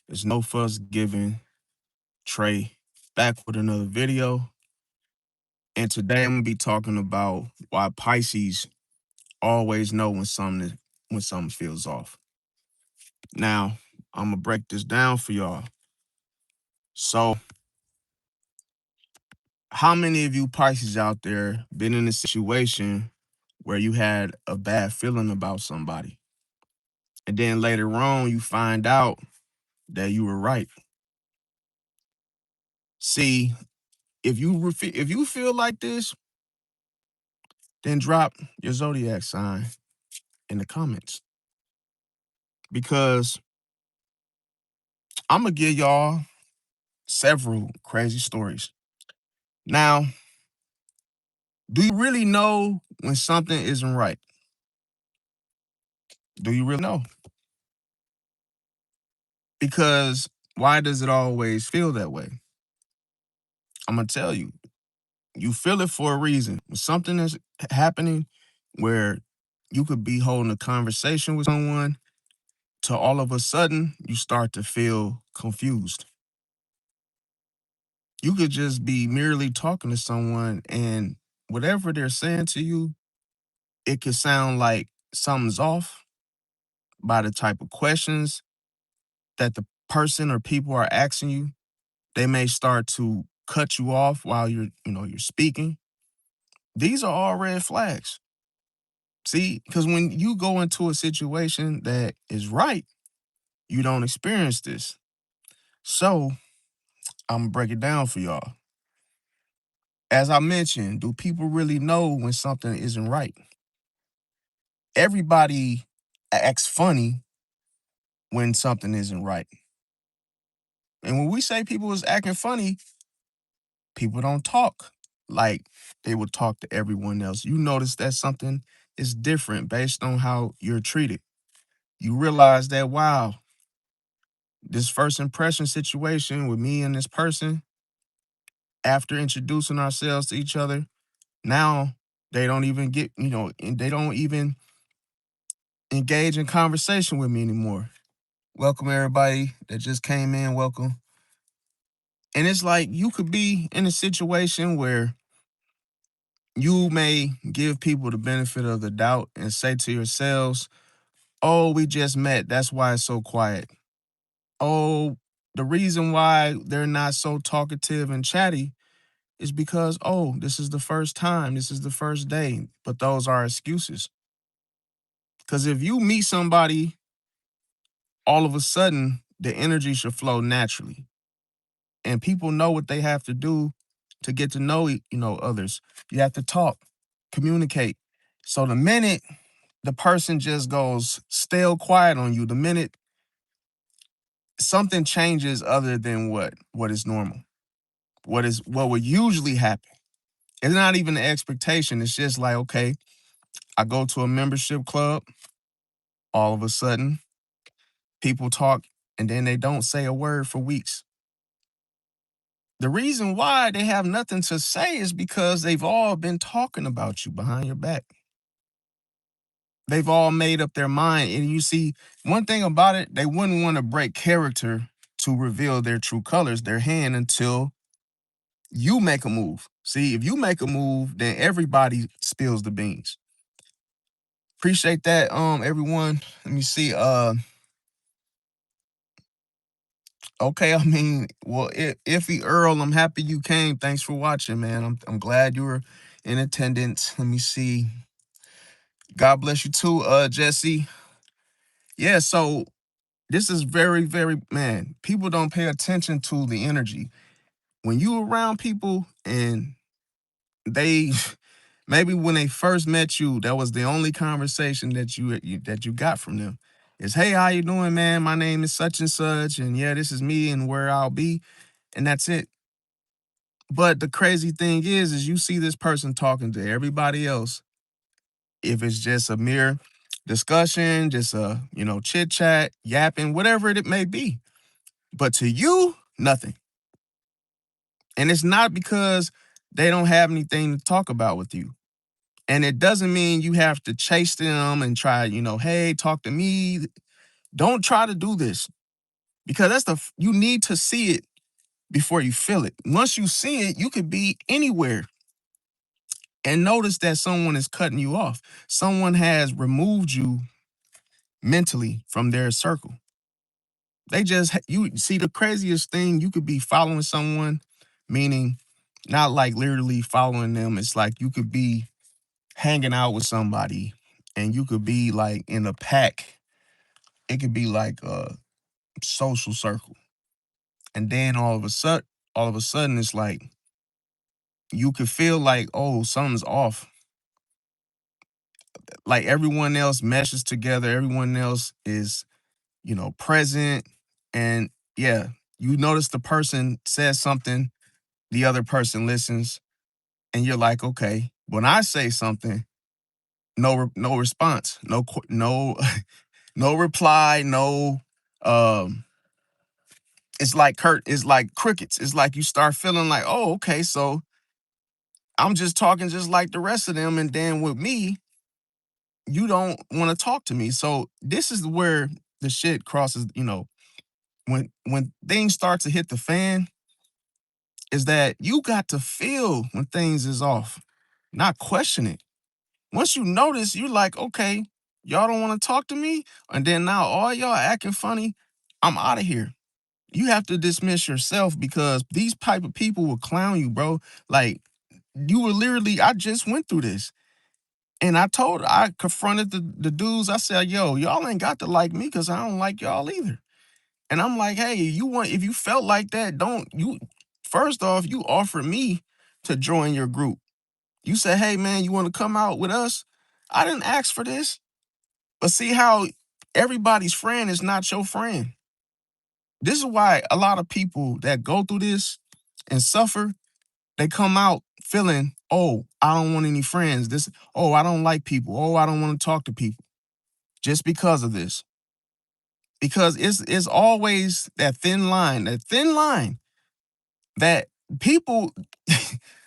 There's no fuss given. Trey back with another video. And today I'm gonna be talking about why Pisces always know when something feels off. Now, I'm gonna break this down for y'all. So, how many of you Pisces out there been in a situation where you had a bad feeling about somebody? And then later on you find out that you were right. See, if you feel like this, then drop your zodiac sign in the comments because I'm gonna give y'all several crazy stories. Now, do you really know when something isn't right? Do you really know? Because why does it always feel that way? I'm gonna tell you. You feel it for a reason. When something is happening where you could be holding a conversation with someone to all of a sudden you start to feel confused. You could just be merely talking to someone and whatever they're saying to you, it could sound like something's off by the type of questions that the person or people are asking you. They may start to cut you off while you're speaking. These are all red flags. See, because when you go into a situation that is right, you don't experience this. So I'm gonna break it down for y'all. As I mentioned, do people really know when something isn't right? Everybody acts funny when something isn't right. And when we say people is acting funny, people don't talk like they would talk to everyone else. You notice that something is different based on how you're treated. You realize that, wow, this first impression situation with me and this person, after introducing ourselves to each other, now they don't even and they don't even engage in conversation with me anymore. Welcome everybody that just came in, welcome. And it's like you could be in a situation where you may give people the benefit of the doubt and say to yourselves, oh, we just met, that's why it's so quiet. Oh, the reason why they're not so talkative and chatty is because, oh, this is the first time, this is the first day. But those are excuses. Because if you meet somebody, all of a sudden, the energy should flow naturally. And people know what they have to do to get to know, others. You have to talk, communicate. So the minute the person just goes stale quiet on you, the minute something changes other than what is normal, what would usually happen. It's not even an expectation. It's just like, okay, I go to a membership club, all of a sudden, people talk and then they don't say a word for weeks. The reason why they have nothing to say is because they've all been talking about you behind your back. They've all made up their mind. And you see, one thing about it, they wouldn't want to break character to reveal their true colors, their hand, until you make a move. See, if you make a move, then everybody spills the beans. Appreciate that, everyone. Let me see. Okay, I mean, well, Iffy Earl, I'm happy you came. Thanks for watching, man. I'm glad you were in attendance. Let me see. God bless you too, Jesse. Yeah, so this is very, very, man, people don't pay attention to the energy. When you around people and they maybe when they first met you, that was the only conversation that you got from them. Is, hey, how you doing, man? My name is such and such, and yeah, this is me and where I'll be, and that's it. But the crazy thing is you see this person talking to everybody else. If it's just a mere discussion, just a, chit chat, yapping, whatever it may be. But to you, nothing. And it's not because they don't have anything to talk about with you. And it doesn't mean you have to chase them and try, hey, talk to me. Don't try to do this. because you need to see it before you feel it. Once you see it, you could be anywhere and notice that someone is cutting you off. Someone has removed you mentally from their circle. They just you see the craziest thing, you could be following someone, meaning not like literally following them. It's like you could be hanging out with somebody and you could be like in a pack. It could be like a social circle. And then all of a sudden it's like you could feel like, oh, something's off. Like everyone else meshes together, everyone else is, present. And yeah, you notice the person says something, the other person listens, and you're like, okay, when I say something, no response, no no reply, no um it's like crickets. It's like you start feeling like, oh, okay, so I'm just talking just like the rest of them, and then with me, you don't want to talk to me. So this is where the shit crosses, when things start to hit the fan, is that you got to feel when things is off, not question it. Once you notice, you're like, okay, y'all don't want to talk to me, and then now all y'all acting funny, I'm out of here. You have to dismiss yourself because these type of people will clown you, bro. Like you were literally, I just went through this. And I confronted the dudes. I said, yo, y'all ain't got to like me because I don't like y'all either. And I'm like, hey, if you felt like that, don't you first off, you offered me to join your group. You said, hey man, you want to come out with us? I didn't ask for this. But see how everybody's friend is not your friend. This is why a lot of people that go through this and suffer, they come out feeling, oh, I don't want any friends. Oh, I don't like people. Oh, I don't want to talk to people. Just because of this. Because it's always that thin line that people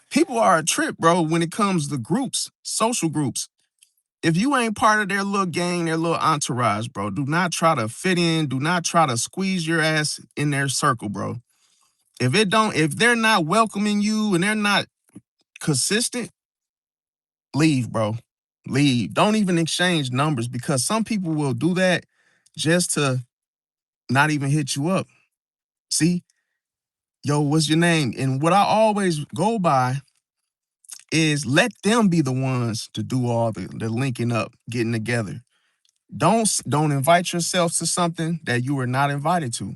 people are a trip, bro, when it comes to groups, social groups. If you ain't part of their little gang, their little entourage, bro, do not try to fit in. Do not try to squeeze your ass in their circle, bro. If they're not welcoming you and they're not consistent, leave, bro. Leave. Don't even exchange numbers because some people will do that just to not even hit you up. See, yo, what's your name? And what I always go by is let them be the ones to do all the linking up, getting together. Don't invite yourself to something that you were not invited to.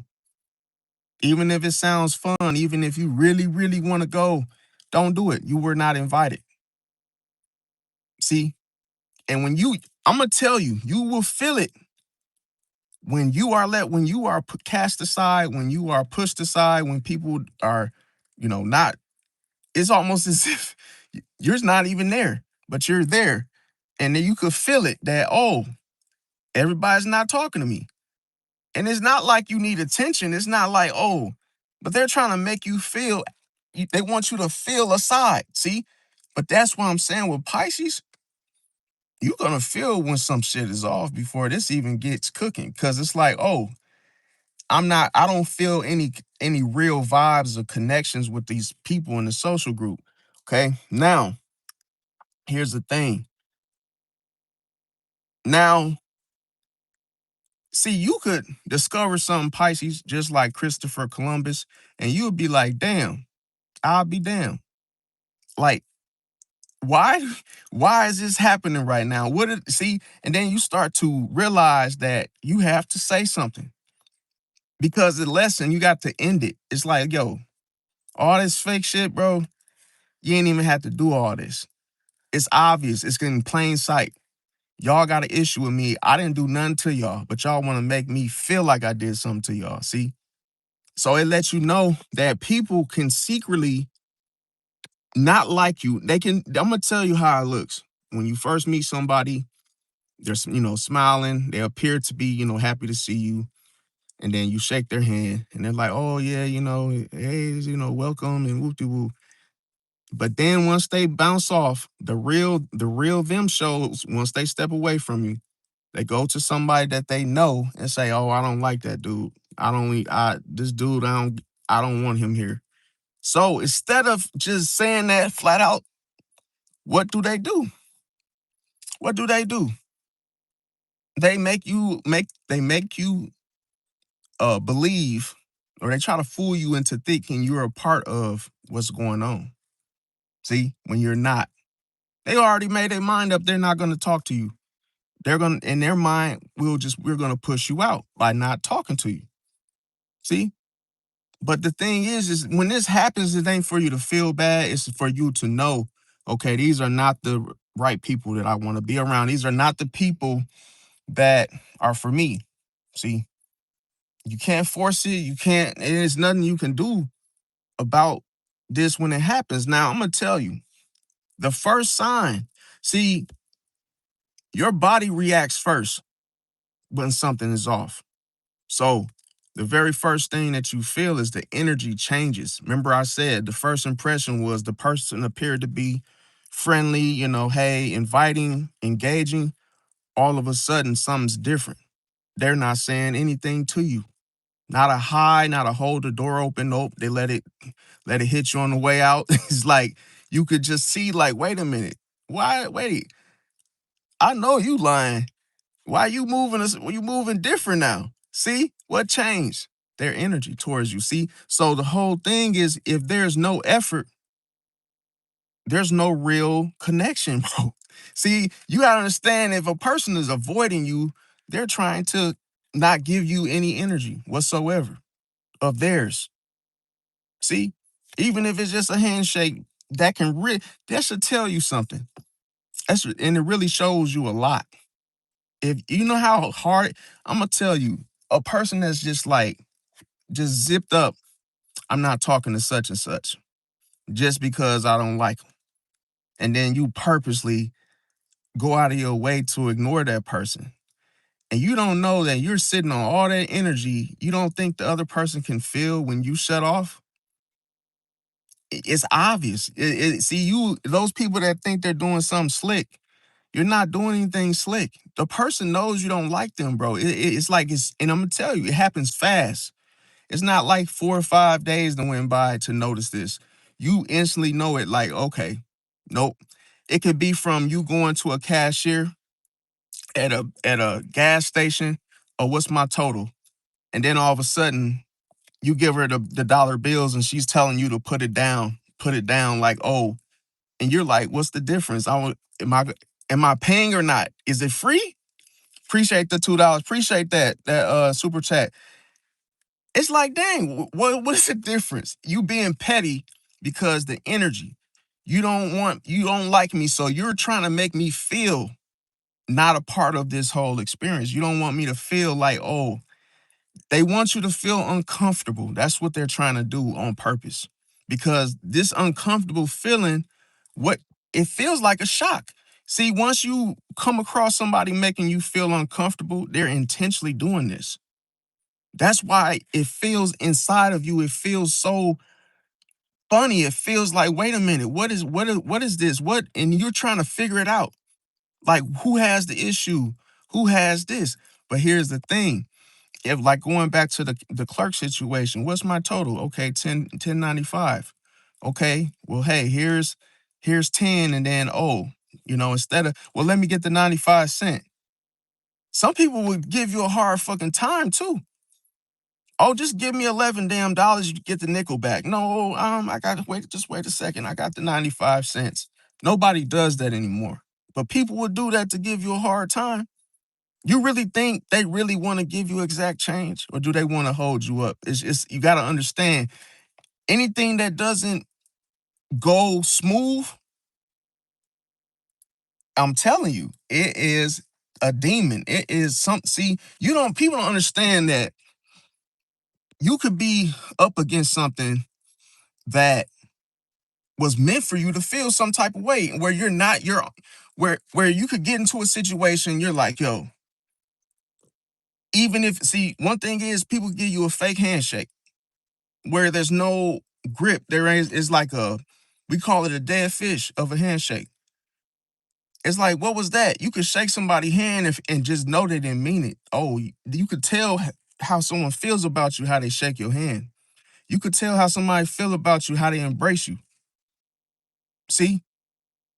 Even if it sounds fun, even if you really, really want to go, don't do it. You were not invited. See? And I'm gonna tell you, you will feel it when you are cast aside, when you are pushed aside, when people are, not. It's almost as if you're not even there, but you're there, and then you could feel it that, oh, everybody's not talking to me, and it's not like you need attention. It's not like, oh, but they're trying to make you feel. They want you to feel aside. See, but that's what I'm saying with Pisces. You're gonna feel when some shit is off before this even gets cooking. Cause it's like, oh, I don't feel any real vibes or connections with these people in the social group. Okay. Now, here's the thing. Now, see, you could discover some Pisces just like Christopher Columbus, and you would be like, damn, I'll be damned. Like, why why is this happening right now? See, and then you start to realize that you have to say something. Because the lesson, you got to end it. It's like, yo, all this fake shit, bro, you ain't even have to do all this. It's obvious. It's in plain sight. Y'all got an issue with me. I didn't do nothing to y'all, but y'all want to make me feel like I did something to y'all. See? So it lets you know that people can secretly not like you. I'm gonna tell you how it looks. When you first meet somebody, they're smiling, they appear to be, happy to see you. And then you shake their hand and they're like, oh yeah, hey, welcome and whoop de whoop. But then once they bounce off, the real them shows once they step away from you. They go to somebody that they know and say, oh, I don't like that dude. This dude, I don't want him here. So instead of just saying that flat out, what do they do? What do they do? They make you believe, or they try to fool you into thinking you're a part of what's going on. See, when you're not. They already made their mind up. They're not going to talk to you. They're going to, in their mind, we're going to push you out by not talking to you. See? But the thing is when this happens, it ain't for you to feel bad. It's for you to know, okay, these are not the right people that I want to be around. These are not the people that are for me. See, you can't force it. You can't, there's nothing you can do about this when it happens. Now, I'm going to tell you the first sign. See, your body reacts first when something is off. So the very first thing that you feel is the energy changes. Remember, I said the first impression was the person appeared to be friendly, hey, inviting, engaging. All of a sudden, something's different. They're not saying anything to you. Not a hi, not a hold the door open. Nope. They let it hit you on the way out. It's like you could just see, like, wait a minute. Why? Wait. I know you lying. Why you moving us? You moving different now? See what changed? Their energy towards you. See, so the whole thing is, if there's no effort, there's no real connection, bro. See, you gotta understand, if a person is avoiding you, they're trying to not give you any energy whatsoever of theirs. See, even if it's just a handshake, that should tell you something. And it really shows you a lot. If you know how hard, I'm gonna tell you, a person that's just zipped up, I'm not talking to such and such just because I don't like them. And then you purposely go out of your way to ignore that person. And you don't know that you're sitting on all that energy. You don't think the other person can feel when you shut off. It's obvious. See, those people that think they're doing something slick, you're not doing anything slick. The person knows you don't like them, bro. It's like and I'm gonna tell you, it happens fast. It's not like 4 or 5 days that went by to notice this. You instantly know it, like, okay, nope. It could be from you going to a cashier at a gas station, or what's my total? And then all of a sudden, you give her the dollar bills and she's telling you to put it down like, oh, and you're like, what's the difference? Am I paying or not? Is it free? Appreciate the $2. Appreciate that super chat. It's like, dang, what is the difference? You being petty because the energy. You don't like me, so you're trying to make me feel not a part of this whole experience. You don't want me to feel like, oh, they want you to feel uncomfortable. That's what they're trying to do on purpose. Because this uncomfortable feeling, what it feels like a shock. See, once you come across somebody making you feel uncomfortable, they're intentionally doing this. That's why it feels inside of you. It feels so funny. It feels like, wait a minute, what is this? What? And you're trying to figure it out. Like, who has the issue? Who has this? But here's the thing. If, like, going back to the clerk situation, what's my total? Okay, 1095. Okay, well, hey, here's 10, and then, oh, instead of, well, let me get the 95 cent. Some people would give you a hard fucking time too. Oh, just give me 11 damn dollars, you get the nickel back. No, I gotta wait, just wait a second. I got the 95 cents. Nobody does that anymore. But people would do that to give you a hard time. You really think they really want to give you exact change, or do they want to hold you up? It's you got to understand, anything that doesn't go smooth, I'm telling you, it is a demon. It is see, people don't understand that you could be up against something that was meant for you to feel some type of way, where where you could get into a situation, you're like, yo, even if, see, one thing is, people give you a fake handshake where there's no grip. There is like we call it a dead fish of a handshake. It's like, what was that? You could shake somebody's hand and just know they didn't mean it. Oh, you could tell how someone feels about you, how they shake your hand. You could tell how somebody feel about you, how they embrace you. See,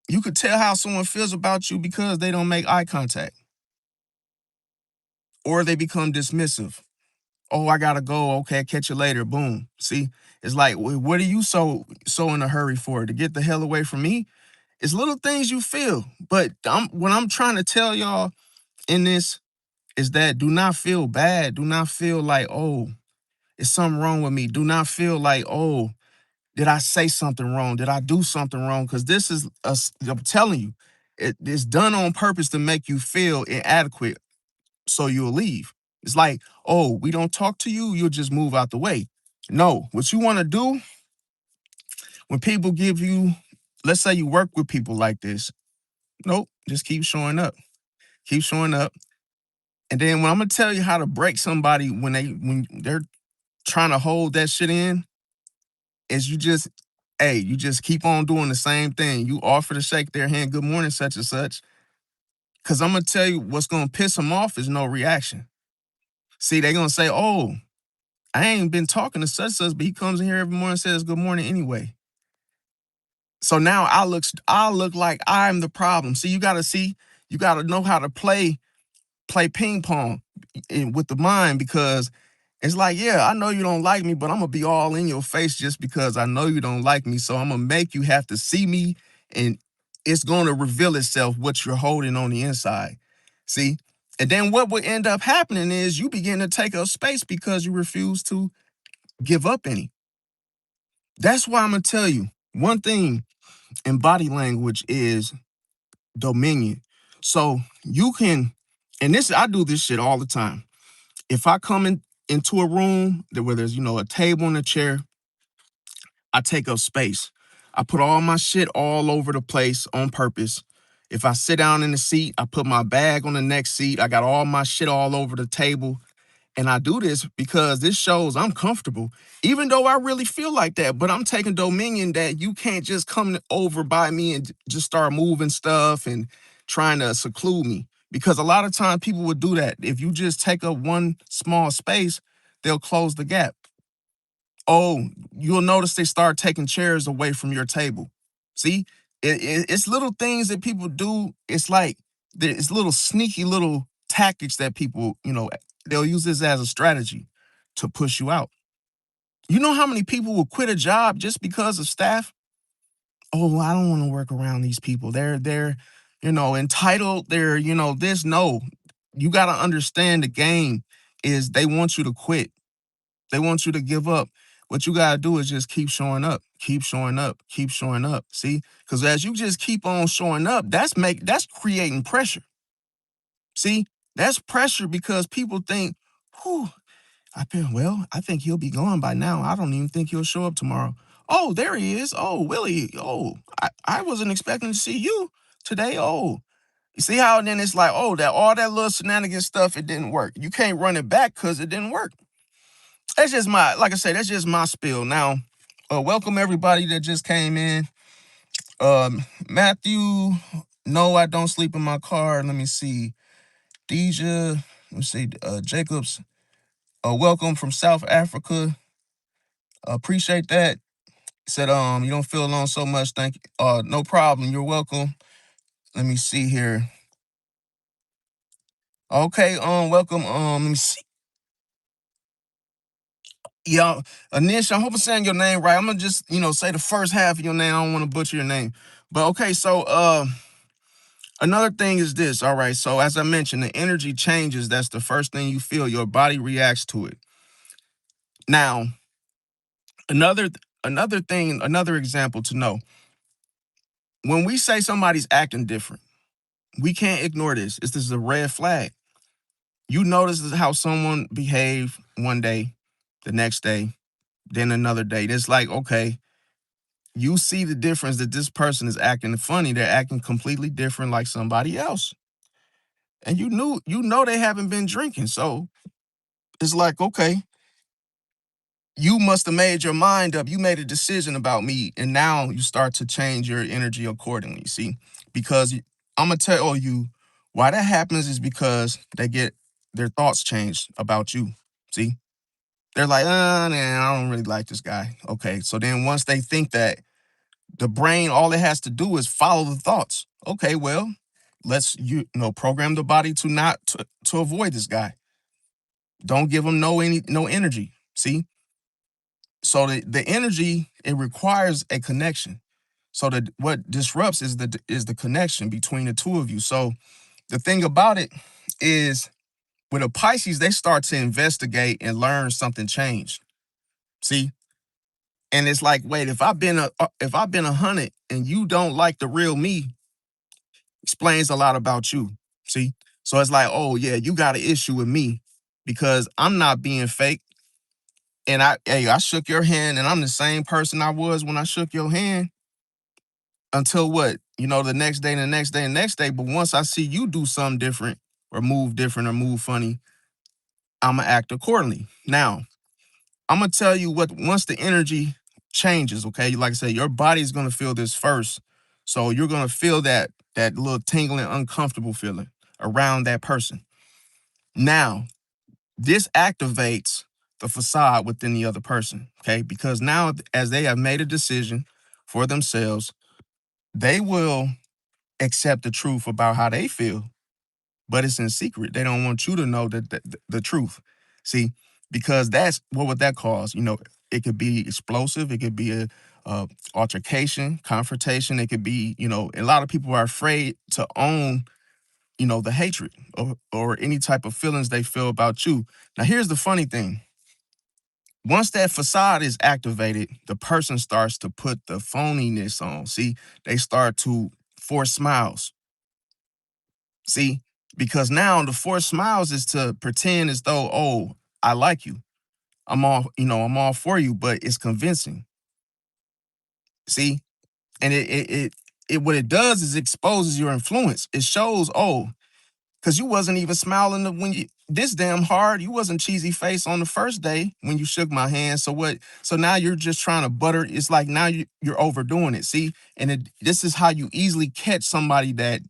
you could tell how someone feels about you because they don't make eye contact or they become dismissive. Oh, I gotta go. Okay, catch you later. Boom. See, it's like, what are you so in a hurry for? To get the hell away from me? It's little things you feel. But what I'm trying to tell y'all in this is that do not feel bad. Do not feel like, oh, is something wrong with me? Do not feel like, oh, did I say something wrong? Did I do something wrong? Because this is, I'm telling you, it's done on purpose to make you feel inadequate so you'll leave. It's like, oh, we don't talk to you, you'll just move out the way. No, what you want to do when people give you, let's say you work with people like this, nope, just keep showing up. Keep showing up. And then when I'm gonna tell you how to break somebody when they're trying to hold that shit in, is you just, hey, you just keep on doing the same thing. You offer to shake their hand, good morning, such and such. Cause I'm gonna tell you what's gonna piss them off is no reaction. See, they're gonna say, oh, I ain't been talking to such such, but he comes in here every morning and says good morning anyway. So now I look like I'm the problem. See, you gotta know how to play ping pong with the mind because it's like, yeah, I know you don't like me, but I'm gonna be all in your face just because I know you don't like me. So I'm gonna make you have to see me, and it's gonna reveal itself what you're holding on the inside. See? And then what would end up happening is you begin to take up space because you refuse to give up any. That's why I'm gonna tell you one thing in body language is dominion. So you can, and this I do this shit all the time. If I come into a room where there's a table and a chair, I take up space. I put all my shit all over the place on purpose. If I sit down in the seat, I put my bag on the next seat. I got all my shit all over the table. And I do this because this shows I'm comfortable, even though I really feel like that. But I'm taking dominion that you can't just come over by me and just start moving stuff and trying to seclude me. Because a lot of times people would do that. If you just take up one small space, they'll close the gap. Oh, you'll notice they start taking chairs away from your table. See, it's little things that people do. It's like it's little sneaky little tactics that people, they'll use this as a strategy to push you out. You know how many people will quit a job just because of staff? Oh, I don't want to work around these people. They're entitled. They're, this. No, you got to understand the game is they want you to quit. They want you to give up. What you gotta do is just keep showing up, keep showing up, keep showing up. See, because as you just keep on showing up, that's creating pressure. See, that's pressure because people think, whew, I think he'll be gone by now. I don't even think he'll show up tomorrow. Oh, there he is. Oh, Willie. Oh, I wasn't expecting to see you today. Oh, you see how then it's like, oh, that all that little shenanigan stuff, it didn't work. You can't run it back because it didn't work. That's just like I say, that's just my spiel. Now, welcome everybody that just came in. Matthew, no, I don't sleep in my car. Let me see. Deja, let me see. Jacobs, welcome from South Africa. Appreciate that. Said, you don't feel alone so much. Thank you. No problem. You're welcome. Let me see here. Okay, welcome. Let me see. Yeah, Anish, I hope I'm saying your name right. I'm gonna just, say the first half of your name. I don't want to butcher your name. But okay, so another thing is this, all right. So as I mentioned, the energy changes. That's the first thing you feel. Your body reacts to it. Now, another another thing, another example to know. When we say somebody's acting different, we can't ignore this. This is a red flag. You notice how someone behave one day, the next day, then another day. It's like, okay, you see the difference that this person is acting funny. They're acting completely different like somebody else. And you know they haven't been drinking. So it's like, okay, you must have made your mind up. You made a decision about me, and now you start to change your energy accordingly. See, because I'm gonna tell you why that happens is because they get their thoughts changed about you. See, they're like, nah, I don't really like this guy. Okay, so then once they think that, the brain, all it has to do is follow the thoughts. Okay, well, let's program the body to not to avoid this guy. Don't give him no energy. See, so the energy, it requires a connection. So that what disrupts is the connection between the two of you. So the thing about it is, with a Pisces, they start to investigate and learn something changed. See, and it's like, wait, if I've been 100 and you don't like the real me, explains a lot about you. See, so it's like, oh yeah, you got an issue with me because I'm not being fake. And I shook your hand, and I'm the same person I was when I shook your hand until what? The next day, and the next day, and the next day. But once I see you do something different, or move funny, I'ma act accordingly. Now, I'm gonna tell you what, once the energy changes, okay, like I said, your body's gonna feel this first. So you're gonna feel that little tingling, uncomfortable feeling around that person. Now, this activates the facade within the other person, okay? Because now, as they have made a decision for themselves, they will accept the truth about how they feel, but it's in secret. They don't want you to know the truth. See, because that's what would that cause? It could be explosive. It could be a altercation, confrontation. It could be, a lot of people are afraid to own, the hatred or any type of feelings they feel about you. Now, here's the funny thing. Once that facade is activated, the person starts to put the phoniness on. See, they start to force smiles. See, because now the forced smiles is to pretend as though, oh, I like you. I'm all for you, but it's convincing. See, and it what it does is exposes your influence. It shows, oh, because you wasn't even smiling when you this damn hard. You wasn't cheesy face on the first day when you shook my hand. So what? So now you're just trying to butter. It's like now you're overdoing it. See, and this is how you easily catch somebody that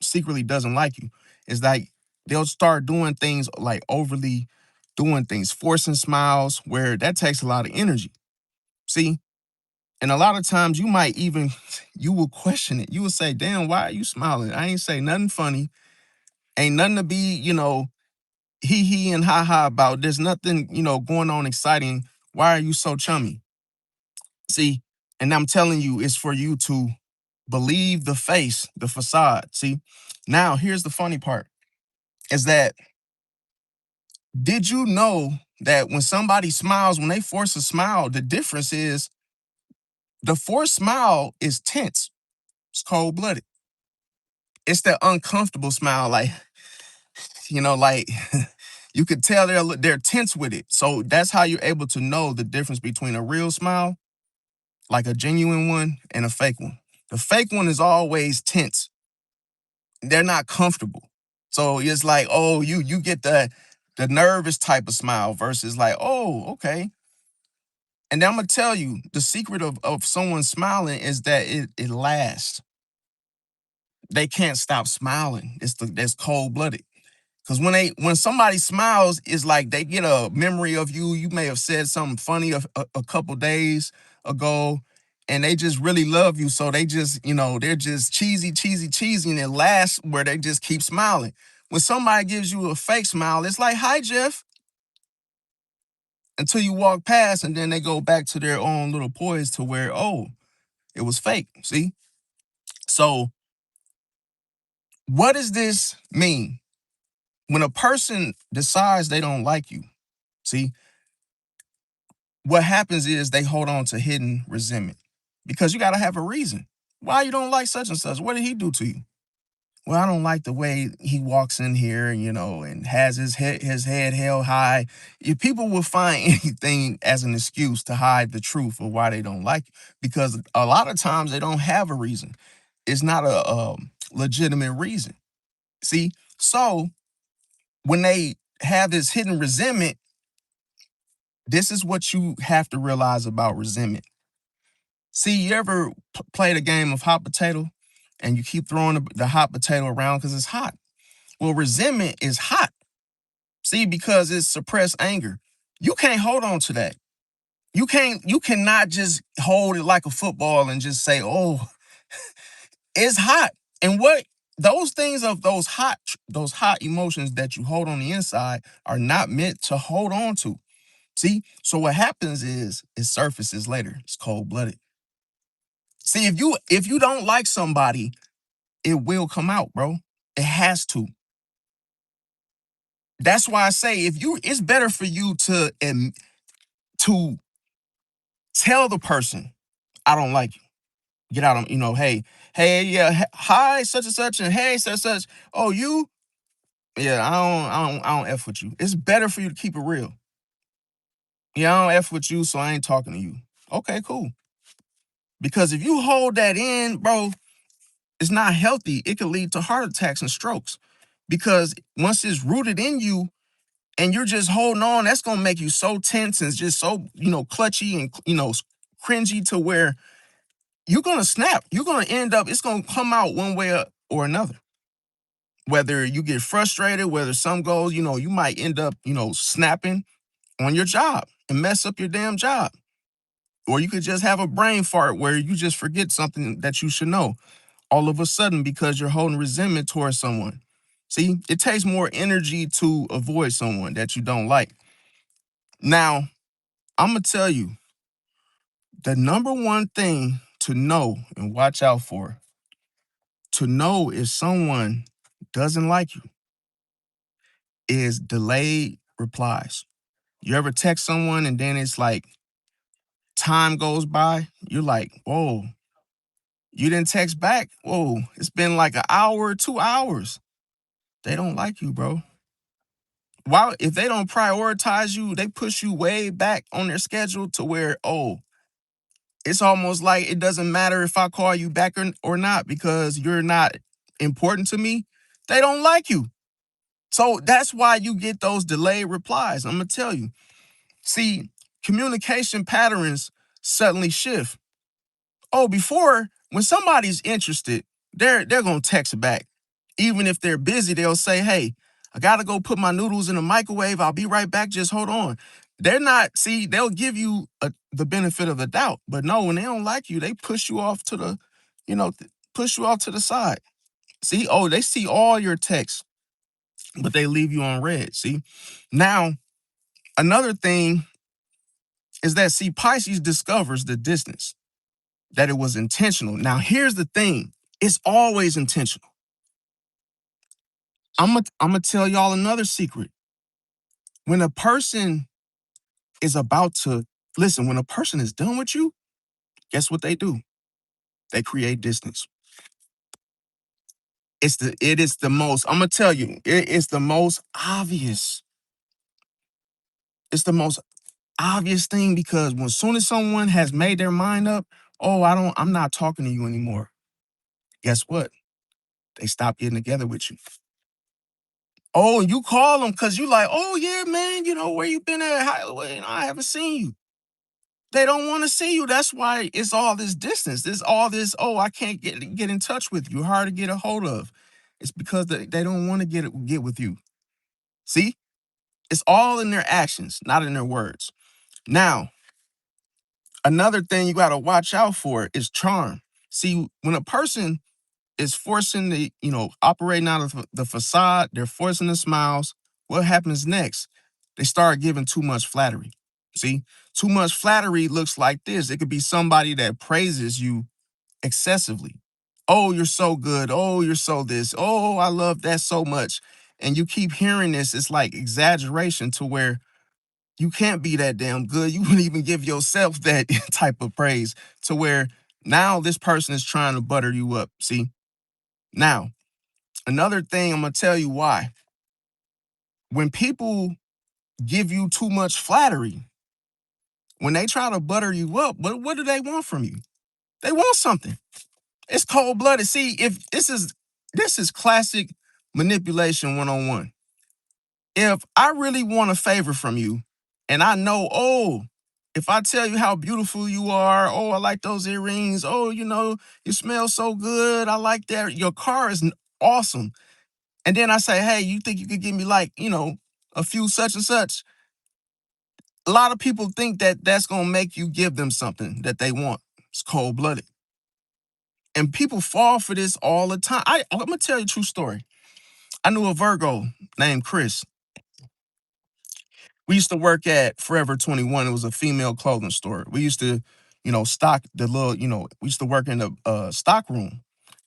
secretly doesn't like you. It's like they'll start doing things like overly doing things, forcing smiles, where that takes a lot of energy. See, and a lot of times you will question it. You will say, "Damn, why are you smiling? I ain't say nothing funny. Ain't nothing to be, hee and ha ha about. There's nothing, going on exciting. Why are you so chummy?" See, and I'm telling you, it's for you to believe the face, the facade. See, now here's the funny part is that, did you know that when somebody smiles, when they force a smile, the difference is the forced smile is tense. It's cold blooded. It's that uncomfortable smile, like you could tell they're tense with it. So that's how you're able to know the difference between a real smile, like a genuine one, and a fake one. The fake one is always tense. They're not comfortable. So it's like, oh, you get the nervous type of smile versus like, oh, okay. And then I'm gonna tell you the secret of someone smiling is that it lasts. They can't stop smiling. That's cold blooded. Because when somebody smiles, it's like they get a memory of you. You may have said something funny a couple days ago, and they just really love you. So they just, they're just cheesy, cheesy, cheesy, and it lasts where they just keep smiling. When somebody gives you a fake smile, it's like, "Hi, Jeff," until you walk past, and then they go back to their own little poise to where, oh, it was fake. See? So what does this mean? When a person decides they don't like you, see, what happens is they hold on to hidden resentment because you got to have a reason why you don't like such and such. What did he do to you? Well, I don't like the way he walks in here, and has his head held high. If people will find anything as an excuse to hide the truth of why they don't like you, because a lot of times they don't have a reason. It's not a legitimate reason. See, so when they have this hidden resentment, this is what you have to realize about resentment. See, you ever played a game of hot potato and you keep throwing the hot potato around because it's hot? Well, resentment is hot. See, because it's suppressed anger. You can't hold on to that. You cannot just hold it like a football and just say, "Oh, it's hot." And what those things of those hot emotions that you hold on the inside are not meant to hold on to. See? So what happens is it surfaces later. It's cold-blooded. See, if you don't like somebody, it will come out, bro. It has to. That's why I say if you it's better for you to tell the person, I don't like you. Get out of, hey, yeah, hi, such and such, and hey, such and such. Oh, you, yeah, I don't F with you. It's better for you to keep it real. Yeah, I don't F with you, so I ain't talking to you. Okay, cool. Because if you hold that in, bro, it's not healthy. It could lead to heart attacks and strokes. Because once it's rooted in you and you're just holding on, that's gonna make you so tense and just so, clutchy and cringy to where you're gonna snap. You're gonna end up, it's gonna come out one way or another. Whether you get frustrated, whether some goes, you might end up, snapping on your job and mess up your damn job. Or you could just have a brain fart where you just forget something that you should know all of a sudden because you're holding resentment towards someone. See, it takes more energy to avoid someone that you don't like. Now, I'm going to tell you the number one thing to know and watch out for, to know if someone doesn't like you, is delayed replies. You ever text someone and then it's like time goes by? You're like, whoa, you didn't text back. Whoa, it's been like an hour, 2 hours. They don't like you, bro. Why, if they don't prioritize you, they push you way back on their schedule to where, oh, it's almost like it doesn't matter if I call you back or not because you're not important to me. They don't like you. So that's why you get those delayed replies. I'm going to tell you. See, communication patterns suddenly shift. Oh, before, when somebody's interested, they're gonna text back. Even if they're busy, they'll say, "Hey, I gotta go put my noodles in the microwave. I'll be right back. Just hold on." They're not, see, they'll give you the benefit of the doubt, but no, when they don't like you, they push you off to the, push you off to the side. See, oh, they see all your texts, but they leave you on red. See, now another thing is that, see, Pisces discovers the distance, that it was intentional. Now, here's the thing, it's always intentional. I'm gonna tell y'all another secret. When a person is about to listen, when a person is done with you, guess what they do? They create distance. It is the most, I'm gonna tell you, it is the most obvious. It's the most obvious thing because when soon as someone has made their mind up, oh, I'm not talking to you anymore. Guess what? They stop getting together with you. Oh, you call them because you like, oh yeah, man, where you been at? I haven't seen you. They don't want to see you. That's why it's all this distance. There's all this, oh, I can't get in touch with you. Hard to get a hold of. It's because they don't want to get with you. See? It's all in their actions, not in their words. Now, another thing you got to watch out for is charm. See, when a person is forcing the, operating out of the facade, they're forcing the smiles. What happens next? They start giving too much flattery. See, too much flattery looks like this. It could be somebody that praises you excessively. Oh, you're so good. Oh, you're so this. Oh, I love that so much. And you keep hearing this. It's like exaggeration to where you can't be that damn good. You wouldn't even give yourself that type of praise to where now this person is trying to butter you up. See, now, another thing I'm going to tell you why. When people give you too much flattery, when they try to butter you up, what do they want from you? They want something. It's cold blooded. See, if this is classic manipulation 101. If I really want a favor from you and I know, oh, if I tell you how beautiful you are, oh, I like those earrings, oh, you smell so good, I like that, your car is awesome. And then I say, hey, you think you could give me like, a few such and such? A lot of people think that that's gonna make you give them something that they want. It's cold blooded, and people fall for this all the time. I'm gonna tell you a true story. I knew a Virgo named Chris. We used to work at Forever 21. It was a female clothing store. We used to, stock the little, we used to work in the stock room.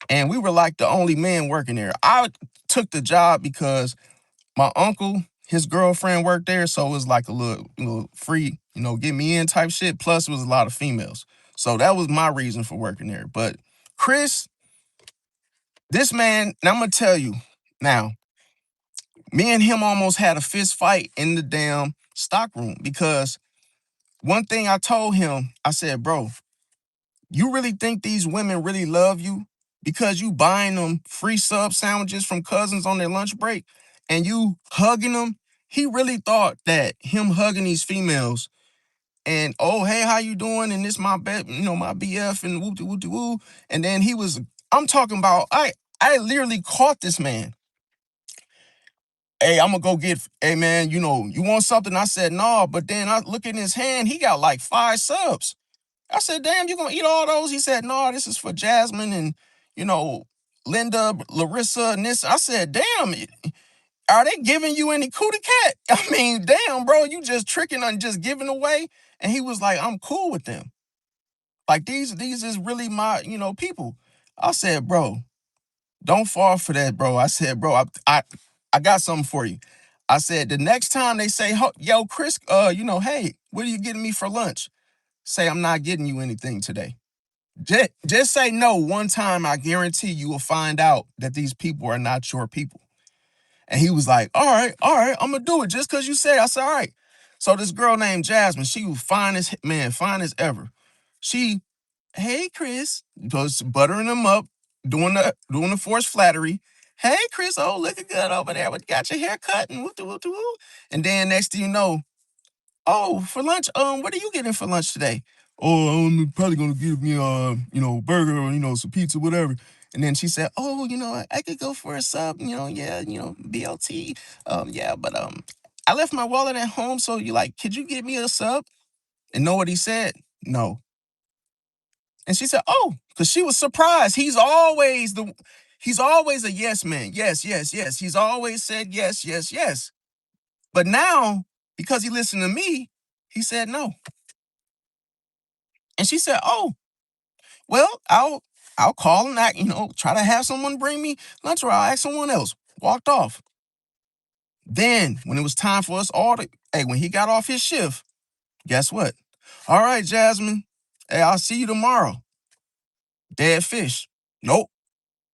And we were like the only men working there. I took the job because my uncle, his girlfriend worked there. So it was like a little free, get me in type shit. Plus, it was a lot of females. So that was my reason for working there. But Chris, this man, and I'm going to tell you now, me and him almost had a fist fight in the damn stock room because one thing I told him, I said, bro, you really think these women really love you because you buying them free sub sandwiches from cousins on their lunch break and you hugging them? He really thought that him hugging these females and, oh, hey, how you doing? And this my my BF and whoop de whoop de woo. And then I'm talking about, I literally caught this man. Hey, I'm gonna go get, hey man, you want something? I said, no, but then I look in his hand, he got like 5 subs. I said, damn, you gonna eat all those? He said, no, this is for Jasmine and, you know, Linda, Larissa, and this. I said, damn, are they giving you any cootie cat? I mean, damn, bro, you just tricking and just giving away. And he was like, I'm cool with them. Like these is really my, people. I said, bro, don't fall for that, bro. I said, bro, I got something for you. I said, the next time they say, yo, Chris, hey, what are you getting me for lunch? Say, I'm not getting you anything today. Just say no one time. I guarantee you will find out that these people are not your people. And he was like, all right, I'm gonna do it just because you said. I said, all right. So this girl named Jasmine, she was fine as ever. She, hey Chris, goes buttering him up, doing the forced flattery. Hey Chris, oh looking good over there. What got your hair cut and woo. And then next thing you know, oh, for lunch, what are you getting for lunch today? Oh, I'm probably gonna give me burger or some pizza, whatever. And then she said, oh, I could go for a sub, yeah, BLT. Yeah, but I left my wallet at home, so could you get me a sub? And know what he said? No. And she said, oh, because she was surprised. He's always a yes man. Yes, yes, yes. He's always said yes, yes, yes. But now, because he listened to me, he said no. And she said, oh, well, I'll call and try to have someone bring me lunch or I'll ask someone else. Walked off. Then when it was time for us all when he got off his shift, guess what? All right, Jasmine. Hey, I'll see you tomorrow. Dead fish. Nope.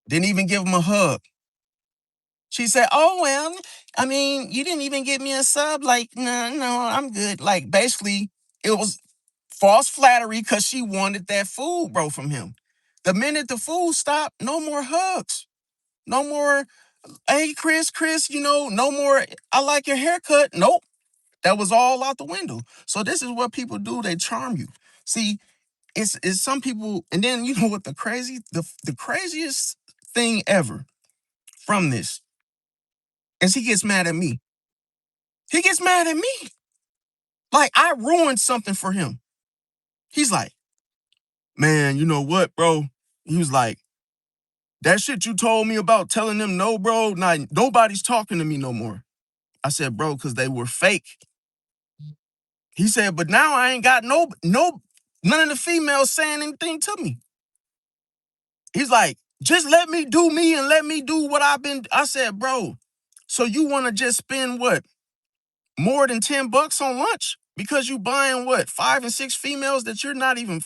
Didn't even give him a hug. She said, oh, well, I mean, you didn't even give me a sub. Like, no, I'm good. Like, basically, it was false flattery because she wanted that food, bro, from him. The minute the food stopped, no more hugs. No more, hey, Chris, no more, I like your haircut. Nope. That was all out the window. So this is what people do. They charm you. See, it's some people, and then you know what the craziest thing ever from this is he gets mad at me. He gets mad at me. Like I ruined something for him. He's like, man, you know what, bro? He was like, that shit you told me about telling them no, bro, nobody's talking to me no more. I said, bro, because they were fake. He said, but now I ain't got none of the females saying anything to me. He's like, just let me do me and let me do what I said, bro, so you want to just spend what? More than $10 on lunch? Because you buying what? 5 and 6 females that you're not even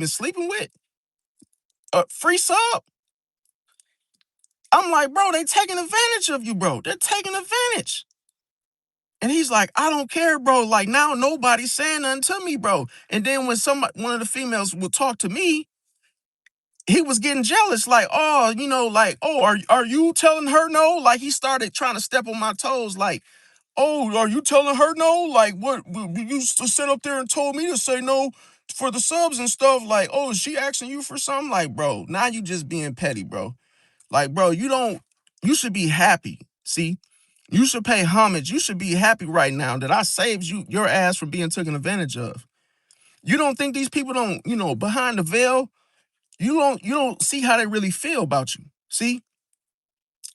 sleeping with? Free sub? I'm like, bro, they taking advantage of you, bro. They're taking advantage. And he's like, I don't care, bro. Like now nobody's saying nothing to me, bro. And then when one of the females would talk to me, he was getting jealous, like, oh, oh, are you telling her no? Like he started trying to step on my toes, like, oh, are you telling her no? Like what you used to sit up there and told me to say no for the subs and stuff. Like, oh, is she asking you for something? Like, bro, now you just being petty, bro. Like, bro, you should be happy. See, You should pay homage. You should be happy right now that I saved your ass from being taken advantage of. You don't think these people don't, behind the veil, you don't see how they really feel about you. See,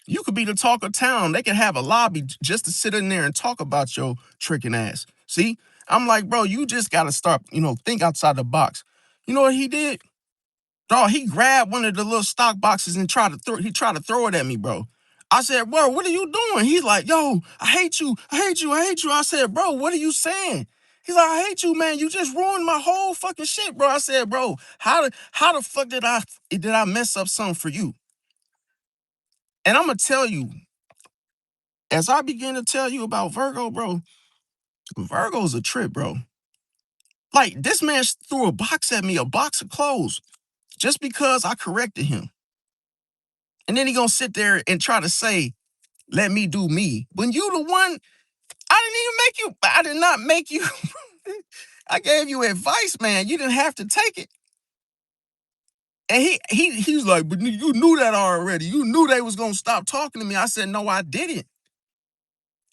you could be the talk of town. They could have a lobby just to sit in there and talk about your tricking ass. See, I'm like, bro, you just gotta start, think outside the box. You know what he did? Dog, he grabbed one of the little stock boxes and tried to throw it at me, bro. I said, bro, what are you doing? He's like, yo, I hate you. I hate you. I hate you. I said, bro, what are you saying? He's like, I hate you, man. You just ruined my whole fucking shit, bro. I said, bro, how the fuck did I mess up something for you? And I'm gonna tell you, as I begin to tell you about Virgo, bro, Virgo's a trip, bro. Like, this man threw a box at me, a box of clothes, just because I corrected him. And then he gonna sit there and try to say, let me do me. When you the one, I did not make you. I gave you advice, man. You didn't have to take it. And he was like, but you knew that already. You knew they was gonna stop talking to me. I said, no, I didn't.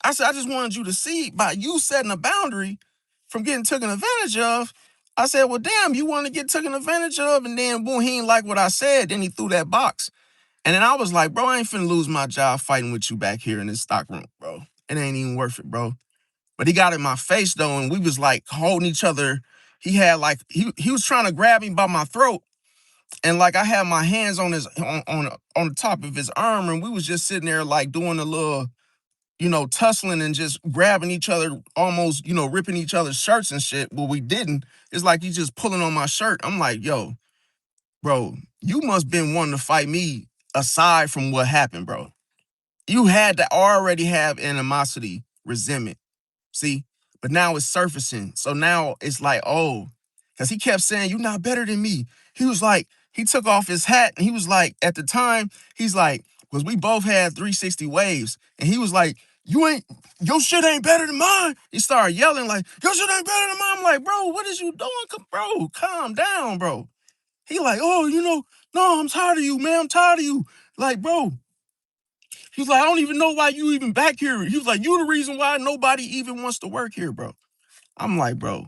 I said, I just wanted you to see by you setting a boundary from getting taken advantage of. I said, well, damn, you want to get taken advantage of? And then, boom, he ain't like what I said. Then he threw that box. And then I was like, bro, I ain't finna lose my job fighting with you back here in this stock room, bro. It ain't even worth it, bro. But he got in my face, though, and we was like holding each other. He had like, he was trying to grab me by my throat. And like I had my hands on on the top of his arm, and we was just sitting there like doing a little, tussling and just grabbing each other, almost, ripping each other's shirts and shit. But we didn't. It's like he's just pulling on my shirt. I'm like, yo, bro, you must been wanting to fight me aside from what happened, bro. You had to already have animosity, resentment. See? But now it's surfacing. So now it's like, oh, because he kept saying, you're not better than me. He was like, he took off his hat and he was like, at the time, he's like, because we both had 360 waves. And he was like, your shit ain't better than mine. He started yelling like, your shit ain't better than mine. I'm like, bro, what is you doing? Bro, calm down, bro. He like, oh, no, I'm tired of you, man. I'm tired of you. Like, bro, he was like, I don't even know why you even back here. He was like, you the reason why nobody even wants to work here, bro. I'm like, bro,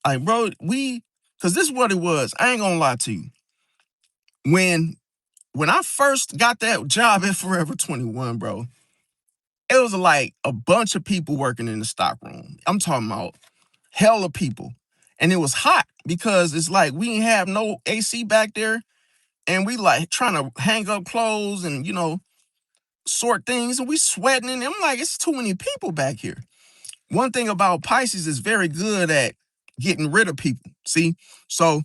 because this is what it was. I ain't gonna lie to you. When I first got that job at Forever 21, bro, it was like a bunch of people working in the stock room. I'm talking about hella people. And it was hot because it's like we didn't have no AC back there. And we like trying to hang up clothes and, sort things. And we sweating. And I'm like, it's too many people back here. One thing about Pisces is very good at getting rid of people. See? So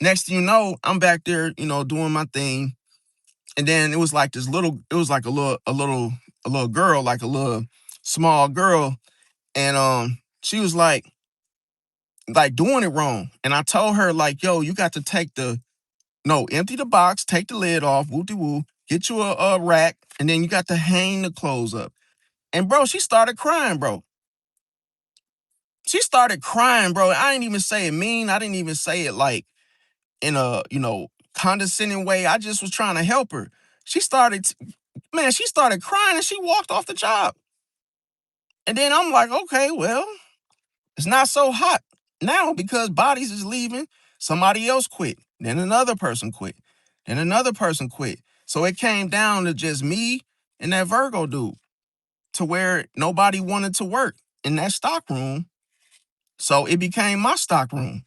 next thing you know, I'm back there, doing my thing. And then it was like a little girl, like a little small girl. And she was like doing it wrong. And I told her, like, yo, you got to empty the box, take the lid off, woo-de-woo, get you a rack, and then you got to hang the clothes up. And bro, she started crying, bro. She started crying, bro. I didn't even say it mean. I didn't even say it like in a, condescending way. I just was trying to help her. She started crying and she walked off the job. And then I'm like, okay, well, it's not so hot now because bodies is leaving. Somebody else quit. Then another person quit. Then another person quit. So it came down to just me and that Virgo dude to where nobody wanted to work in that stock room. So it became my stock room.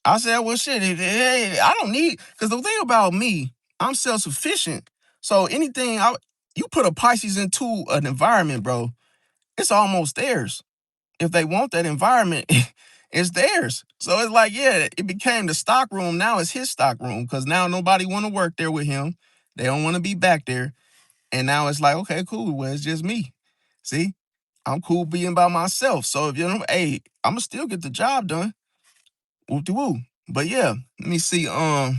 I said, well, shit, I don't need, because the thing about me, I'm self-sufficient. So you put a Pisces into an environment, bro, it's almost theirs. If they want that environment, it's theirs. So it's like, yeah, it became the stock room. Now it's his stock room because now nobody want to work there with him. They don't want to be back there. And now it's like, okay, cool. Well, it's just me. See, I'm cool being by myself. So if hey, I'm gonna still get the job done. Whoop-de-woo. But yeah, let me see. Go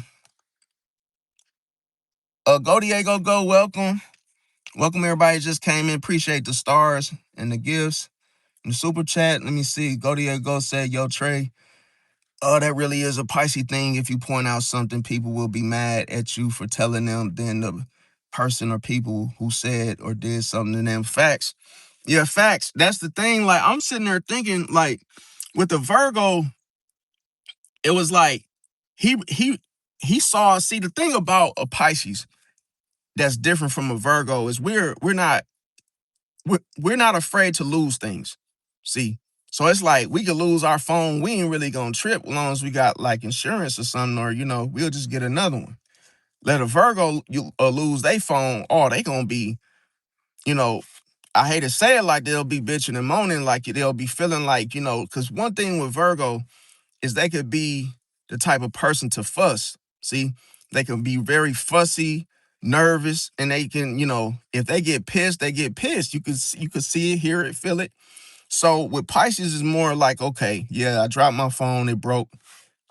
Diego, go. Welcome. Welcome everybody just came in. Appreciate the stars and the gifts. In the super chat, let me see. Go Diego said, yo, Trey. Oh, that really is a Pisces thing. If you point out something, people will be mad at you for telling them. Then the person or people who said or did something to them. Facts. Yeah, facts. That's the thing. Like, I'm sitting there thinking, like, with the Virgo, it was like he saw. See, the thing about a Pisces that's different from a Virgo is we're not afraid to lose things. See, so it's like we could lose our phone. We ain't really gonna trip as long as we got like insurance or something, or we'll just get another one. Let a Virgo lose their phone, oh, they gonna be, you know, I hate to say it, like they'll be bitching and moaning, like they'll be feeling like, because one thing with Virgo is they could be the type of person to fuss. See, they can be very fussy, nervous, and they can, if they get pissed, they get pissed. You could see it, hear it, feel it. So with Pisces is more like, okay, yeah, I dropped my phone, it broke.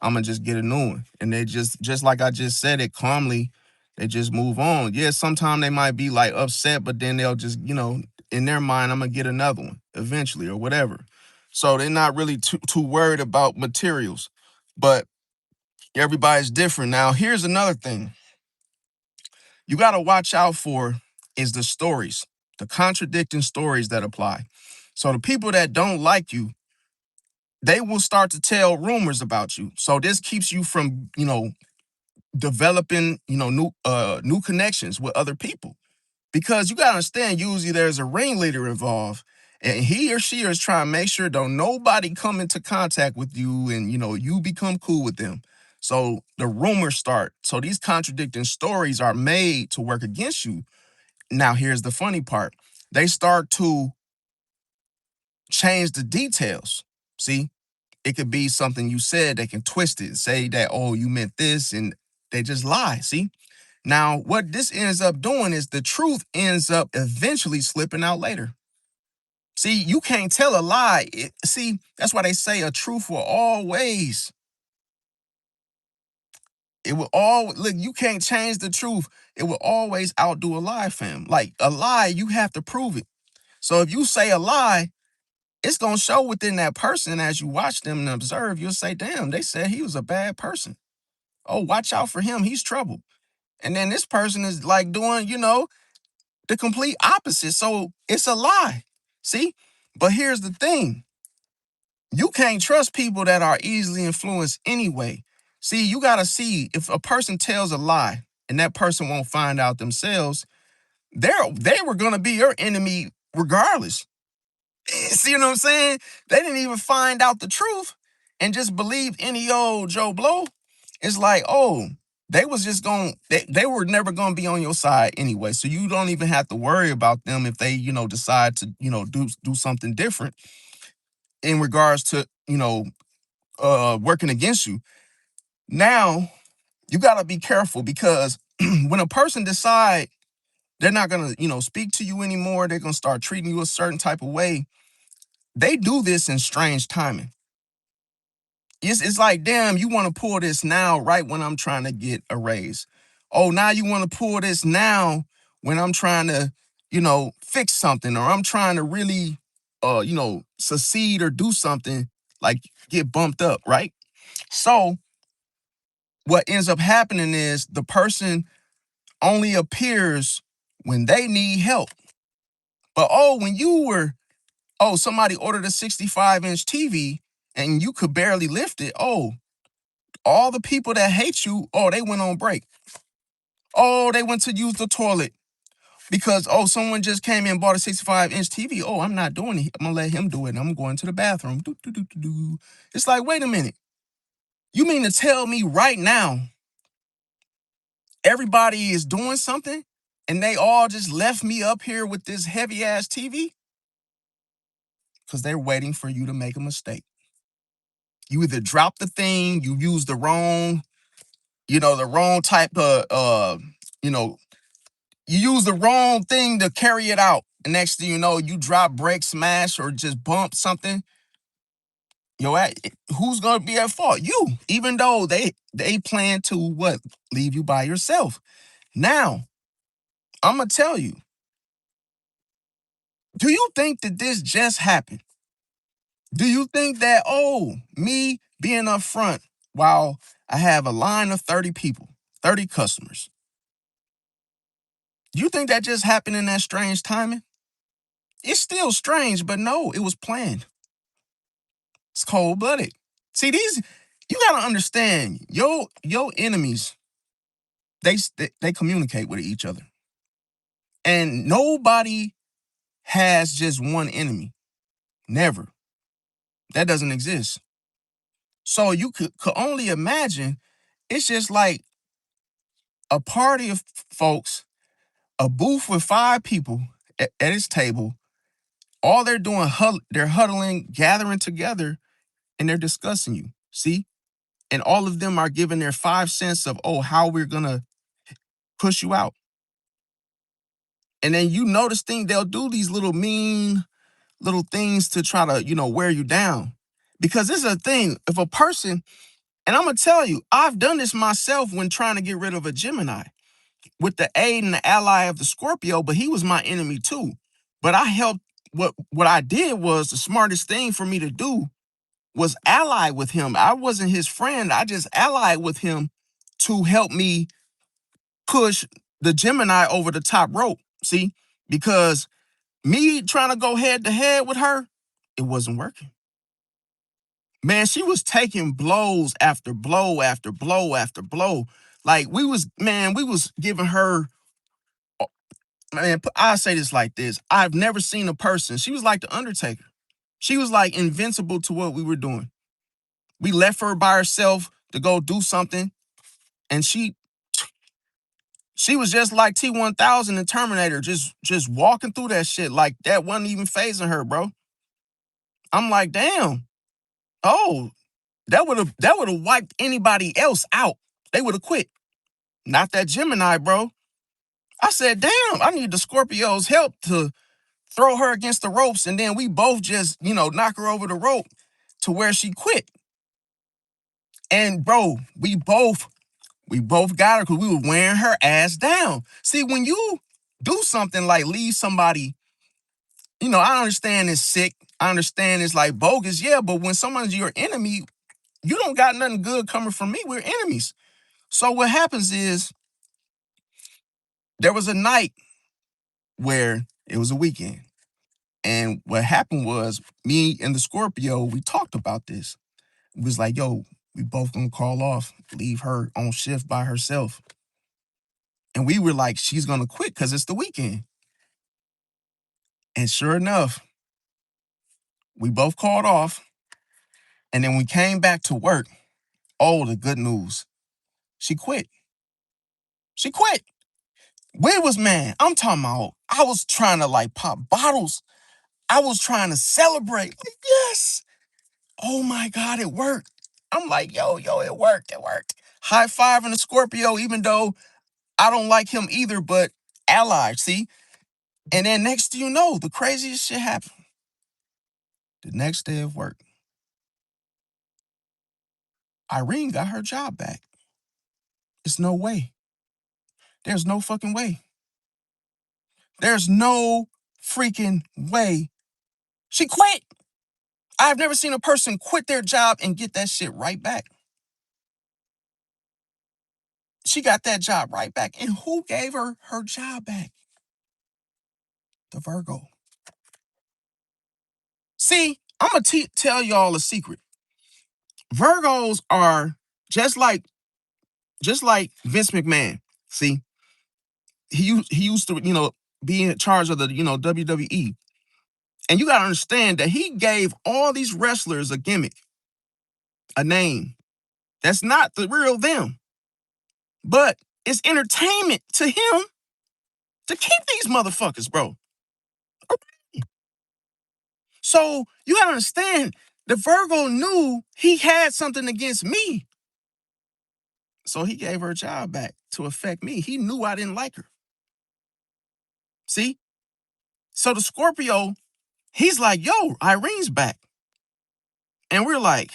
I'm gonna just get a new one. And they just like I just said it calmly, they just move on. Yeah, sometimes they might be like upset, but then they'll just, in their mind, I'm gonna get another one eventually or whatever. So they're not really too worried about materials. But everybody's different. Now, here's another thing you gotta watch out for is the stories, the contradicting stories that apply. So the people that don't like you, they will start to tell rumors about you. So this keeps you from, developing, new connections with other people. Because you gotta understand, usually there's a ringleader involved, and he or she is trying to make sure don't nobody come into contact with you and you become cool with them. So the rumors start. So these contradicting stories are made to work against you. Now here's the funny part. They start to change the details. See, it could be something you said, they can twist it, say that, oh, you meant this, and they just lie. See? Now, what this ends up doing is the truth ends up eventually slipping out later. See, you can't tell a lie. See, that's why they say a truth will always, it will all look, you can't change the truth. It will always outdo a lie, fam. Like a lie, you have to prove it. So if you say a lie, it's gonna show within that person as you watch them and observe. You'll say, damn, they said he was a bad person. Oh, watch out for him. He's trouble. And then this person is like doing, the complete opposite. So it's a lie. See? But here's the thing. You can't trust people that are easily influenced anyway. See, you got to see if a person tells a lie and that person won't find out themselves, they were going to be your enemy regardless. See what I'm saying? They didn't even find out the truth and just believe any old Joe Blow. It's like, oh, they was just going, they were never going to be on your side anyway. So you don't even have to worry about them if they, decide to, do something different in regards to, working against you. Now, you got to be careful because when a person decide they're not going to, speak to you anymore, they're going to start treating you a certain type of way. They do this in strange timing. It's like, damn, you want to pull this now, right when I'm trying to get a raise. Oh, now you want to pull this now when I'm trying to, fix something or I'm trying to really, succeed or do something like get bumped up, right? So what ends up happening is the person only appears when they need help. But oh, somebody ordered a 65-inch TV and you could barely lift it. Oh, all the people that hate you, oh, they went on break. Oh, they went to use the toilet because, oh, someone just came in and bought a 65-inch TV. Oh, I'm not doing it. I'm going to let him do it. And I'm going to the bathroom. Do, do, do, do, do. It's like, wait a minute. You mean to tell me right now everybody is doing something and they all just left me up here with this heavy ass TV? Because they're waiting for you to make a mistake. You either drop the thing, you use the wrong, the wrong type of, you know, you use the wrong thing to carry it out. And next thing you know, you drop, break, smash, or just bump something. Who's gonna be at fault? You, even though they plan to what? Leave you by yourself. Now, I'm gonna tell you, do you think that this just happened? Do you think that, oh, me being up front while I have a line of 30 people, 30 customers, You think that just happened in that strange timing? It's still strange, but no, it was planned. It's cold-blooded. See, you gotta understand, your enemies, they communicate with each other. And nobody has just one enemy. Never. That doesn't exist. So you could only imagine it's just like a party of folks, a booth with 5 people at its table. All they're doing, they're huddling, gathering together, and they're discussing you. See? And all of them are giving their 5 cents of, oh, how we're gonna push you out. And then you notice they'll do these little mean little things to try to, wear you down. Because this is a thing. If a person, and I'm gonna tell you, I've done this myself when trying to get rid of a Gemini with the aid and the ally of the Scorpio, but he was my enemy too. But I helped. What I did was the smartest thing for me to do was ally with him. I wasn't his friend. I just allied with him to help me push the Gemini over the top rope. See, because me trying to go head to head with her, it wasn't working. Man, she was taking blows after blow after blow after blow. Like we was giving her, man, I say this like this. I've never seen a person. She was like the Undertaker. She was like invincible to what we were doing. We left her by herself to go do something, and she was just like T-1000 and Terminator, just walking through that shit like that wasn't even phasing her, bro. I'm like, damn. Oh, that would have wiped anybody else out. They would have quit. Not that Gemini, bro. I said, damn, I need the Scorpio's help to throw her against the ropes, and then we both just, knock her over the rope to where she quit. And bro, we both got her because we were wearing her ass down. See, when you do something like leave somebody, I understand it's sick. I understand it's like bogus, yeah, but when someone's your enemy, you don't got nothing good coming from me. We're enemies. So what happens is there was a night where it was a weekend. And what happened was me and the Scorpio, we talked about this. It was like, yo, we both gonna call off, leave her on shift by herself. And we were like, she's gonna quit because it's the weekend. And sure enough, we both called off. And then we came back to work. Oh, the good news. She quit. She quit. We was, man, I'm talking about, I was trying to like pop bottles. I was trying to celebrate. Like, yes. Oh my God, it worked. I'm like, yo, it worked. It worked. High five in the Scorpio, even though I don't like him either, but allied, see? And then next thing you know, the craziest shit happened. The next day of work, Irene got her job back. It's no way. There's no fucking way. There's no freaking way. She quit. I've never seen a person quit their job and get that shit right back. She got that job right back. And who gave her her job back? The Virgo. See, I'm going to tell y'all a secret. Virgos are just like Vince McMahon. See, he used to, be in charge of the, WWE. And you got to understand that he gave all these wrestlers a gimmick, a name. That's not the real them. But it's entertainment to him to keep these motherfuckers, bro. So you gotta understand, the Virgo knew he had something against me. So he gave her a job back to affect me. He knew I didn't like her. See? So the Scorpio, he's like, yo, Irene's back. And we're like,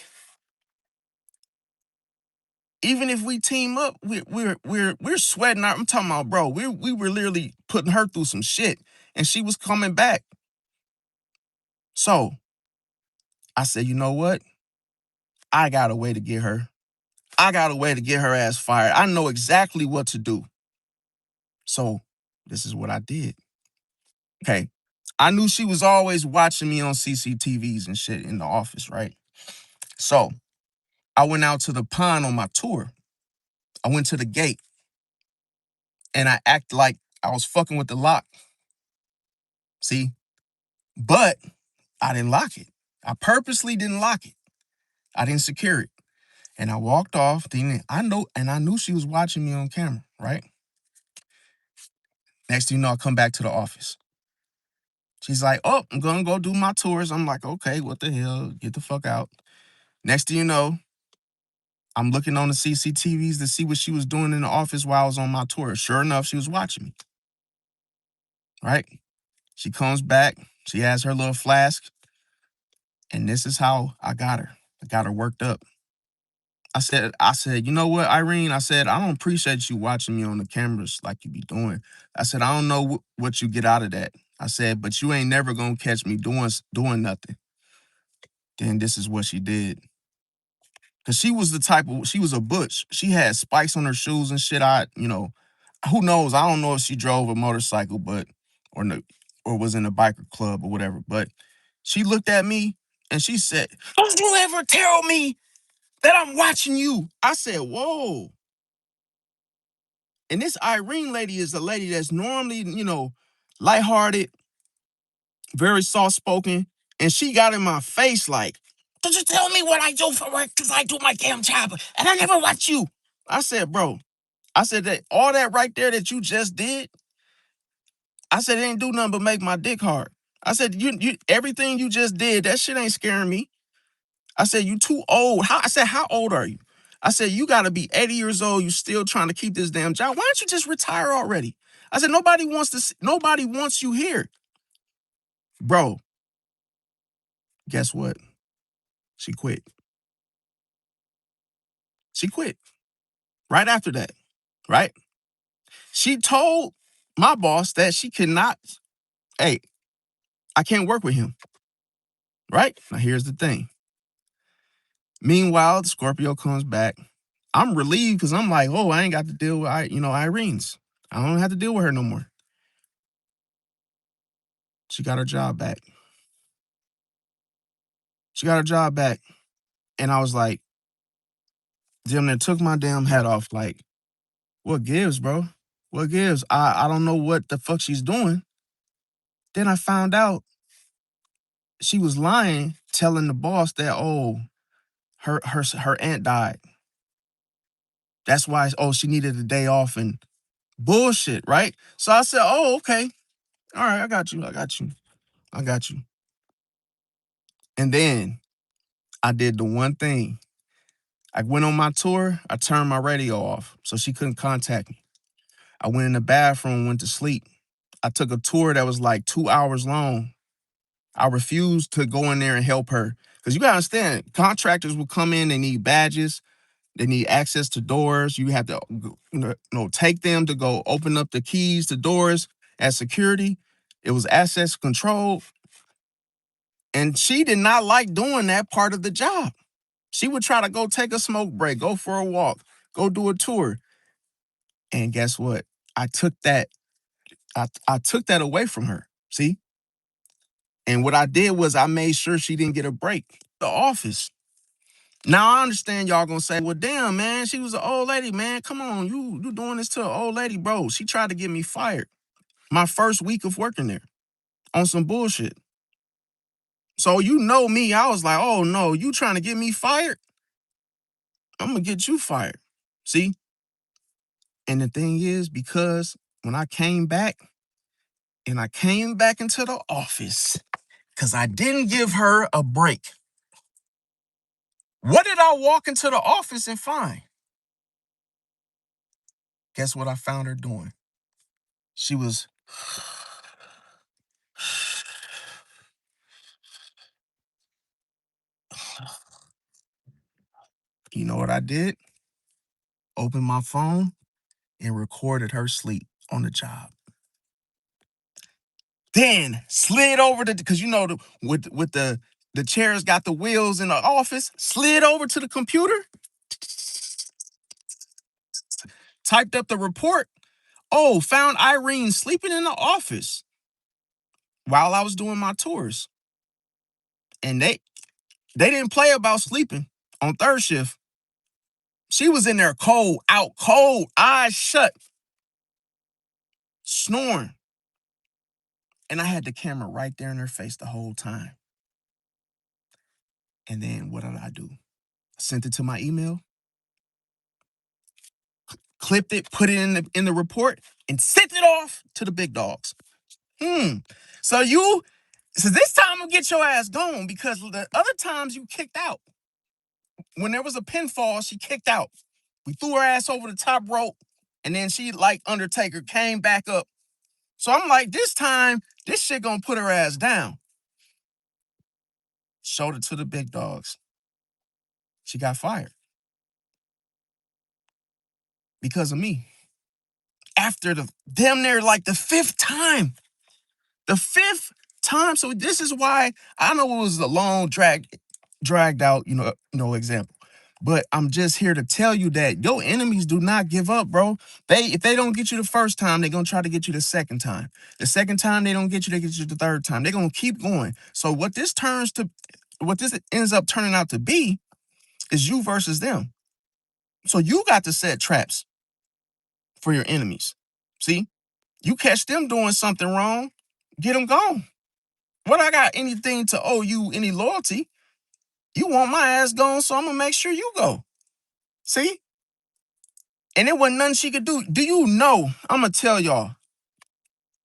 even if we team up, we're sweating out. I'm talking about, bro, we were literally putting her through some shit. And she was coming back. So I said, you know what? I got a way to get her. I got a way to get her ass fired. I know exactly what to do. So This is what I did. Okay. I knew she was always watching me on CCTVs and shit in the office, right? So I went out to the pond on my tour. I went to the gate and I acted like I was fucking with the lock. See? But I didn't lock it. I purposely didn't lock it. I didn't secure it. And I walked off. Then I knew she was watching me on camera, right? Next thing you know, I come back to the office. She's like, oh, I'm gonna go do my tours. I'm like, okay, what the hell? Get the fuck out. Next thing you know, I'm looking on the CCTVs to see what she was doing in the office while I was on my tour. Sure enough, she was watching me, right? She comes back. She has her little flask. And this is how I got her. I got her worked up. I said, you know what, Irene? I said, I don't appreciate you watching me on the cameras like you be doing. I said, I don't know what you get out of that. I said, but you ain't never gonna catch me doing nothing. Then this is what she did. Cause she was a butch. She had spikes on her shoes and shit. Who knows? I don't know if she drove a motorcycle, or no, or was in a biker club or whatever. But she looked at me and she said, don't you ever tell me that I'm watching you. I said, whoa. And this Irene lady is a lady that's normally, lighthearted, very soft spoken. And she got in my face like, don't you tell me what I do for work because I do my damn job and I never watch you. I said, bro, I said that all that right there that you just did, I said it ain't do nothing but make my dick hard. I said, you everything you just did, that shit ain't scaring me. I said, you too old. I said, how old are you? I said, you got to be 80 years old. You still trying to keep this damn job. Why don't you just retire already? I said, nobody wants you here. Bro, guess what? She quit. She quit right after that, right? She told my boss that she cannot, hey, I can't work with him, right? Now, here's the thing. Meanwhile, the Scorpio comes back. I'm relieved because I'm like, oh, I ain't got to deal with, Irene's. I don't have to deal with her no more. She got her job back. She got her job back. And I was like, damn, that took my damn hat off. Like, what gives, bro? What gives? I don't know what the fuck she's doing. Then I found out she was lying, telling the boss that, oh, her aunt died. That's why, oh, she needed a day off and bullshit, right? So I said, oh, okay. All right, I got you. I got you. I got you. And then I did the one thing. I went on my tour. I turned my radio off so she couldn't contact me. I went in the bathroom, went to sleep. I took a tour that was like 2 hours long. I refused to go in there and help her. Because you gotta understand, contractors will come in, they need badges, they need access to doors. You have to take them to go open up the keys to doors as security. It was access control. And she did not like doing that part of the job. She would try to go take a smoke break, go for a walk, go do a tour. And guess what? I took that, I took that away from her. See? And what I did was I made sure she didn't get a break. The office. Now I understand y'all gonna say, well, damn, man, she was an old lady, man. Come on, you doing this to an old lady, bro. She tried to get me fired my first week of working there on some bullshit. So you know me, I was like, oh no, you trying to get me fired? I'm gonna get you fired. See? And the thing is, because when I came back and I came back into the office, because I didn't give her a break. What did I walk into the office and find? Guess what I found her doing? She was, you know what I did? Opened my phone and recorded her sleep on the job. Then slid over to, because with the chairs got the wheels in the office, slid over to the computer, typed up the report, Oh, found Irene sleeping in the office while I was doing my tours. And they didn't play about sleeping on third shift. She was in there cold, out cold, eyes shut, snoring. And I had the camera right there in her face the whole time. And then what did I do? I sent it to my email, clipped it, put it in the report, and sent it off to the big dogs. So this time I'm gonna get your ass gone because the other times you kicked out. When there was a pinfall, she kicked out. We threw her ass over the top rope, and then she, like Undertaker, came back up. So I'm like, this time, this shit gonna put her ass down. Showed it to the big dogs. She got fired because of me. After the damn near like the fifth time. The fifth time. So this is why I know it was a long dragged out, example. But I'm just here to tell you that your enemies do not give up, bro. If they don't get you the first time, they're gonna try to get you the second time. The second time they don't get you, they get you the third time. They're gonna keep going. So what this ends up turning out to be is you versus them. So you got to set traps for your enemies. See, you catch them doing something wrong, get them gone. What I got anything to owe you any loyalty? You want my ass gone, so I'm gonna make sure you go. See? And there wasn't nothing she could do. Do you know? I'm gonna tell y'all.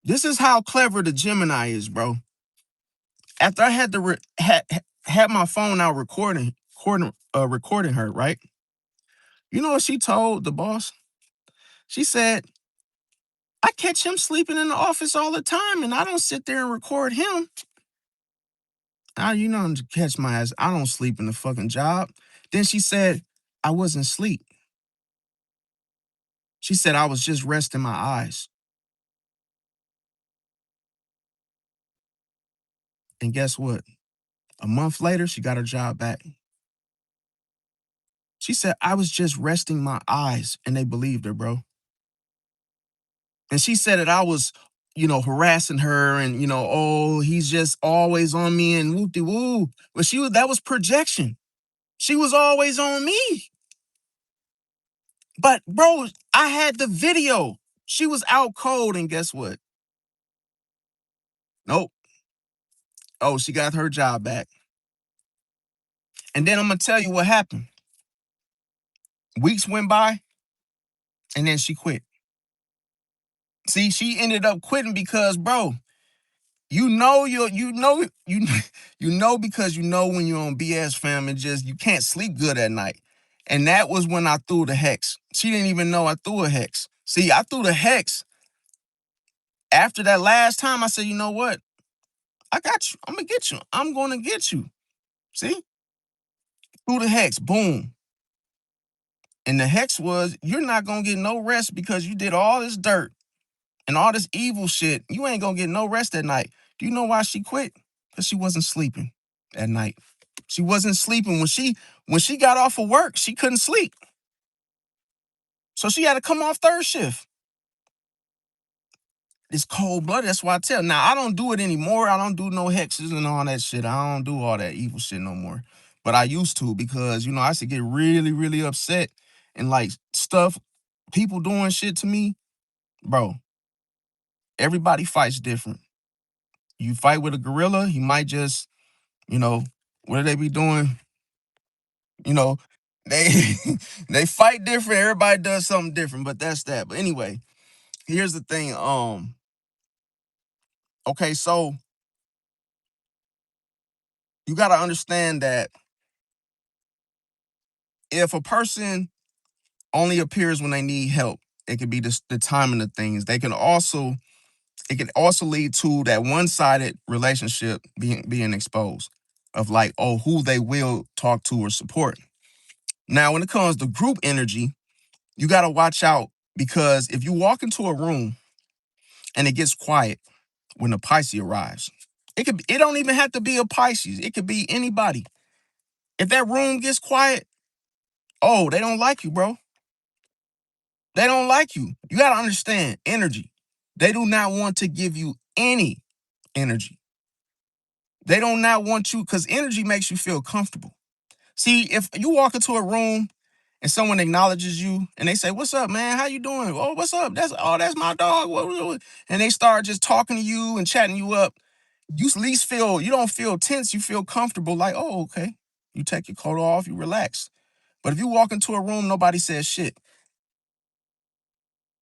This is how clever the Gemini is, bro. After I had to had my phone out recording her, right? You know what she told the boss? She said, I catch him sleeping in the office all the time, and I don't sit there and record him. Catch my ass. I don't sleep in the fucking job. Then she said, I wasn't asleep. She said, I was just resting my eyes. And guess what? A month later, she got her job back. She said, I was just resting my eyes, and they believed her, bro. And she said that I was, harassing her and, oh, he's just always on me and whoop-de-woo. But that was projection. She was always on me. But, bro, I had the video. She was out cold, and guess what? Nope. Oh, she got her job back. And then I'm going to tell you what happened. Weeks went by, and then she quit. See, she ended up quitting because, bro, you know because when you're on BS, fam, and just you can't sleep good at night. And that was when I threw the hex. She didn't even know I threw a hex. See, I threw the hex. After that last time, I said, you know what? I got you. I'm gonna get you. I'm gonna get you. See? Threw the hex. Boom. And the hex was, you're not gonna get no rest because you did all this dirt and all this evil shit. You ain't gonna get no rest at night. Do you know why she quit? Because she wasn't sleeping at night. She wasn't sleeping. When she got off of work, she couldn't sleep. So she had to come off third shift. It's cold blooded. That's why I tell. Now I don't do it anymore. I don't do no hexes and all that shit. I don't do all that evil shit no more. But I used to because I used to get really, really upset and like stuff, people doing shit to me, bro. Everybody fights different. You fight with a gorilla, he might just, what do they be doing? You know, they they fight different. Everybody does something different, but that's that. But anyway, here's the thing. Okay, so you gotta understand that if a person only appears when they need help, it could be the timing of things. It can also lead to that one-sided relationship being exposed of like, oh, who they will talk to or support. Now, when it comes to group energy, you gotta watch out because if you walk into a room and it gets quiet when a Pisces arrives, it don't even have to be a Pisces. It could be anybody. If that room gets quiet, oh, they don't like you, bro. They don't like you. You got to understand energy. They do not want to give you any energy. They do not want you because energy makes you feel comfortable. See, if you walk into a room and someone acknowledges you and they say, "What's up, man? How you doing? Oh, what's up? That's my dog." And they start just talking to you and chatting you up. You at least feel you don't feel tense. You feel comfortable, like, "Oh, okay." You take your coat off, you relax. But if you walk into a room, nobody says shit.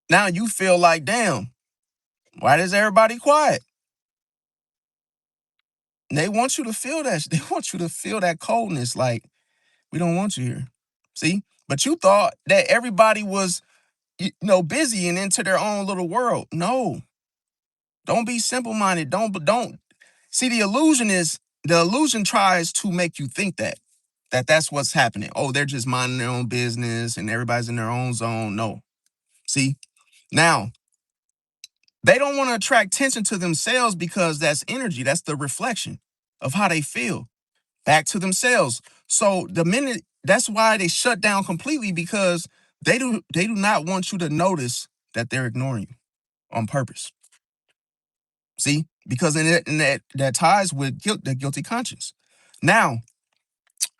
Now you feel like, damn, why is everybody quiet? And they want you to feel that. They want you to feel that coldness. Like, we don't want you here. See? But you thought that everybody was, busy and into their own little world. No, don't be simple minded. Don't see the illusion tries to make you think that's what's happening. Oh, they're just minding their own business and everybody's in their own zone. No. See? Now, they don't want to attract attention to themselves because that's energy. That's the reflection of how they feel back to themselves. So the minute that's why they shut down completely because they do not want you to notice that they're ignoring you on purpose. See, because that ties with guilt, the guilty conscience. Now,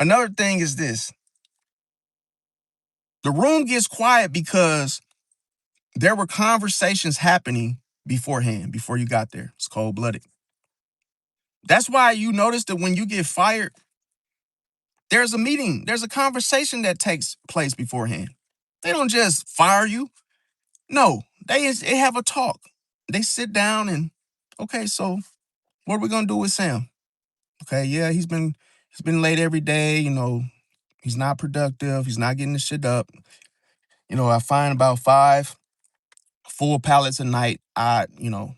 another thing is this: the room gets quiet because there were conversations happening beforehand, before you got there. It's cold blooded. That's why you notice that when you get fired, there's a meeting, there's a conversation that takes place beforehand. They don't just fire you. No, they have a talk. They sit down and, okay, so what are we gonna do with Sam? Okay, yeah, he's been late every day. He's not productive. He's not getting the shit up. I find about 5 full pallets a night. You know,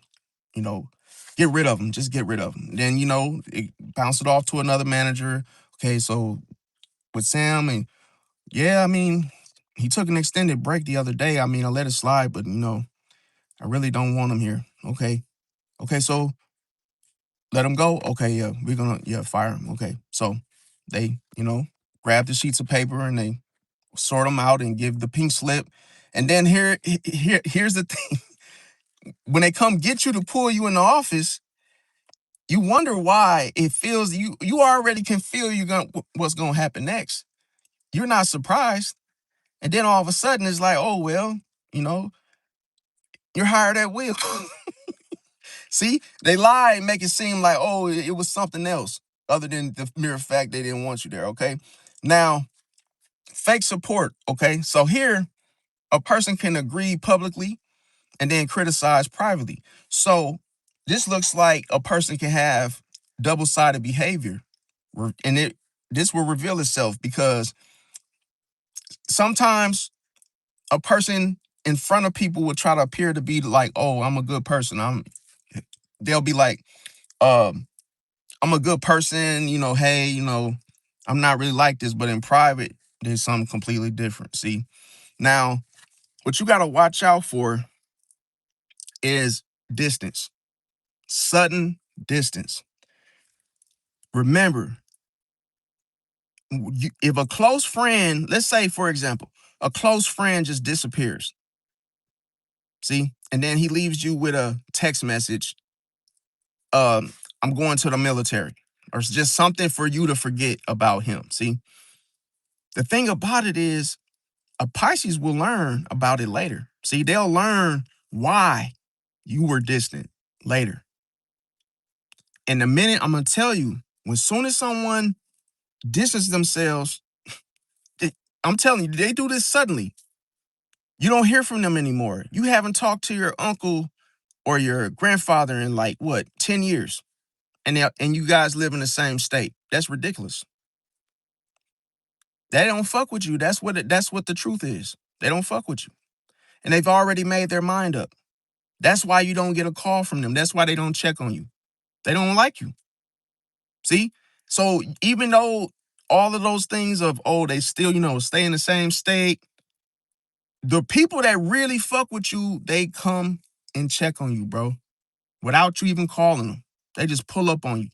get rid of him. Just get rid of him. Then bounce it off to another manager. Okay, so with Sam, and yeah, I mean, he took an extended break the other day. I mean, I let it slide, but I really don't want him here. Okay. Okay, so let him go. Okay, yeah, we're gonna fire him. Okay. So they, grab the sheets of paper and they sort them out and give the pink slip. And then here's the thing. When they come get you to pull you in the office, you wonder why it feels you already can feel what's gonna happen next. You're not surprised. And then all of a sudden it's like, oh well, you know, you're hired at will. See, they lie and make it seem like, oh, it was something else other than the mere fact they didn't want you there. Okay. Now, fake support. Okay. So here, a person can agree publicly and then criticize privately. So this looks like a person can have double-sided behavior. And this will reveal itself because sometimes a person in front of people will try to appear to be like, oh, I'm a good person. They'll be like, um, I'm a good person, hey, I'm not really like this, but in private, there's something completely different. See, now what you got to watch out for is distance, sudden distance. Remember, if a close friend, let's say, for example, a close friend just disappears, see, and then he leaves you with a text message, I'm going to the military, or it's just something for you to forget about him. See, the thing about it is, a Pisces will learn about it later. See, they'll learn why you were distant later. And the minute I'm gonna tell you, when soon as someone distances themselves, they- I'm telling you, they do this suddenly. You don't hear from them anymore. You haven't talked to your uncle or your grandfather in like what, 10 years. And you guys live in the same state. That's ridiculous. They don't fuck with you. That's what the truth is. They don't fuck with you. And they've already made their mind up. That's why you don't get a call from them. That's why they don't check on you. They don't like you. See? So even though all of those things of, oh, they still, stay in the same state, the people that really fuck with you, they come and check on you, bro, without you even calling them. They just pull up on you.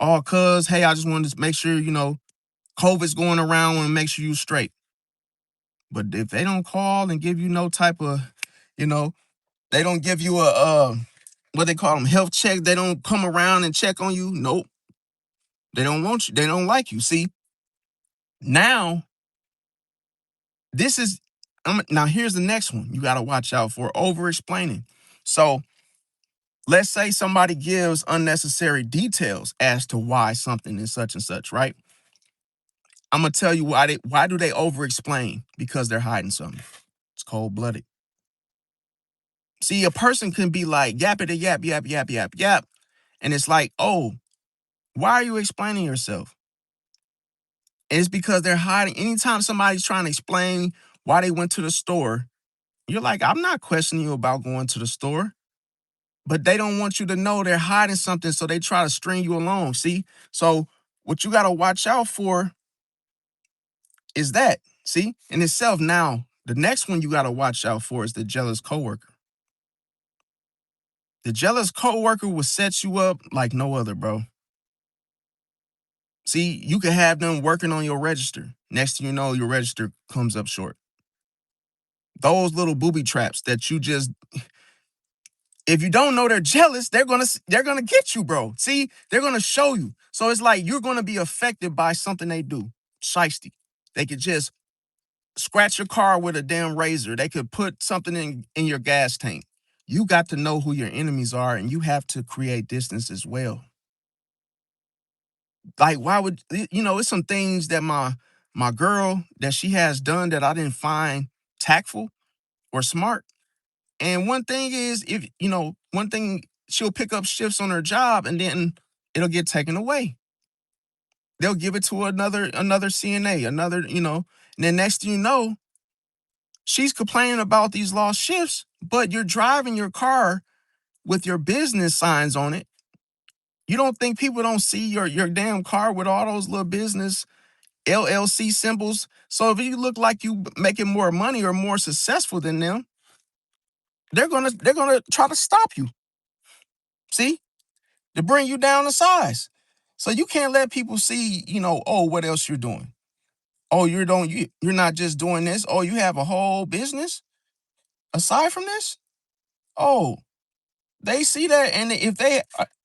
Oh, cuz, hey, I just wanted to make sure, COVID's going around and make sure you straight. But if they don't call and give you no type of, you know, they don't give you a what they call them, health check. They don't come around and check on you. Nope. They don't want you. They don't like you. See, now this is now here's the next one you got to watch out for: over explaining. So let's say somebody gives unnecessary details as to why something is such and such, right? I'm gonna tell you why do they over explain? Because they're hiding something. It's cold blooded. See, a person can be like yappity yap yap yap yap yap, and it's like, oh, why are you explaining yourself? It's because they're hiding. Anytime somebody's trying to explain why they went to the store, you're like, I'm not questioning you about going to the store, but they don't want you to know they're hiding something, so they try to string you along. See, so what you got to watch out for is that. See, in itself. Now, the next one you got to watch out for is the jealous coworker. The jealous coworker will set you up like no other, bro. See, you can have them working on your register. Next thing you know, your register comes up short. Those little booby traps that you just, if you don't know they're jealous, they're gonna get you, bro. See, they're gonna show you. So it's like you're gonna be affected by something they do. Shiesty. They could just scratch your car with a damn razor. They could put something in your gas tank. You got to know who your enemies are, and you have to create distance as well. Like, why would it's some things that my girl that she has done that I didn't find tactful or smart. And one thing is, if one thing, she'll pick up shifts on her job and then it'll get taken away. They'll give it to another CNA, and then next thing you know, she's complaining about these lost shifts, but you're driving your car with your business signs on it. You don't think people don't see your damn car with all those little business LLC symbols? So if you look like you making more money or more successful than them, they're gonna try to stop you. See, to bring you down to size. So you can't let people see, oh, what else you're doing. Oh, you're not just doing this. Oh, you have a whole business aside from this. Oh, they see that, and if they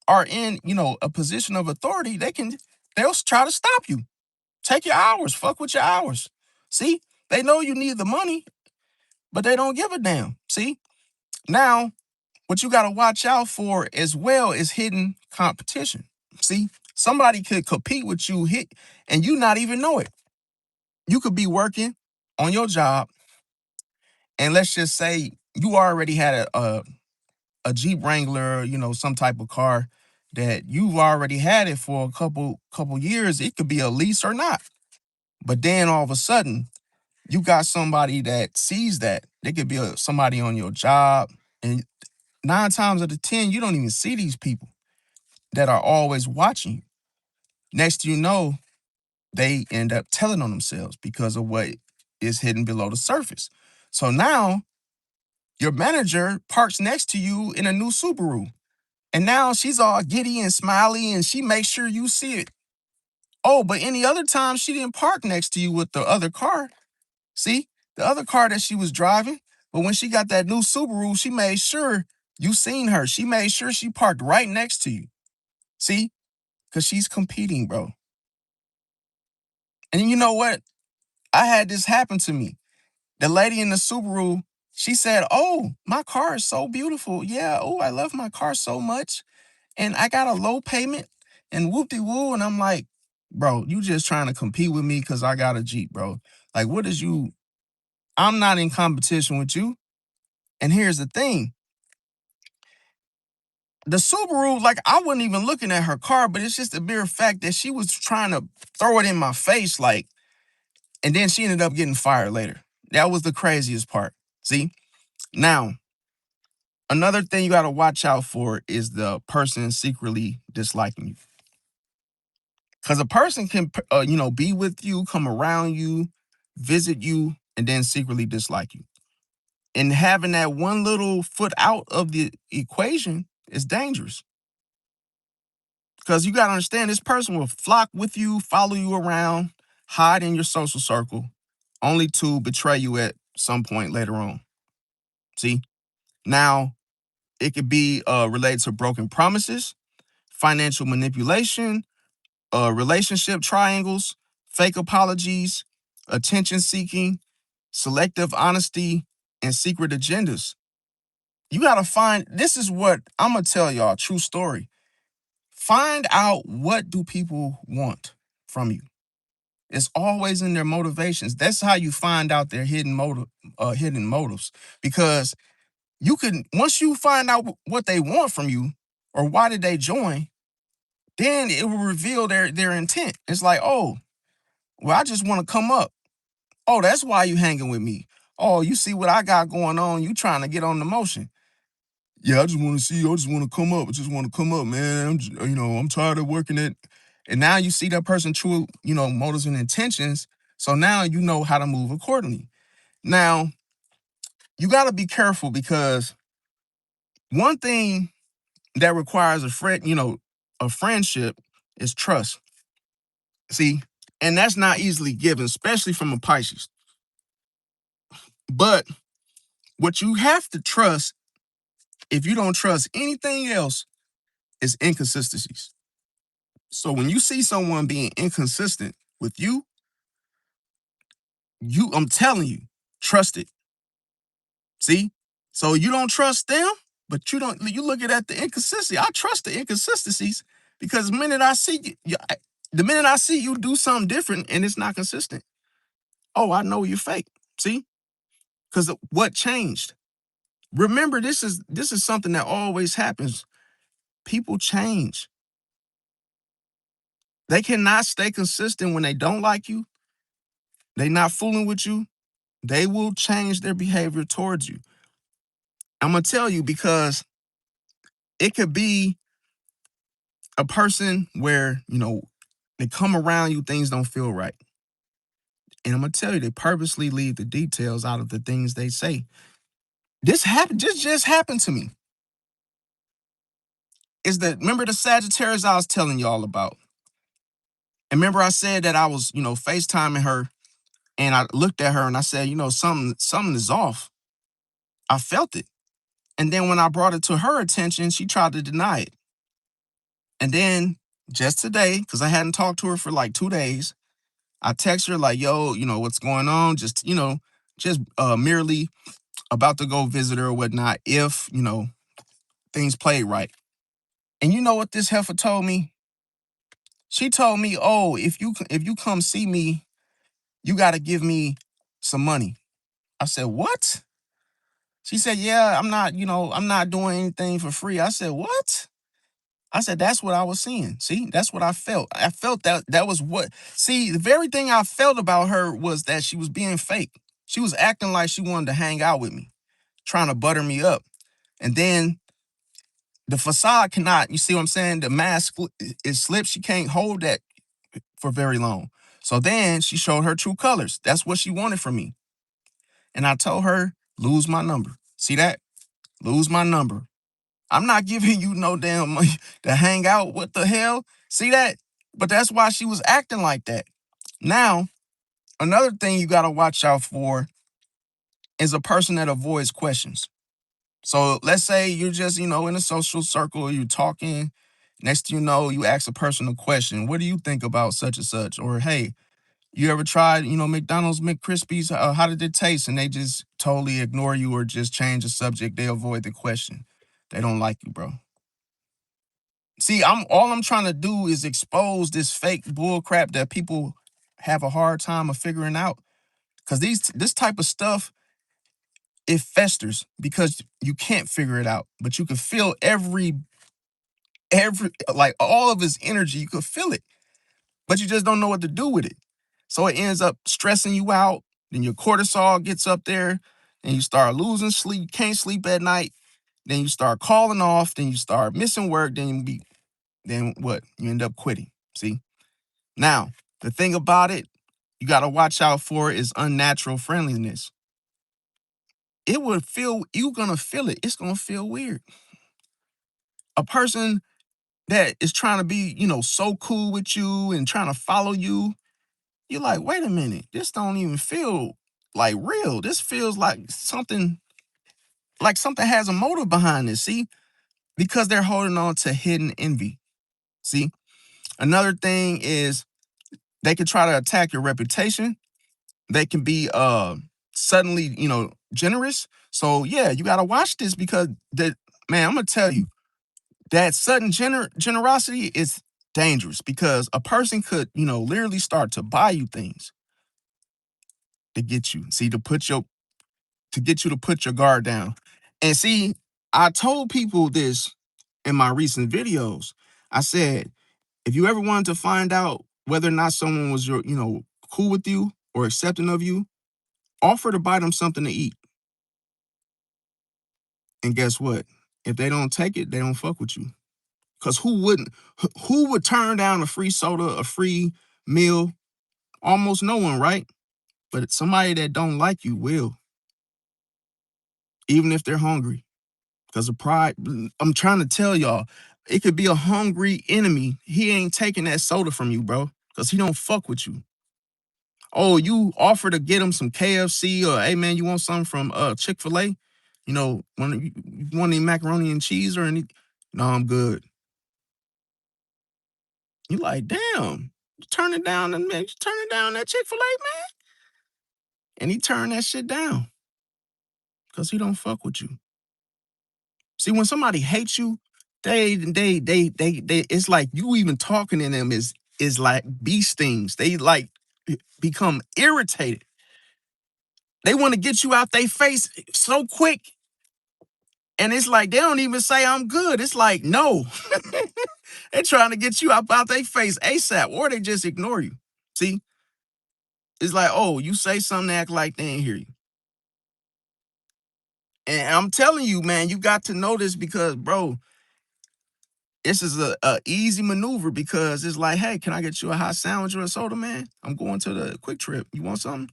are in, a position of authority, they'll try to stop you. Take your hours. Fuck with your hours. See, they know you need the money, but they don't give a damn. See, now what you got to watch out for as well is hidden competition. See, somebody could compete with you and you not even know it. You could be working on your job, and let's just say you already had a Jeep Wrangler, some type of car that you've already had it for a couple years. It could be a lease or not. But then all of a sudden, you got somebody that sees that. They could be somebody on your job, and 9 times out of 10, you don't even see these people that are always watching you. Next, they end up telling on themselves because of what is hidden below the surface. So now your manager parks next to you in a new Subaru. And now she's all giddy and smiley and she makes sure you see it. Oh, but any other time she didn't park next to you with the other car. See, the other car that she was driving. But when she got that new Subaru, she made sure you seen her. She made sure she parked right next to you. See, because she's competing, bro. And you know what? I had this happen to me. The lady in the Subaru, she said, "Oh, my car is so beautiful. Yeah, oh, I love my car so much. And I got a low payment and whoop-de-woo." And I'm like, bro, you just trying to compete with me because I got a Jeep, bro. Like, I'm not in competition with you. And here's the thing. The Subaru, like, I wasn't even looking at her car, but it's just a mere fact that she was trying to throw it in my face, like, and then she ended up getting fired later. That was the craziest part. See? Now, another thing you got to watch out for is the person secretly disliking you. Because a person can, be with you, come around you, visit you, and then secretly dislike you. And having that one little foot out of the equation is dangerous. Because you got to understand, this person will flock with you, follow you around, hide in your social circle. only to betray you at some point later on. See? Now, it could be related to broken promises, financial manipulation, relationship triangles, fake apologies, attention seeking, selective honesty, and secret agendas. You got to find, this is what I'm going to tell y'all, true story. Find out, what do people want from you. It's always in their motivations. That's how you find out their hidden motives. Because you can, once you find out what they want from you or why did they join, then it will reveal their intent. It's like, oh, well, I just want to come up. Oh, that's why you hanging with me. Oh, you see what I got going on. You trying to get on the motion. Yeah, I just want to see. I just want to come up. I just want to come up, man. I'm tired of working it. And now you see that person true, motives and intentions. So now you know how to move accordingly. Now, you got to be careful, because one thing that requires a friendship is trust. See, and that's not easily given, especially from a Pisces. But what you have to trust, if you don't trust anything else, is inconsistencies. So when you see someone being inconsistent with you, I'm telling you, trust it. See? So you don't trust them, but you look at the inconsistency. I trust the inconsistencies, because the minute I see you do something different and it's not consistent, oh, I know you're fake. See? Because what changed? Remember, this is something that always happens. People change. They cannot stay consistent when they don't like you. They not fooling with you. They will change their behavior towards you. I'm gonna tell you, because it could be a person where, they come around you, things don't feel right. And I'm gonna tell you, they purposely leave the details out of the things they say. This happened, just happened to me. Remember the Sagittarius I was telling y'all about? And remember I said that I was, FaceTiming her, and I looked at her and I said, something is off. I felt it. And then when I brought it to her attention, she tried to deny it. And then just today, because I hadn't talked to her for like 2 days, I text her like, yo, what's going on? Just merely about to go visit her or whatnot, if, things played right. And you know what this heifer told me? She told me, oh, if you come see me, you got to give me some money. I said, what? She said, yeah, I'm not doing anything for free. I said, what? I said, that's what I was seeing. See, that's what I felt. I felt that was what, see, the very thing I felt about her was that she was being fake. She was acting like she wanted to hang out with me, trying to butter me up. And then the facade cannot, you see what I'm saying? The mask is slipped. She can't hold that for very long. So then she showed her true colors. That's what she wanted from me. And I told her, lose my number. See that? Lose my number. I'm not giving you no damn money to hang out. What the hell? See that? But that's why she was acting like that. Now, another thing you got to watch out for is a person that avoids questions. So let's say you're just, in a social circle, you're talking. Next thing you know, you ask a person a question. What do you think about such and such? Or, hey, you ever tried, McDonald's McCrispies? How did it taste? And they just totally ignore you or just change the subject. They avoid the question. They don't like you, bro. See, I'm trying to do is expose this fake bull crap that people have a hard time of figuring out. Cause this type of stuff, it festers because you can't figure it out. But you can feel every like all of his energy, you could feel it, but you just don't know what to do with it. So it ends up stressing you out. Then your cortisol gets up there, and you start losing sleep. You can't sleep at night. Then you start calling off. Then you start missing work. Then what? You end up quitting. See? Now, the thing about it, you got to watch out for is unnatural friendliness. You're going to feel it. It's going to feel weird. A person that is trying to be, so cool with you and trying to follow you, You're like, wait a minute, this don't even feel like real. This feels like something has a motive behind this. See, because they're holding on to hidden envy. See, another thing is they can try to attack your reputation. They can be suddenly, generous. So yeah, you gotta watch this because man, I'm gonna tell you, that sudden generosity is dangerous because a person could, literally start to buy you things to get you. See, to get you to put your guard down. And see, I told people this in my recent videos. I said, if you ever wanted to find out whether or not someone was cool with you or accepting of you, offer to buy them something to eat. And guess what? If they don't take it, they don't fuck with you. Cause who wouldn't? Who would turn down a free soda, a free meal? Almost no one, right? But somebody that don't like you will, even if they're hungry. Because of pride. I'm trying to tell y'all, it could be a hungry enemy. He ain't taking that soda from you, bro. Because he don't fuck with you. Oh, you offer to get him some KFC or hey man, you want something from Chick-fil-A? You want any macaroni and cheese or any? No, I'm good. You like, damn, turn it down and man, turn it down that Chick-fil-A, man. And he turned that shit down because he don't fuck with you. See, when somebody hates you, they it's like you even talking to them is like bee stings. They like become irritated. They want to get you out their face so quick. And it's like they don't even say I'm good. It's like, no. They're trying to get you out their face ASAP, or they just ignore you. See, it's like, oh, you say something, they act like they ain't hear you. And I'm telling you, man, you got to know this because, bro, this is a easy maneuver because it's like, hey, can I get you a hot sandwich or a soda, man? I'm going to the Quick Trip. You want something?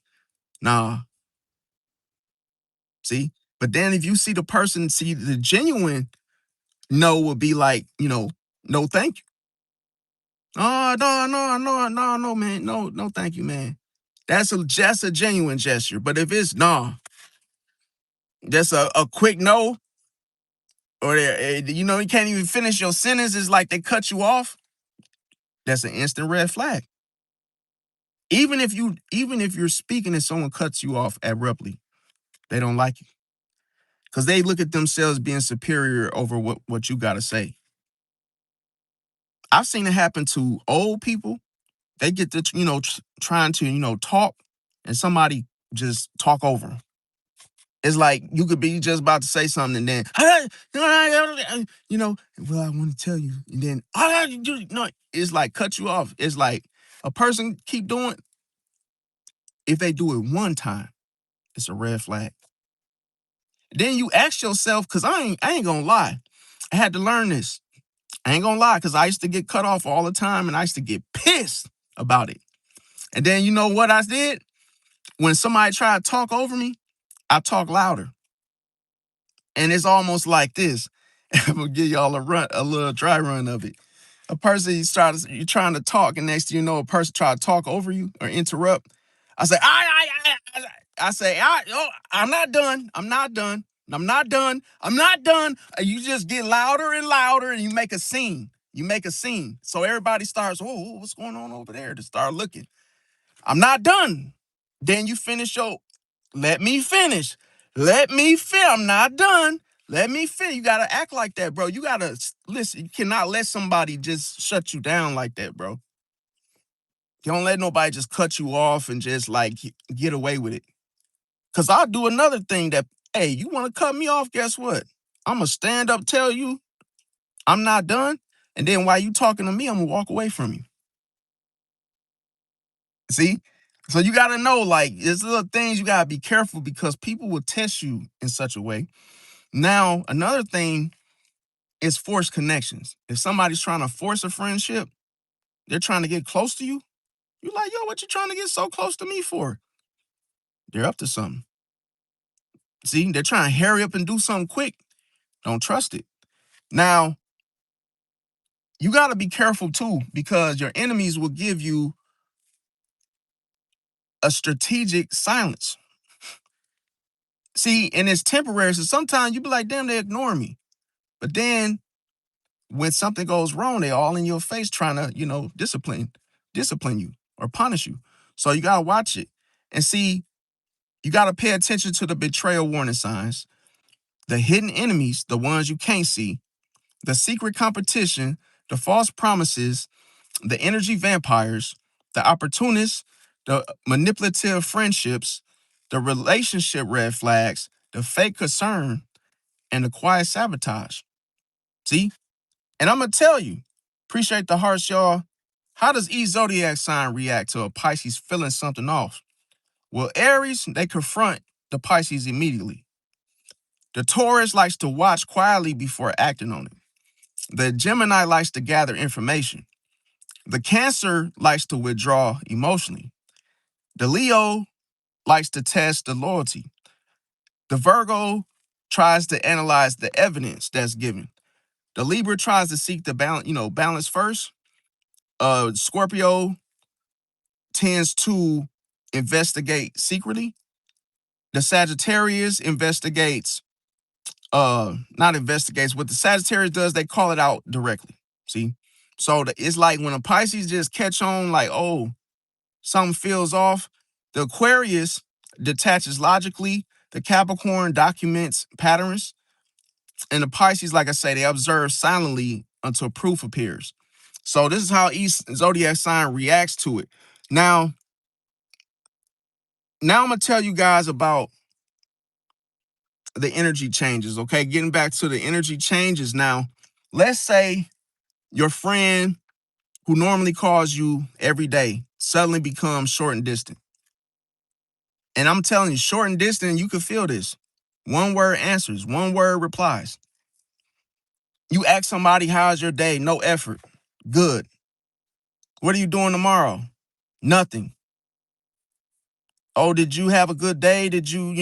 Nah. See? But then if you see the person, see the genuine no will be like, no, thank you. Oh, no, man. No, no, thank you, man. That's just a genuine gesture. But if it's nah, just a quick no, or you can't even finish your sentence, it's like they cut you off. That's an instant red flag. Even if you're speaking and someone cuts you off abruptly, they don't like you. Because they look at themselves being superior over what you gotta say. I've seen it happen to old people. They get to, trying to, talk and somebody just talk over them. It's like you could be just about to say something and then, well, I want to tell you. And then, it's like cut you off. It's like a person keep doing, if they do it one time, it's a red flag. Then you ask yourself, because I ain't gonna lie. I had to learn this. I ain't gonna lie, because I used to get cut off all the time and I used to get pissed about it. And then you know what I did? When somebody tried to talk over me, I talk louder. And it's almost like this. I'm gonna give y'all a little dry run of it. A person you're trying to talk, and next thing you know, a person try to talk over you or interrupt. I say, I say, I'm not done. I'm not done. I'm not done. I'm not done. You just get louder and louder, and you make a scene. You make a scene. So everybody starts, oh, what's going on over there? To start looking. I'm not done. Then you finish your, let me finish. Let me finish. I'm not done. Let me finish. You gotta act like that, bro. You gotta listen. You cannot let somebody just shut you down like that, bro. You don't let nobody just cut you off and just like get away with it. Cause I'll do another thing that, hey, you wanna cut me off? Guess what? I'm gonna stand up, tell you I'm not done. And then while you talking to me, I'm gonna walk away from you. See? So you gotta know, like, there's little things you gotta be careful because people will test you in such a way. Now, another thing is forced connections. If somebody's trying to force a friendship, they're trying to get close to you. You're like, yo, what you trying to get so close to me for? They're up to something. See, they're trying to hurry up and do something quick. Don't trust it. Now, you got to be careful too, because your enemies will give you a strategic silence. See, and it's temporary. So sometimes you be like, damn, they ignore me. But then when something goes wrong, they all in your face trying to, discipline you or punish you. So you gotta watch it. And see, you gotta pay attention to the betrayal warning signs, the hidden enemies, the ones you can't see, the secret competition, the false promises, the energy vampires, the opportunists, the manipulative friendships, the relationship red flags, the fake concern, and the quiet sabotage. See? And I'm going to tell you, appreciate the hearts, y'all. How does each zodiac sign react to a Pisces feeling something off? Well, Aries, they confront the Pisces immediately. The Taurus likes to watch quietly before acting on it. The Gemini likes to gather information. The Cancer likes to withdraw emotionally. The Leo likes to test the loyalty. The Virgo tries to analyze the evidence that's given. The Libra tries to seek the balance first. Scorpio tends to investigate secretly. The Sagittarius investigates, not investigates. What the Sagittarius does, they call it out directly. See? So it's like when a Pisces just catch on, like, oh, something feels off. The Aquarius detaches logically. The Capricorn documents patterns. And the Pisces, like I say, they observe silently until proof appears. So this is how each zodiac sign reacts to it. Now I'm gonna tell you guys about the energy changes. Okay, getting back to the energy changes. Now, let's say your friend who normally calls you every day suddenly becomes short and distant. And I'm telling you, short and distant, you can feel this. One word answers, one word replies. You ask somebody, how's your day? No effort. Good. What are you doing tomorrow? Nothing. Oh, did you have a good day? Did you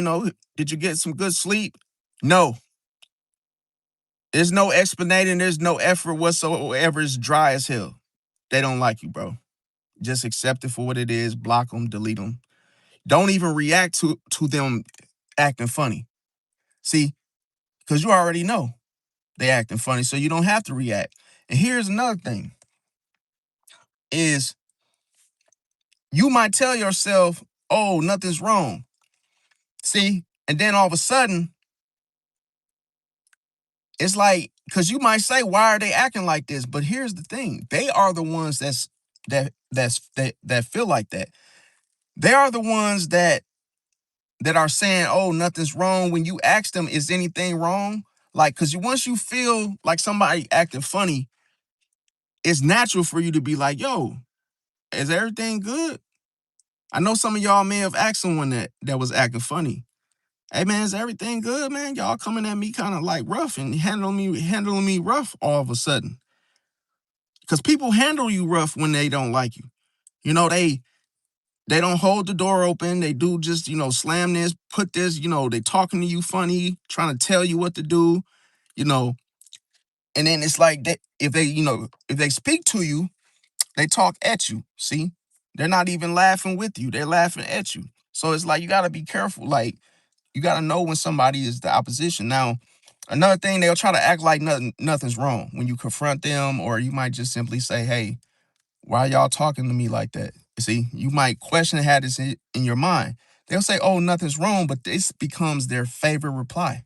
get some good sleep? No. There's no explanating. There's no effort whatsoever. It's dry as hell. They don't like you, bro. Just accept it for what it is. Block them, delete them. Don't even react to them acting funny. See, because you already know they acting funny, so you don't have to react. And here's another thing is you might tell yourself, oh, nothing's wrong. See, and then all of a sudden, it's like, because you might say, why are they acting like this? But here's the thing. They are the ones that feel like that. They are the ones that are saying, oh, nothing's wrong. When you ask them, is anything wrong? Like, because once you feel like somebody acting funny, it's natural for you to be like, yo, is everything good? I know some of y'all may have asked someone that was acting funny. Hey man, is everything good, man? Y'all coming at me kind of like rough and handling me rough all of a sudden. Because people handle you rough when they don't like you. They don't hold the door open. They do just, slam this, put this, they talking to you funny, trying to tell you what to do, you know. And then it's like that if they speak to you, they talk at you. See? They're not even laughing with you. They're laughing at you. So it's like you gotta be careful. Like you gotta know when somebody is the opposition. Now, another thing, they'll try to act like nothing's wrong when you confront them, or you might just simply say, hey, why y'all talking to me like that? See, you might question and have this in your mind. They'll say, oh, nothing's wrong, but this becomes their favorite reply.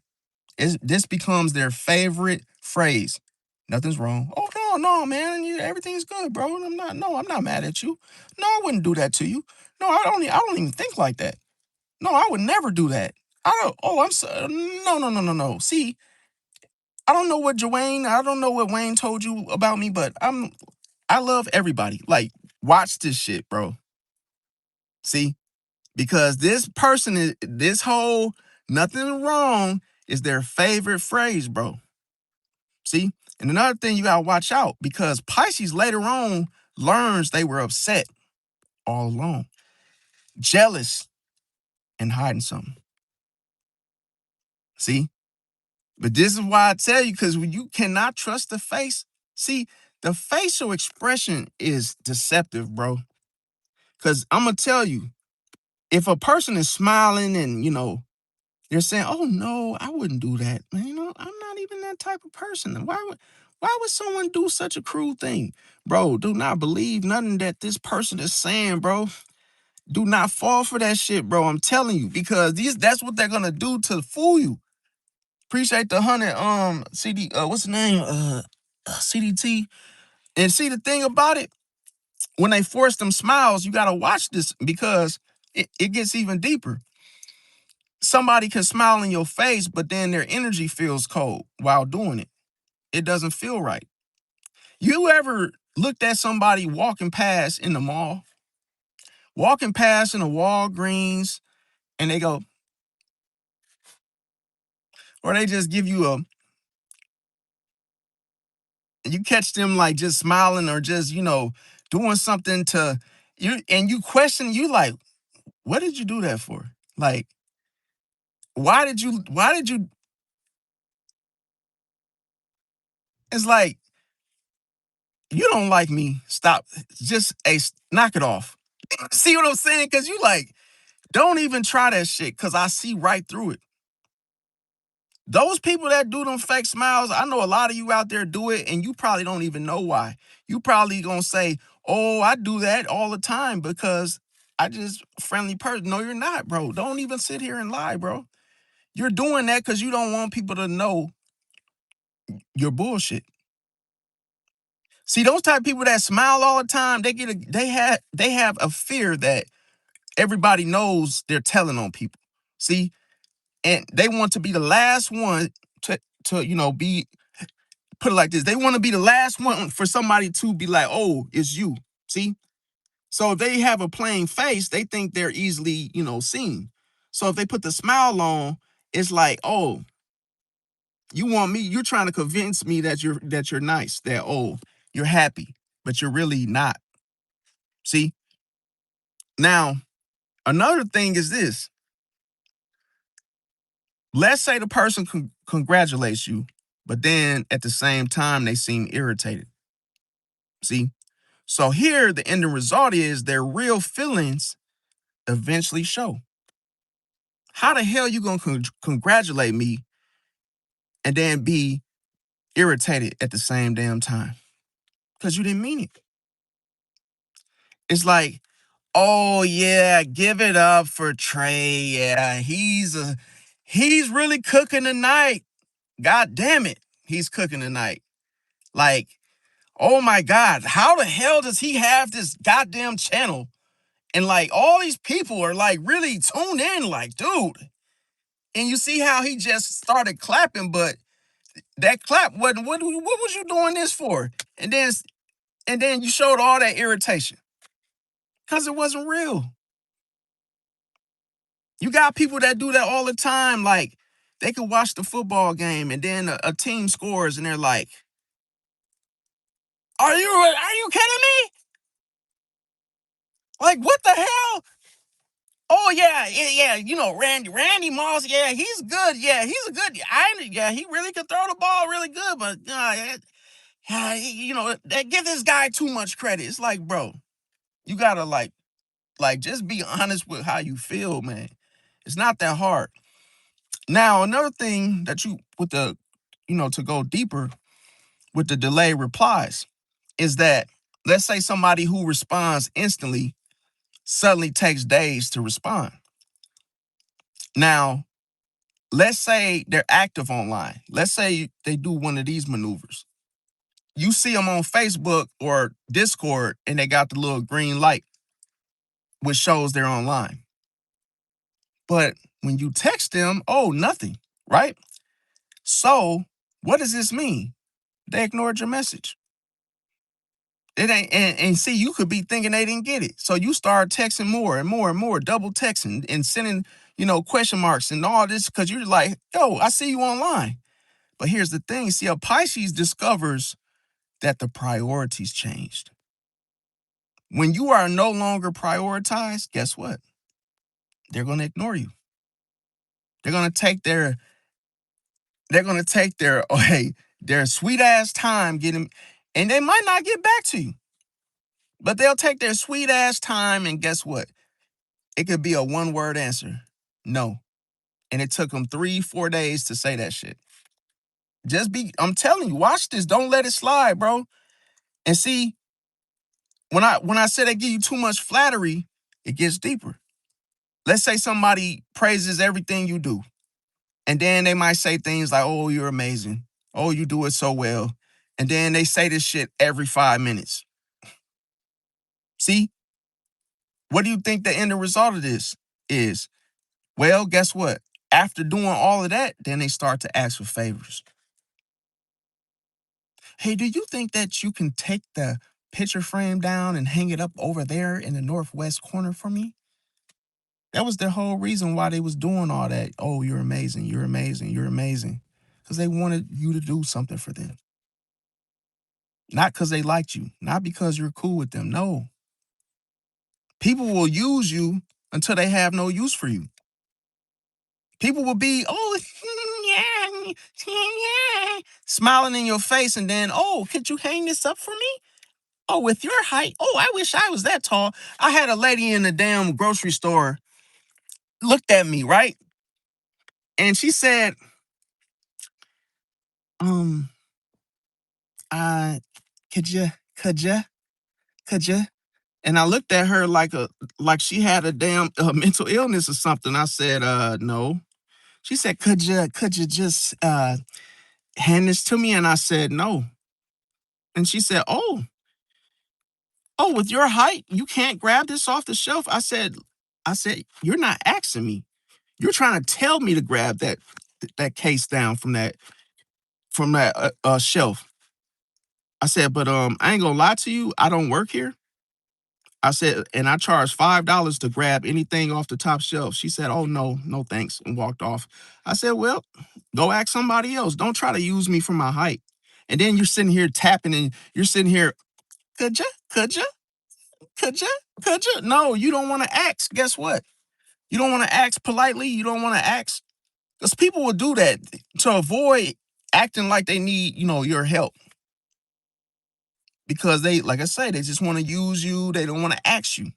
This becomes their favorite phrase. Nothing's wrong. Oh, no, man, everything's good, bro. I'm not mad at you. No, I wouldn't do that to you. No, I don't even think like that. No, I would never do that. I don't, oh, I'm so, no. See, I don't know what Wayne told you about me, but I love everybody. Like, watch this shit, bro. See? Because this whole nothing wrong is their favorite phrase, bro. See? And another thing you gotta watch out because Pisces later on learns they were upset all along, jealous, and hiding something. See? But this is why I tell you, because when you cannot trust the face, see, the facial expression is deceptive, bro. Because I'm gonna tell you, If a person is smiling and, they're saying, "Oh no, I wouldn't do that, man. I'm not even that type of person. Why would someone do such a cruel thing?" Bro, do not believe nothing that this person is saying, bro. Do not fall for that shit, bro. I'm telling you, because that's what they're gonna do to fool you. Appreciate the 100 CD, what's the name? CDT. And see, the thing about it, when they force them smiles, you gotta watch this, because it gets even deeper. Somebody can smile in your face, but then their energy feels cold while doing it. It doesn't feel right. You ever looked at somebody walking past in the mall, walking past in a Walgreens, and they go, or they just give you you catch them like just smiling or just, doing something to you, and you question, you like, what did you do that for? Like, why did you, it's like, you don't like me. Stop. Just knock it off. See what I'm saying? Because you like, don't even try that shit, because I see right through it. Those people that do them fake smiles, I know a lot of you out there do it, and you probably don't even know why. You probably gonna say, "Oh, I do that all the time because I just friendly person." No, you're not, bro. Don't even sit here and lie, bro. You're doing that because you don't want people to know your bullshit. See, those type of people that smile all the time, they have a fear that everybody knows they're telling on people. See, and they want to be the last one to be, put it like this. They want to be the last one for somebody to be like, "Oh, it's you." See? So if they have a plain face, they think they're easily, seen. So if they put the smile on, it's like, "Oh, you want me, you're trying to convince me that you're nice, that, oh, you're happy, but you're really not." See? Now, another thing is this. Let's say the person congratulates you, but then at the same time they seem irritated. See? So here, the end result is their real feelings eventually show. How the hell you gonna congratulate me and then be irritated at the same damn time? Because you didn't mean it. It's like, "Oh yeah, give it up for Trey. Yeah, he's really cooking tonight. God damn it, he's cooking tonight. Like, oh my God, how the hell does he have this goddamn channel? And like all these people are like really tuned in, like, dude." And you see how he just started clapping, but that clap wasn't, what was you doing this for? And then you showed all that irritation. Because it wasn't real. You got people that do that all the time. Like, they could watch the football game and then a team scores and they're like, are you kidding me? Like, what the hell? Oh yeah, yeah, yeah. Randy Moss. Yeah, he's good. Yeah, he's a good. Yeah, he really could throw the ball really good. But they give this guy too much credit. It's like, bro, you gotta just be honest with how you feel, man. It's not that hard. Now, another thing that you with the, to go deeper with the delay replies is that, let's say somebody who responds instantly suddenly takes days to respond. Now, let's say they're active online. Let's say they do one of these maneuvers. You see them on Facebook or Discord and they got the little green light, which shows they're online. But when you text them, oh, nothing, right? So what does this mean? They ignored your message. It ain't, and see, you could be thinking they didn't get it. So you start texting more and more and more, double texting and sending, question marks and all this, because you're like, "Yo, I see you online." But here's the thing. See, a Pisces discovers that the priorities changed. When you are no longer prioritized, guess what? They're gonna ignore you. They're gonna take their they're gonna take their hey, their sweet ass time getting, and they might not get back to you. But they'll take their sweet ass time, and guess what? It could be a one-word answer. No. And it took them 3-4 days to say that shit. I'm telling you, watch this. Don't let it slide, bro. And see, when I say they give you too much flattery, it gets deeper. Let's say somebody praises everything you do. And then they might say things like, oh, you're amazing. Oh, you do it so well. And then they say this shit every 5 minutes. See, what do you think the end result of this is? Well, guess what? After doing all of that, then they start to ask for favors. Hey, do you think that you can take the picture frame down and hang it up over there in the northwest corner for me? That was the whole reason why they was doing all that. Oh, you're amazing. You're amazing. You're amazing. Because they wanted you to do something for them. Not because they liked you. Not because you're cool with them. No. People will use you until they have no use for you. People will be, oh, yeah, yeah, smiling in your face and then, oh, could you hang this up for me? Oh, with your height. Oh, I wish I was that tall. I had a lady in the damn grocery store looked at me, right? And she said, um, uh, could you, could you, could you? And I looked at her like she had a damn mental illness or something. I said, no. She said, could you just hand this to me? And I said, no. And she said, oh, with your height, you can't grab this off the shelf. I said, you're not asking me. You're trying to tell me to grab that case down from that shelf. I said, but I ain't gonna lie to you. I don't work here. I said, and I charge $5 to grab anything off the top shelf. She said, oh no, no thanks, and walked off. I said, well, go ask somebody else. Don't try to use me for my height. And then you're sitting here tapping and you're sitting here, could you, could you, could you, could you? No, you don't want to ask. Guess what? You don't want to ask politely. You don't want to ask. Because people will do that to avoid acting like they need, your help. Because they, like I say, they just want to use you. They don't want to ask you.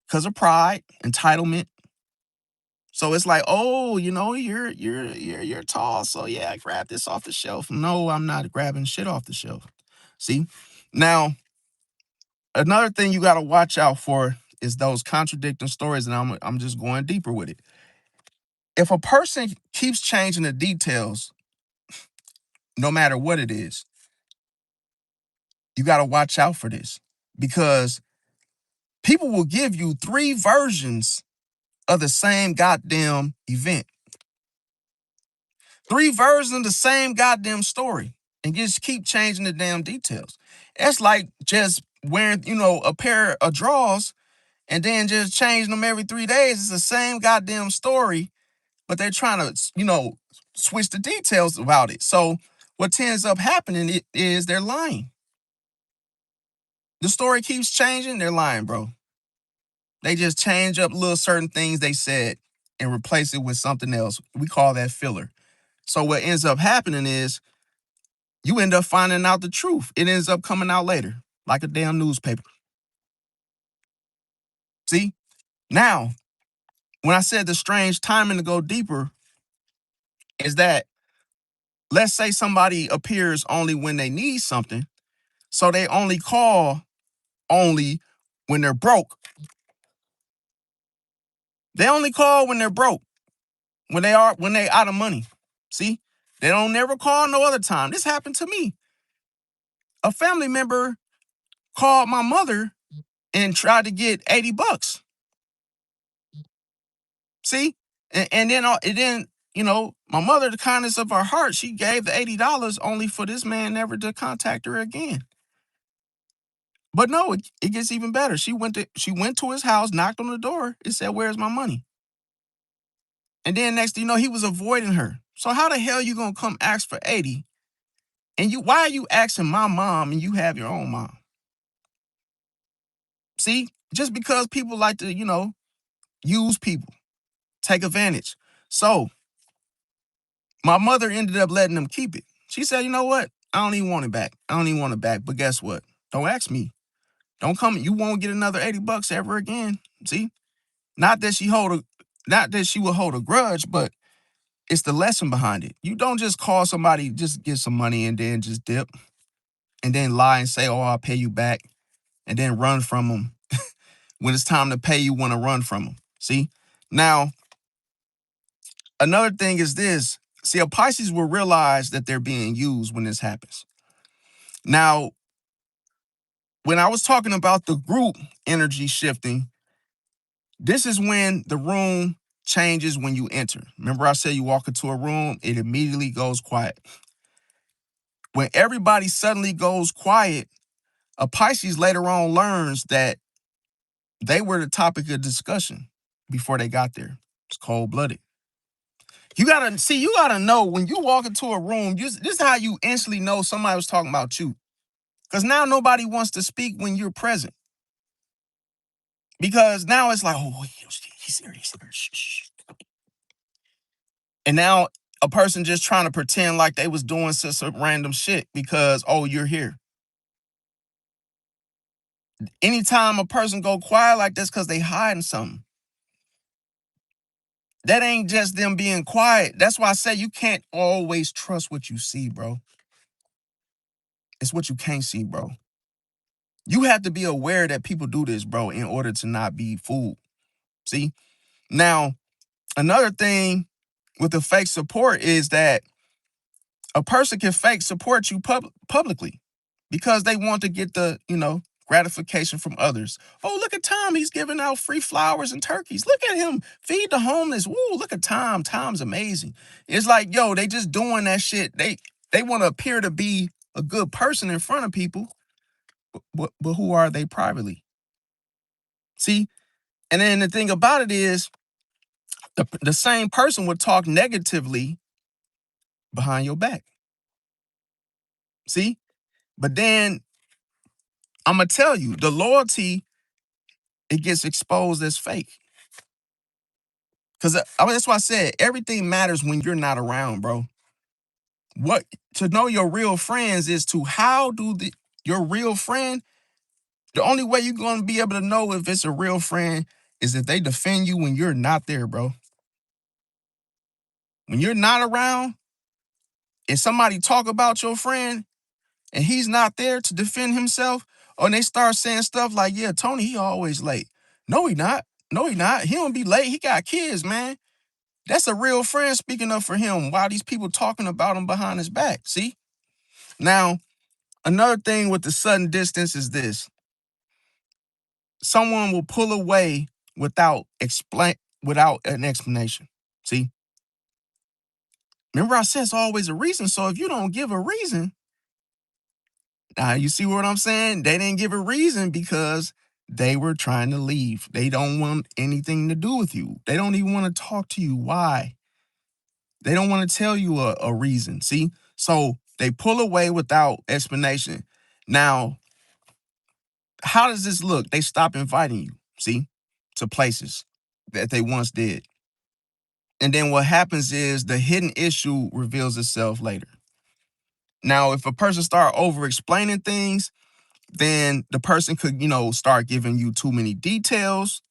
Because of pride, entitlement. So it's like, oh, you're tall. So yeah, grab this off the shelf. No, I'm not grabbing shit off the shelf. See? Now, another thing you gotta watch out for is those contradicting stories, and I'm just going deeper with it. If a person keeps changing the details, no matter what it is, you got to watch out for this because people will give you 3 versions of the same goddamn event, 3 versions of the same goddamn story, and just keep changing the damn details. It's like just wearing, a pair of drawers and then just changing them every 3 days. It's the same goddamn story, but they're trying to, switch the details about it. So what tends up happening is they're lying. The story keeps changing, they're lying, bro. They just change up little certain things they said and replace it with something else. We call that filler. So what ends up happening is you end up finding out the truth. It ends up coming out later, like a damn newspaper. See? Now, when I said the strange timing to go deeper, is that let's say somebody appears only when they need something. So they only call only when they're broke. They only call when they're broke, when they out of money. See? They don't never call no other time. This happened to me. A family member called my mother and tried to get $80. See? And then, my mother, the kindness of her heart, she gave the $80 only for this man never to contact her again. But no, it gets even better. She went to his house, knocked on the door, and said, where's my money? And then next thing you know, he was avoiding her. So how the hell you gonna come ask for 80? And why are you asking my mom and you have your own mom? See, just because people like to, use people, take advantage. So my mother ended up letting them keep it. She said, you know what? I don't even want it back. I don't even want it back. But guess what? Don't ask me. Don't come, you won't get another $80 ever again. See? Not that she will hold a grudge, but it's the lesson behind it. You don't just call somebody, just get some money and then just dip and then lie and say, oh, I'll pay you back, and then run from them. When it's time to pay, you want to run from them. See? Now, another thing is this. See, a Pisces will realize that they're being used when this happens. Now, when I was talking about the group energy shifting, this is when the room changes when you enter. Remember I said you walk into a room, it immediately goes quiet. When everybody suddenly goes quiet, a Pisces later on learns that they were the topic of discussion before they got there. It's cold-blooded. You gotta know when you walk into a room, this is how you instantly know somebody was talking about you. Because now nobody wants to speak when you're present. Because now it's like, oh, wait, he's there. Shh, shh. And now a person just trying to pretend like they was doing some random shit because, oh, you're here. Anytime a person go quiet like this because they hiding something. That ain't just them being quiet. That's why I say you can't always trust what you see, bro. It's what you can't see, bro. You have to be aware that people do this, bro, in order to not be fooled. See? Now, another thing with the fake support is that a person can fake support you publicly because they want to get the, gratification from others. Oh, look at Tom. He's giving out free flowers and turkeys. Look at him. Feed the homeless. Woo, look at Tom. Tom's amazing. It's like, yo, they just doing that shit. They want to appear to be a good person in front of people, but who are they privately? See? And then the thing about it is the same person would talk negatively behind your back. See? But then I'm going to tell you, the loyalty, it gets exposed as fake. Because that's why I said everything matters when you're not around, bro. What to know your real friends is to your real friend, the only way you're going to be able to know if it's a real friend is if they defend you when you're not there, bro. When you're not around and somebody talk about your friend and he's not there to defend himself, or they start saying stuff like, yeah, Tony, he always late. No, he not. No, he not. He don't be late. He got kids, man. That's a real friend speaking up for him while these people talking about him behind his back. See? Now, another thing with the sudden distance is this. Someone will pull away without an explanation. See? Remember I said it's always a reason. So if you don't give a reason, now you see what I'm saying? They didn't give a reason because they were trying to leave. They don't want anything to do with you. They don't even want to talk to you. Why? They don't want to tell you a reason. See? So they pull away without explanation. Now, how does this look? They stop inviting you, see, to places that they once did. And then what happens is the hidden issue reveals itself later. Now, if a person start over explaining things, then the person could, start giving you too many details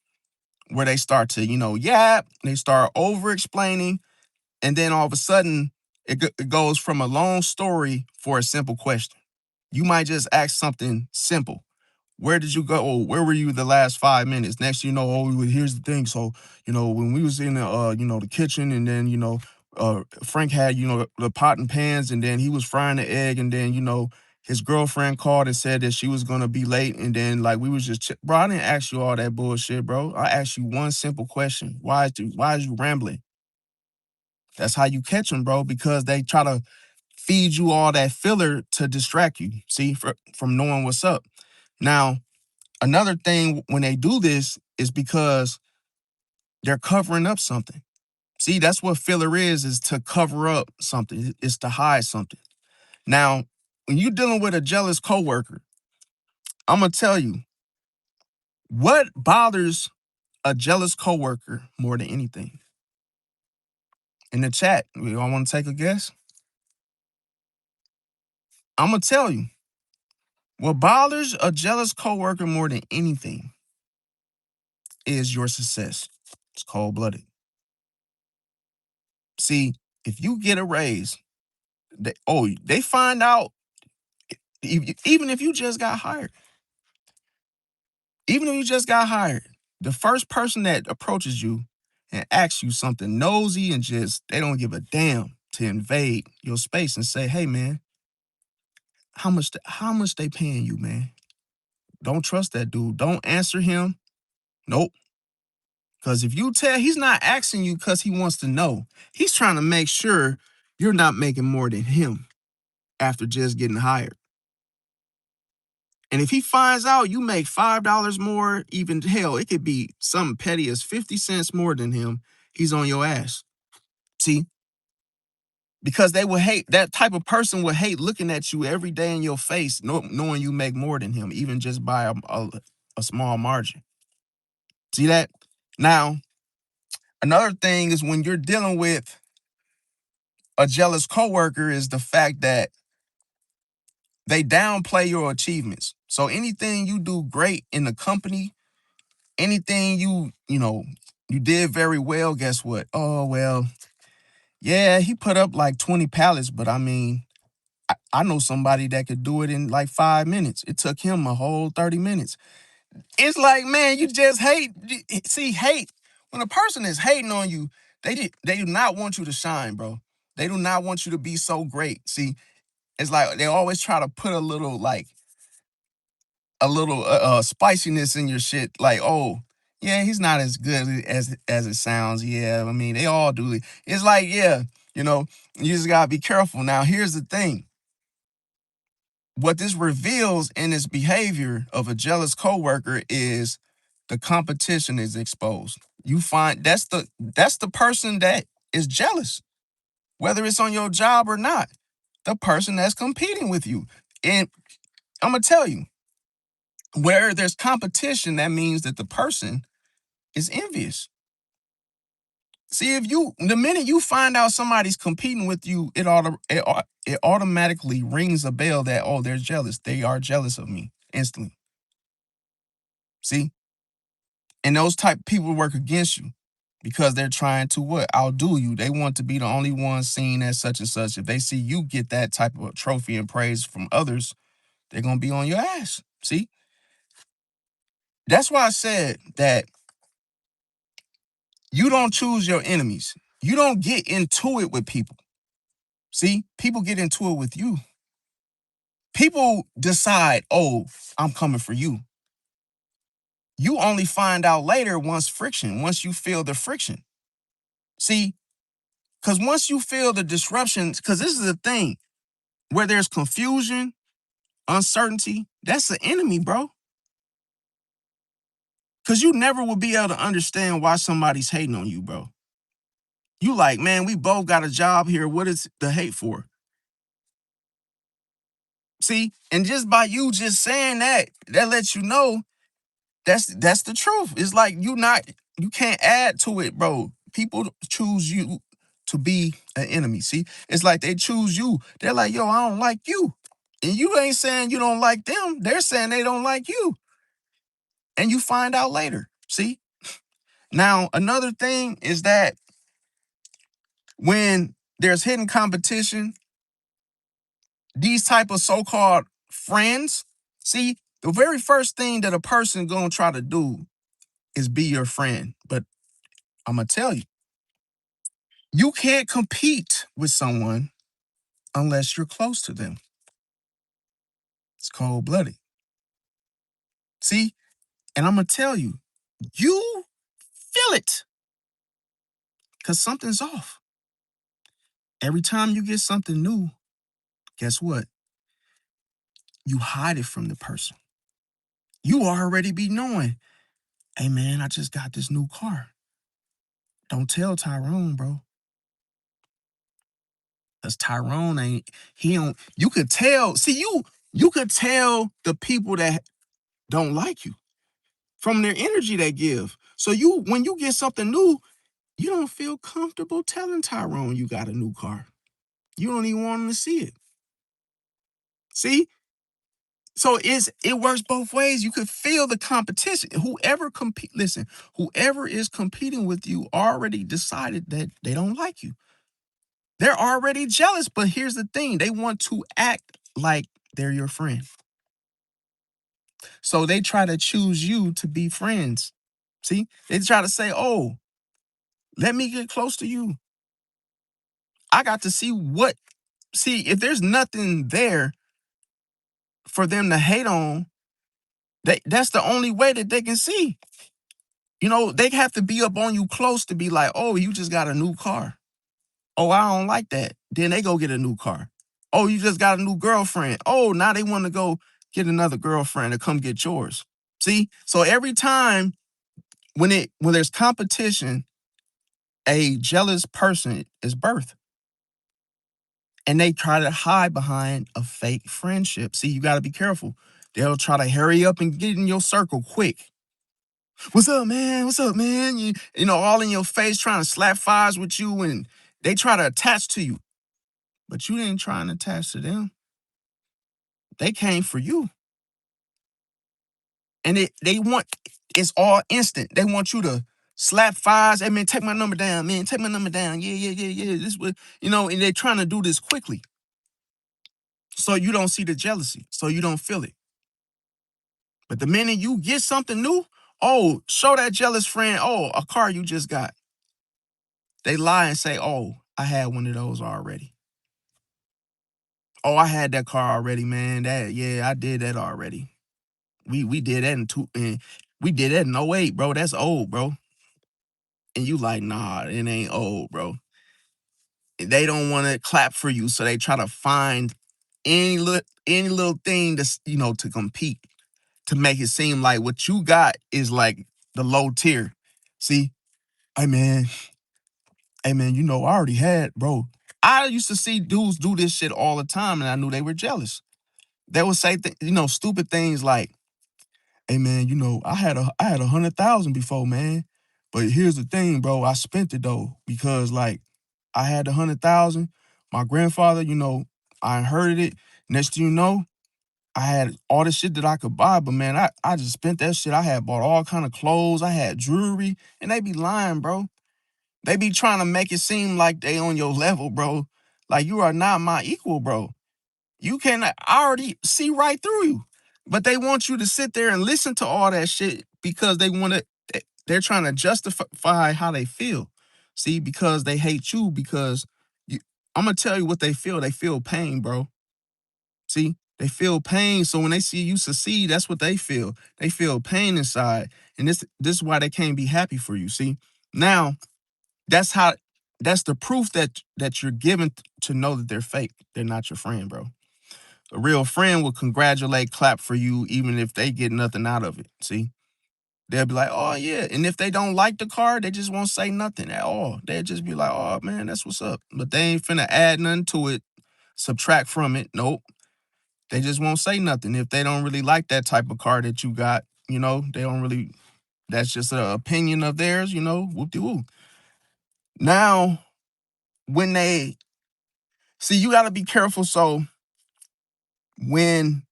where they start to, yap, they start over explaining. And then all of a sudden, it goes from a long story for a simple question. You might just ask something simple. Where did you go? Oh, where were you the last 5 minutes? Next, oh, well, here's the thing. So, when we was in the, the kitchen, and then, Frank had, the pot and pans, and then he was frying the egg, and then, his girlfriend called and said that she was gonna be late, and then like we was just, bro, I didn't ask you all that bullshit, bro. I asked you one simple question. Why is you rambling? That's how you catch them, bro, because they try to feed you all that filler to distract you, see, from knowing what's up. Now, another thing when they do this is because they're covering up something. See, that's what filler is to cover up something. It's to hide something. Now, when you're dealing with a jealous coworker, I'm going to tell you, what bothers a jealous coworker more than anything? In the chat, you all want to take a guess? I'm going to tell you. What bothers a jealous coworker more than anything is your success. It's cold-blooded. See, if you get a raise, they find out, even if you just got hired, even if you just got hired, the first person that approaches you and asks you something nosy and just they don't give a damn to invade your space and say, "Hey man, how much they paying you, man?" Don't trust that dude. Don't answer him. Nope. Because if you tell, he's not asking you because he wants to know. He's trying to make sure you're not making more than him after just getting hired. And if he finds out you make $5 more, even hell, it could be something petty as 50 cents more than him, he's on your ass. See, because they will hate, that type of person will hate looking at you every day in your face, knowing you make more than him, even just by a small margin. See that? Now, another thing is when you're dealing with a jealous coworker is the fact that they downplay your achievements. So anything you do great in the company, anything you did very well, guess what? Oh, well, yeah, he put up like 20 pallets, but I mean, I know somebody that could do it in like 5 minutes. It took him a whole 30 minutes. It's like, man, you just hate. See, hate. When a person is hating on you, they do not want you to shine, bro. They do not want you to be so great. See, it's like they always try to put a little spiciness in your shit. Like, oh, yeah, he's not as good as it sounds. Yeah, I mean, they all do it. It's like, yeah, you just gotta be careful. Now, here's the thing. What this reveals in this behavior of a jealous coworker is the competition is exposed. You find that's the person that is jealous, whether it's on your job or not. The person that's competing with you. And I'm gonna tell you, where there's competition, that means that the person is envious. See, the minute you find out somebody's competing with you, it automatically rings a bell that, oh, they're jealous. They are jealous of me instantly. See, and those type of people work against you because they're trying to what? Outdo you. They want to be the only one seen as such and such. If they see you get that type of trophy and praise from others, they're gonna be on your ass. See, that's why I said that you don't choose your enemies. You don't get into it with people. See, people get into it with you. People decide, oh, I'm coming for you. You only find out later once you feel the friction. See, because once you feel the disruption, because this is the thing, where there's confusion, uncertainty, that's the enemy, bro. Because you never will be able to understand why somebody's hating on you, bro. You like, man, we both got a job here. What is the hate for? See, and just by you just saying that lets you know that's the truth. It's like you can't add to it, bro. People choose you to be an enemy. See, it's like they choose you. They're like, yo, I don't like you. And you ain't saying you don't like them. They're saying they don't like you. And you find out later. See? Now, another thing is that when there's hidden competition, these type of so-called friends, see, the very first thing that a person gonna try to do is be your friend. But I'm gonna tell you, you can't compete with someone unless you're close to them. It's cold-blooded. See? And I'm gonna tell you, you feel it because something's off. Every time you get something new, guess what? You hide it from the person. You already be knowing, hey man, I just got this new car. Don't tell Tyrone, bro. Because Tyrone he don't, you could tell, see, you could tell the people that don't like you from their energy they give. So when you get something new, you don't feel comfortable telling Tyrone you got a new car. You don't even want him to see it. See, So it works both ways. You could feel the competition. Whoever is competing with you already decided that they don't like you. They're already jealous, but here's the thing. They want to act like they're your friend. So they try to choose you to be friends. See? They try to say, "Oh, let me get close to you. I got to see if there's nothing there for them to hate on, that's the only way that they can see. They have to be up on you close to be like, oh, you just got a new car. Oh, I don't like that. Then they go get a new car. Oh, you just got a new girlfriend. Oh, now they want to go get another girlfriend to come get yours. See? So every time when there's competition, a jealous person is birthed. And they try to hide behind a fake friendship. See, you got to be careful. They'll try to hurry up and get in your circle quick. What's up, man? What's up, man? All in your face trying to slap fires with you, and they try to attach to you. But you didn't try and attach to them. They came for you. And it's all instant. They want you to slap fires. Hey, man, take my number down, man. Take my number down. Yeah, yeah, yeah, yeah. This was, and they're trying to do this quickly. So you don't see the jealousy. So you don't feel it. But the minute you get something new, oh, show that jealous friend, oh, a car you just got. They lie and say, oh, I had one of those already. Oh, I had that car already, man. I did that already. We did that and we did that in '08, bro. That's old, bro. And you like, nah, it ain't old, bro. They don't want to clap for you, so they try to find any little thing to compete, to make it seem like what you got is like the low tier. See, hey man, I already had, bro. I used to see dudes do this shit all the time, and I knew they were jealous. They would say, stupid things like, "Hey man, I had 100,000 before, man. But here's the thing, bro. I spent it though because like I had 100,000. My grandfather, I inherited it. Next thing you know, I had all the shit that I could buy, but man, I just spent that shit. I had bought all kind of clothes. I had jewelry, and they be lying, bro. They be trying to make it seem like they on your level, bro. Like you are not my equal, bro. You can I already see right through you. But they want you to sit there and listen to all that shit because they're trying to justify how they feel. See, because they hate you because I'm gonna tell you what they feel. They feel pain, bro. See, they feel pain. So when they see you succeed, that's what they feel. They feel pain inside. And this is why they can't be happy for you. See, now that's how that's the proof that you're given to know that they're fake. They're not your friend, bro. A real friend will congratulate, clap for you, even if they get nothing out of it. See, they'll be like, oh, yeah. And if they don't like the car, they just won't say nothing at all. They'll just be like, oh, man, that's what's up. But they ain't finna add nothing to it, subtract from it. Nope. They just won't say nothing. If they don't really like that type of car that you got, they don't really, that's just an opinion of theirs, whoop-de-woo. Now, when they, see, you got to be careful. So when,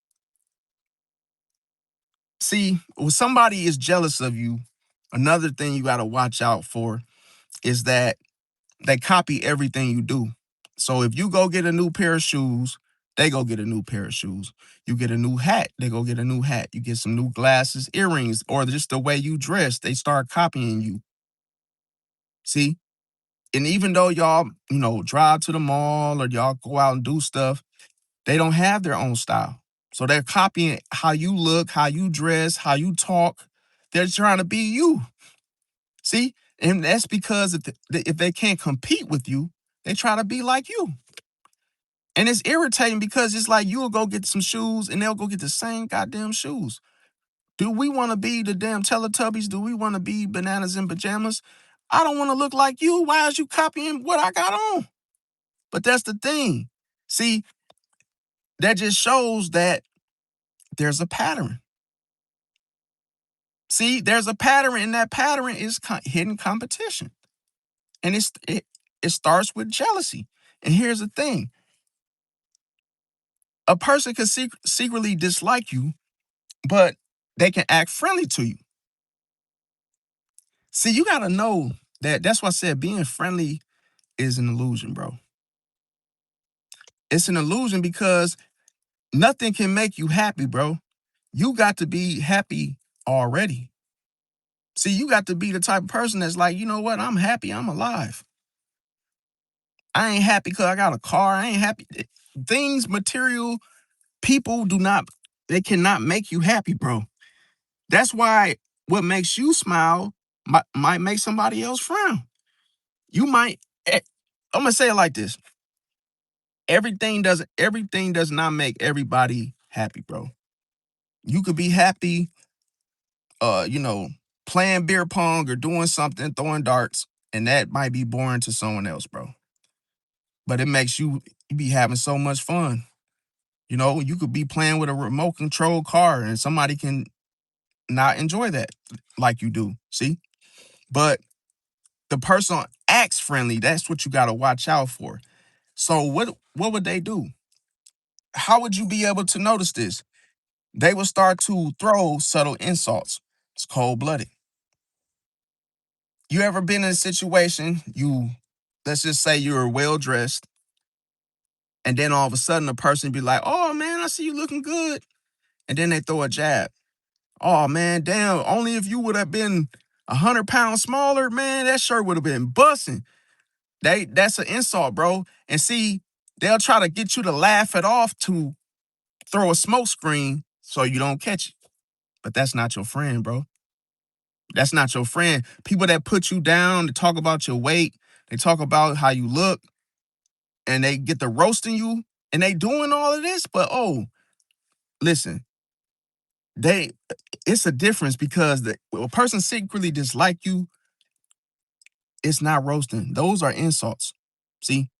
when somebody is jealous of you, another thing you got to watch out for is that they copy everything you do. So if you go get a new pair of shoes, they go get a new pair of shoes. You get a new hat, they go get a new hat. You get some new glasses, earrings, or just the way you dress, they start copying you. See? And even though y'all, drive to the mall or y'all go out and do stuff, they don't have their own style. So they're copying how you look, how you dress, how you talk. They're trying to be you. See? And that's because if they can't compete with you, they try to be like you. And it's irritating because it's like you'll go get some shoes and they'll go get the same goddamn shoes. Do we want to be the damn Teletubbies? Do we want to be bananas in pajamas? I don't want to look like you. Why is you copying what I got on? But that's the thing. See, that just shows that there's a pattern. See, there's a pattern, and that pattern is hidden competition. And it starts with jealousy. And here's the thing. A person can secretly dislike you, but they can act friendly to you. See, you got to know that that's why I said being friendly is an illusion, bro. It's an illusion because nothing can make you happy, bro. You got to be happy already. See, you got to be the type of person that's like, you know what? I'm happy. I'm alive. I ain't happy because I got a car. I ain't happy. Things, material, people they cannot make you happy, bro. That's why what makes you smile might make somebody else frown. You might, I'm going to say it like this. Everything does not make everybody happy, bro. You could be happy, you know, playing beer pong or doing something, throwing darts, and that might be boring to someone else, bro. But it makes you be having so much fun. You know, you could be playing with a remote control car and somebody can not enjoy that like you do. See? But the person acts friendly. That's what you got to watch out for. So what would they do? How would you be able to notice this? They will start to throw subtle insults. It's cold-blooded. You ever been in a situation, let's just say you're well dressed, and then all of a sudden a person be like, oh man, I see you looking good. And then they throw a jab. Oh man, damn, only if you would have been 100 pounds smaller, man, that shirt would have been busting. That's an insult, bro. And see, they'll try to get you to laugh it off to throw a smoke screen so you don't catch it. But that's not your friend, bro. That's not your friend. People that put you down, they talk about your weight, they talk about how you look, and they get to roasting you, and they doing all of this. But listen, they it's a difference because a person secretly dislike you, it's not roasting. Those are insults. See?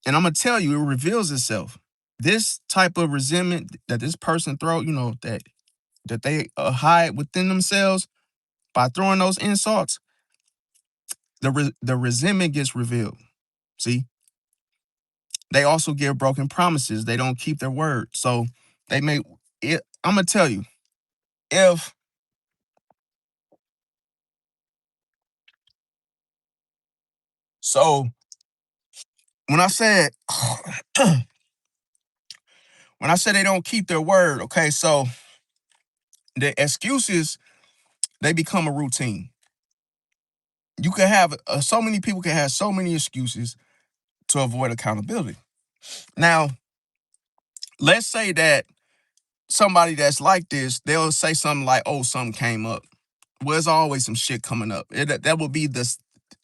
And I'm gonna tell you, it reveals itself. This type of resentment that this person throw, you know, that they hide within themselves by throwing those insults, the resentment gets revealed. See, they also give broken promises. They don't keep their word. So they may. I'm gonna tell you, if so, when I said when I said they don't keep their word, okay, so the excuses they become a routine. You can have so many people can have so many excuses to avoid accountability. Now, let's say that somebody that's like this, they'll say something like, "Oh, something came up." Well, there's always some shit coming up. That will be the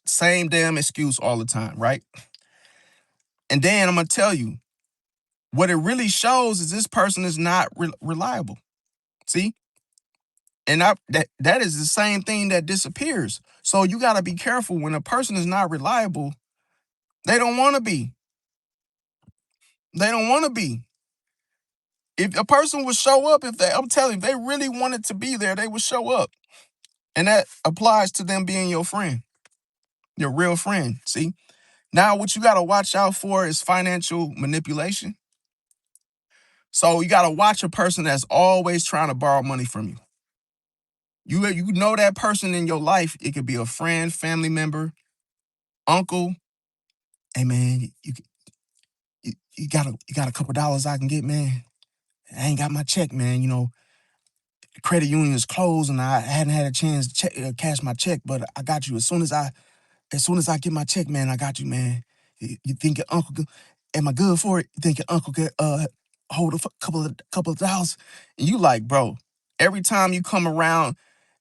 same damn excuse all the time, right? And then I'm gonna tell you what it really shows is this person is not reliable. See, and that is the same thing that disappears. So you got to be careful when a person is not reliable. They don't want to be. They don't want to be. If a person would show up, I'm telling you, if they really wanted to be there, they would show up. And that applies to them being your friend, your real friend. See? Now, what you got to watch out for is financial manipulation. So you got to watch a person that's always trying to borrow money from you. You know that person in your life. It could be a friend, family member, uncle. Hey man, you got a couple dollars I can get, man. I ain't got my check, man. You know, the credit union is closed, and I hadn't had a chance to cash my check. But I got you as soon as I get my check, man. I got you, man. You think your uncle? Am I good for it? You think your uncle could hold a couple of dollars? And you like, bro. Every time you come around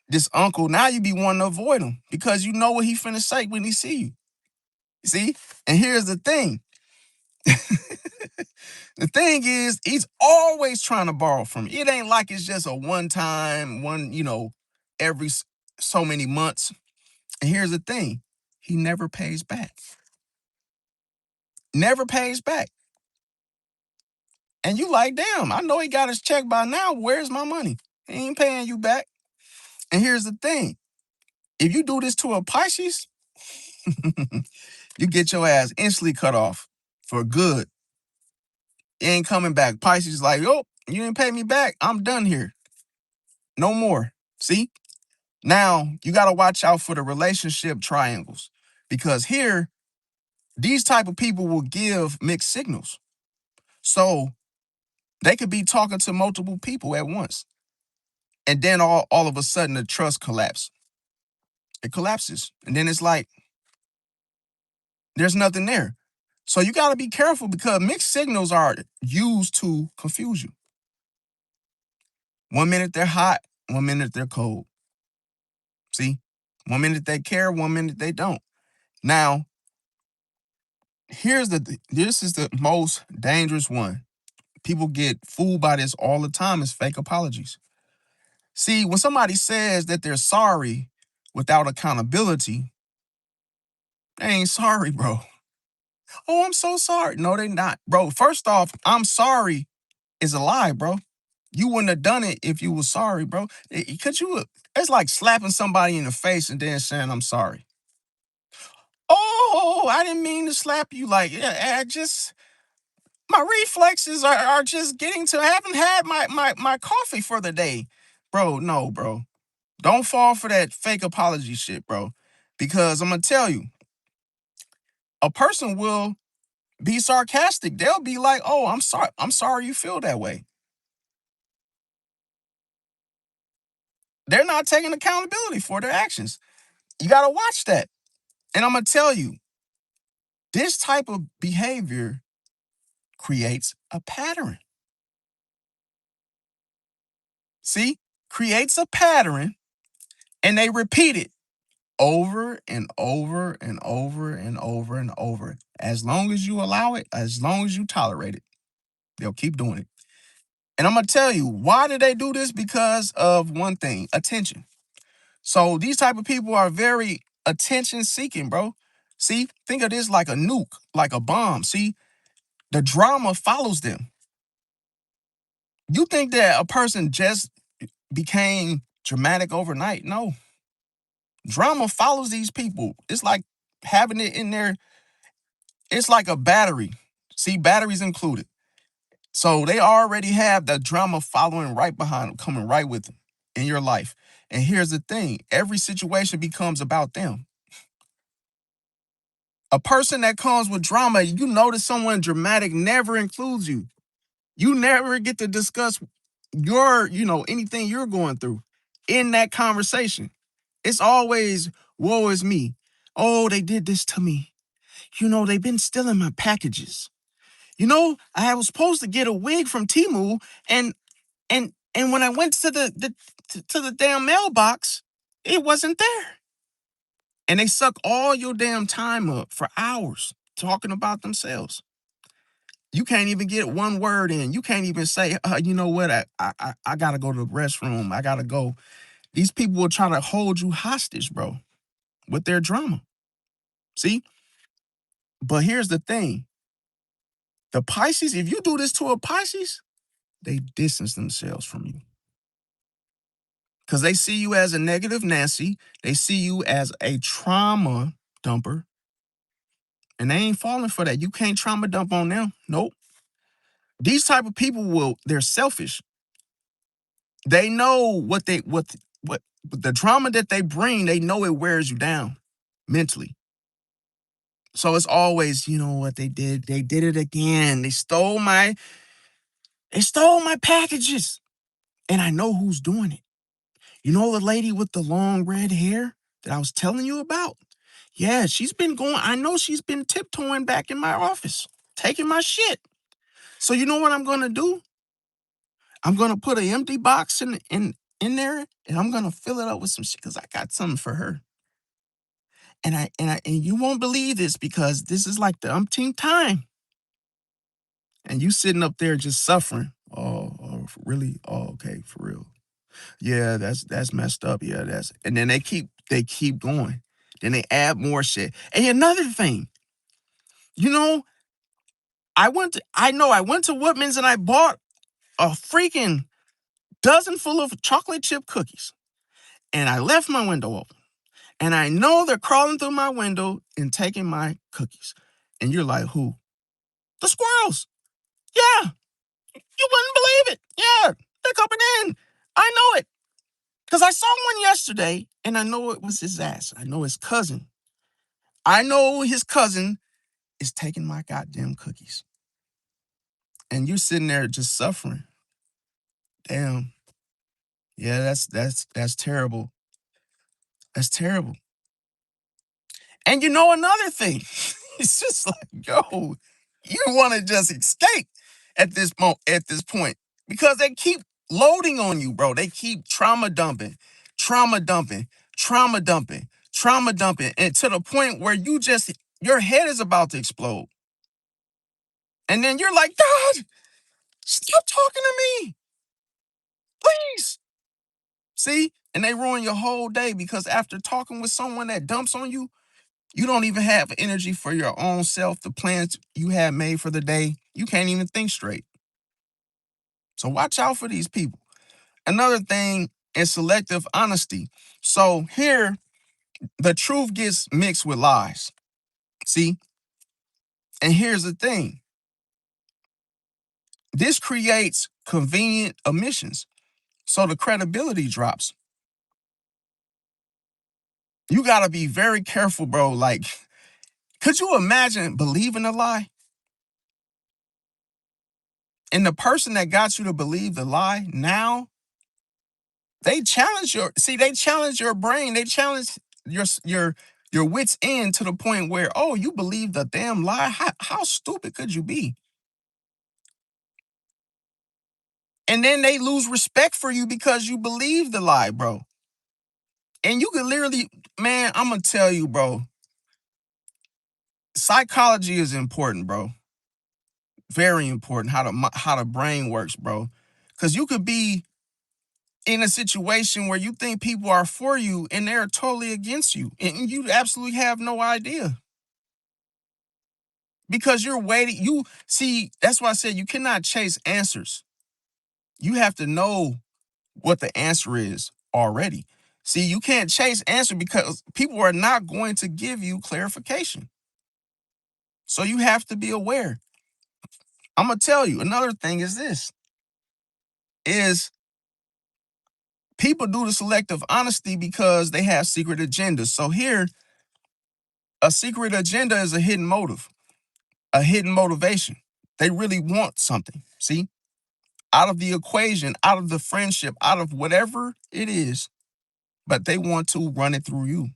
this uncle, now you be wanting to avoid him because you know what he finna say when he see you. See? And here's the thing. The thing is, he's always trying to borrow from you. It ain't like it's just a one time, every so many months. And here's the thing. He never pays back. Never pays back. And you like, damn, I know he got his check by now. Where's my money? He ain't paying you back. And here's the thing. If you do this to a Pisces, you get your ass instantly cut off for good. You ain't coming back. Pisces is like, yo, you didn't pay me back. I'm done here. No more. See? Now you got to watch out for the relationship triangles because here, these type of people will give mixed signals. So they could be talking to multiple people at once. And then all of a sudden the trust collapse. It collapses. And then it's like, there's nothing there. So you got to be careful because mixed signals are used to confuse you. 1 minute they're hot, 1 minute they're cold. See? 1 minute they care, 1 minute they don't. Now, this is the most dangerous one. People get fooled by this all the time is fake apologies. See, when somebody says that they're sorry without accountability, they ain't sorry, bro. Oh, I'm so sorry. No, they not. Bro, first off, I'm sorry is a lie, bro. You wouldn't have done it if you were sorry, bro. It's like slapping somebody in the face and then saying, I'm sorry. Oh, I didn't mean to slap you. Like, yeah, my reflexes are just getting to, I haven't had my coffee for the day. Bro, no, bro. Don't fall for that fake apology shit, bro. Because I'm going to tell you, a person will be sarcastic. They'll be like, oh, I'm sorry. I'm sorry you feel that way. They're not taking accountability for their actions. You got to watch that. And I'm going to tell you, this type of behavior creates a pattern. See, creates a pattern and they repeat it over and over and over and over and over. As long as you allow it, as long as you tolerate it, they'll keep doing it. And I'm going to tell you, why do they do this? Because of one thing, attention. So these type of people are very attention seeking, bro. See, think of this like a nuke, like a bomb. See, the drama follows them. You think that a person just became dramatic overnight? No. Drama follows these people. It's like having it in there. It's like a battery. See, batteries included. So they already have the drama following right behind them, coming right with them in your life. And here's the thing, every situation becomes about them. A person that comes with drama, you notice someone dramatic never includes you. You never get to discuss anything you're going through in that conversation. It's always, woe is me. Oh, they did this to me. They've been stealing my packages. I was supposed to get a wig from Temu, and when I went to the damn mailbox, it wasn't there. And they suck all your damn time up for hours talking about themselves. You can't even get one word in. You can't even say, you know what? I gotta go to the restroom. I gotta go. These people will try to hold you hostage, bro, with their drama. See? But here's the thing. The Pisces, if you do this to a Pisces, they distance themselves from you. Because they see you as a negative Nancy. They see you as a trauma dumper. And they ain't falling for that. You can't trauma dump on them. Nope. These type of people they're selfish. They know what the drama that they bring, they know it wears you down mentally. So it's always, you know what they did? They did it again. They stole my packages. And I know who's doing it. You know the lady with the long red hair that I was telling you about? Yeah, I know she's been tiptoeing back in my office, taking my shit. So you know what I'm gonna do? I'm gonna put an empty box in there and I'm gonna fill it up with some shit because I got something for her. And you won't believe this because this is like the umpteenth time. And you sitting up there just suffering. Oh, really? Oh, okay, for real. Yeah, that's messed up. Yeah, and then they keep going. Then they add more shit. And another thing, you know, I went to Woodman's and I bought a freaking dozen full of chocolate chip cookies. And I left my window open. And I know they're crawling through my window and taking my cookies. And you're like, who? The squirrels. Yeah, you wouldn't believe it. Yeah, they're coming in. I know it. Because I saw one yesterday and I know it was his ass. I know his cousin. I know his cousin is taking my goddamn cookies. And you're sitting there just suffering. Damn. Yeah, that's terrible. That's terrible. And you know another thing, it's just like, yo, you want to just escape at this point because they keep loading on you, bro. They keep trauma dumping, trauma dumping, trauma dumping, trauma dumping, and to the point where your head is about to explode. And then you're like, God, stop talking to me, please. See? And they ruin your whole day because after talking with someone that dumps on you, you don't even have energy for your own self, the plans you had made for the day. You can't even think straight. So watch out for these people. Another thing is selective honesty. So here, the truth gets mixed with lies. See? And here's the thing, this creates convenient omissions. So the credibility drops. You got to be very careful, bro. Like, could you imagine believing a lie? And the person that got you to believe the lie now, they challenge your brain. They challenge your wits end to the point where, oh, you believe the damn lie. How stupid could you be? And then they lose respect for you because you believe the lie, bro. And you could literally, man, I'm gonna tell you, bro. Psychology is important, bro. Very important. How the brain works, bro. Because you could be in a situation where you think people are for you and they're totally against you, and you absolutely have no idea because you're waiting. You see, that's why I said you cannot chase answers. You have to know what the answer is already. See, you can't chase answer because people are not going to give you clarification. So you have to be aware. I'm gonna tell you another thing is this is people do the selective honesty because they have secret agendas. So here, a secret agenda is a hidden motive, a hidden motivation. They really want something. See, out of the equation, out of the friendship, out of whatever it is, but they want to run it through you.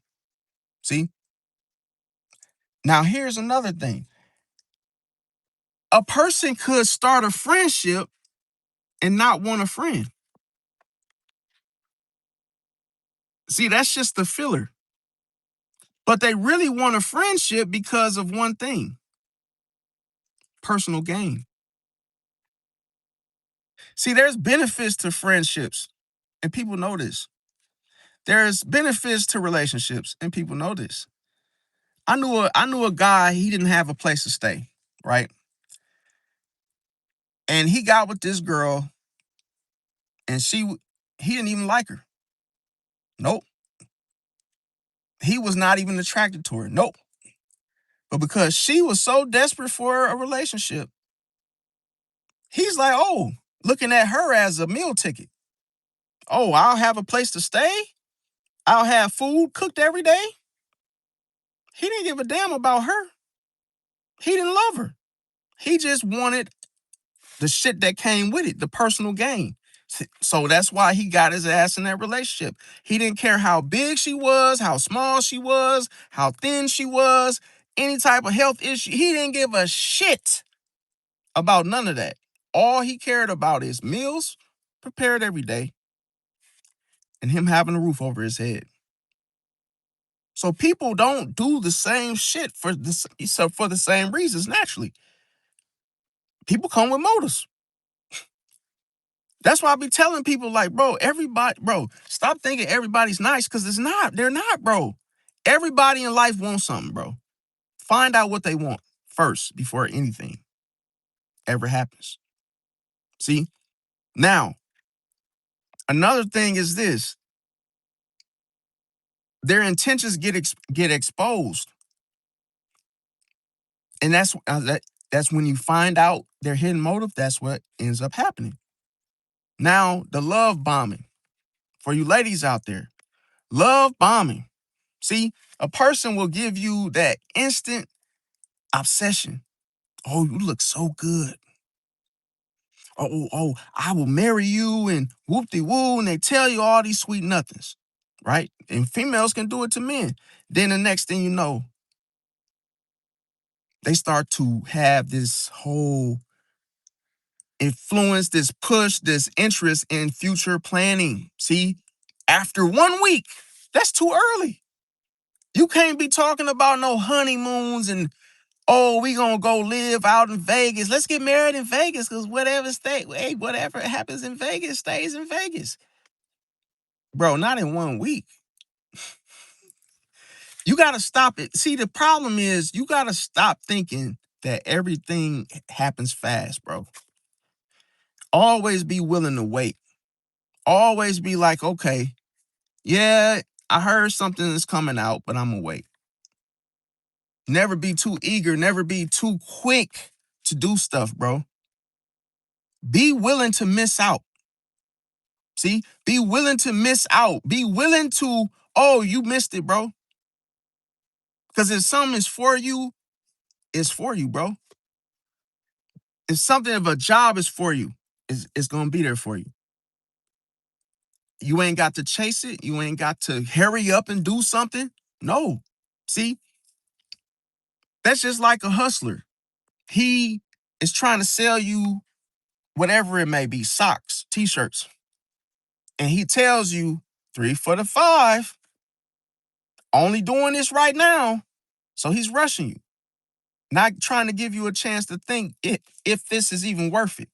See? Now, here's another thing, a person could start a friendship and not want a friend. See, that's just the filler. But they really want a friendship because of one thing, personal gain. See, there's benefits to friendships, and people know this. There's benefits to relationships, and people know this. I knew a guy, he didn't have a place to stay, right? And he got with this girl, and he didn't even like her. Nope. He was not even attracted to her. Nope. But because she was so desperate for a relationship, he's like, oh, looking at her as a meal ticket. Oh, I'll have a place to stay. I'll have food cooked every day. He didn't give a damn about her. He didn't love her. He just wanted the shit that came with it, the personal gain. So that's why he got his ass in that relationship. He didn't care how big she was, how small she was, how thin she was, any type of health issue. He didn't give a shit about none of that. All he cared about is meals prepared every day and him having a roof over his head. So people don't do the same shit for the same reasons naturally. People come with motives. That's why I be telling people like, bro, stop thinking everybody's nice because it's not. They're not, bro. Everybody in life wants something, bro. Find out what they want first before anything ever happens. See? Now, another thing is this. Their intentions get exposed. And That's when you find out their hidden motive. That's what ends up happening. Now, the love bombing. For you ladies out there, love bombing. See, a person will give you that instant obsession. Oh, you look so good. Oh, I will marry you and whoop-de-woo. And they tell you all these sweet nothings, right? And females can do it to men. Then the next thing you know, they start to have this whole influence, this push, this interest in future planning. See, after 1 week, that's too early. You can't be talking about no honeymoons and, oh, we gonna go live out in Vegas. Let's get married in Vegas because whatever happens in Vegas stays in Vegas. Bro, not in 1 week. You gotta stop it. See, the problem is you gotta stop thinking that everything happens fast, bro. Always be willing to wait. Always be like, okay, yeah, I heard something is coming out, but I'm gonna wait. Never be too eager, never be too quick to do stuff, bro. Be willing to miss out. See, be willing to miss out. Be willing to, oh, you missed it, bro. Because if something is for you, it's for you, bro. If something of a job is for you, it's gonna be there for you. You ain't got to chase it. You ain't got to hurry up and do something. No. See, that's just like a hustler. He is trying to sell you whatever it may be, socks, t-shirts. And he tells you 3 for the $5, only doing this right now. So he's rushing you, not trying to give you a chance to think if this is even worth it.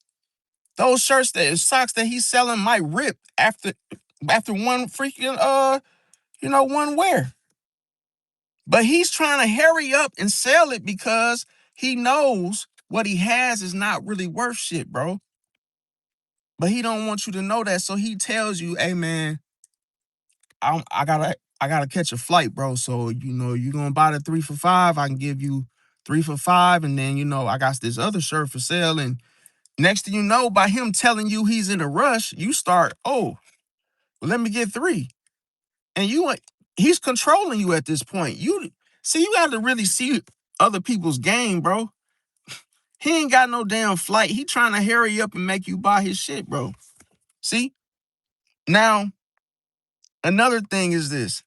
Those socks that he's selling might rip after one freaking one wear. But he's trying to hurry up and sell it because he knows what he has is not really worth shit, bro. But he don't want you to know that, so he tells you, "Hey, man, I gotta catch a flight, bro. So you gonna buy the 3 for $5. I can give you 3 for $5, and then I got this other shirt for sale." And next thing you know, by him telling you he's in a rush, you start, oh, well, let me get three, and he's controlling you at this point. You got to really see other people's game, bro. He ain't got no damn flight. He trying to hurry up and make you buy his shit, bro. See? Now, another thing is this.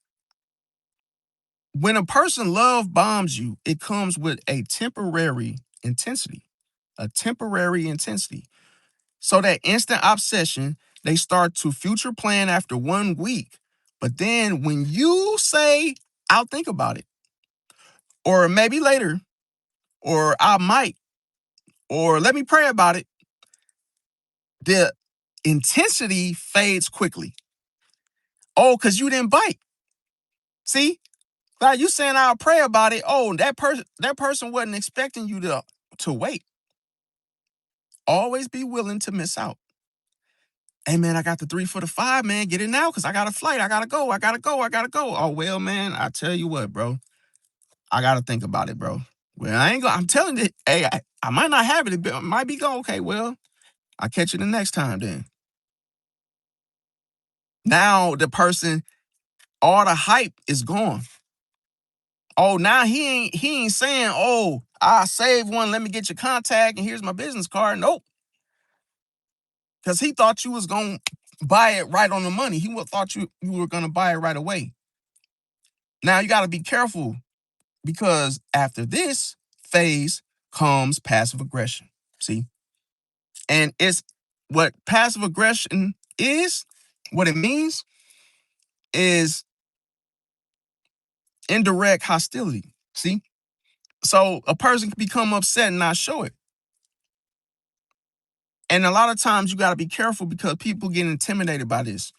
When a person love bombs you, it comes with a temporary intensity. A temporary intensity. So that instant obsession, they start to future plan after 1 week. But then when you say, I'll think about it, or maybe later, or I might, or let me pray about it, the intensity fades quickly. Oh, because you didn't bite. See? Like you saying I'll pray about it. Oh, that person wasn't expecting you to wait. Always be willing to miss out. Hey man, I got the 3 for the $5, man. Get it now because I got a flight. I gotta go. I gotta go. I gotta go. Oh well, man. I tell you what, bro. I gotta think about it, bro. Well, I ain't gonna. I'm telling you, hey, I might not have it. It might be gone. Okay, well, I'll catch you the next time then. Now the person, all the hype is gone. Oh, now he ain't saying, oh, I saved one. Let me get your contact and here's my business card. Nope. Because he thought you was gonna buy it right on the money. He thought you were gonna buy it right away. Now you gotta be careful because after this phase comes passive aggression. See? And it's what passive aggression is, what it means is indirect hostility. See? So a person can become upset and not show it. And a lot of times you got to be careful because people get intimidated by this.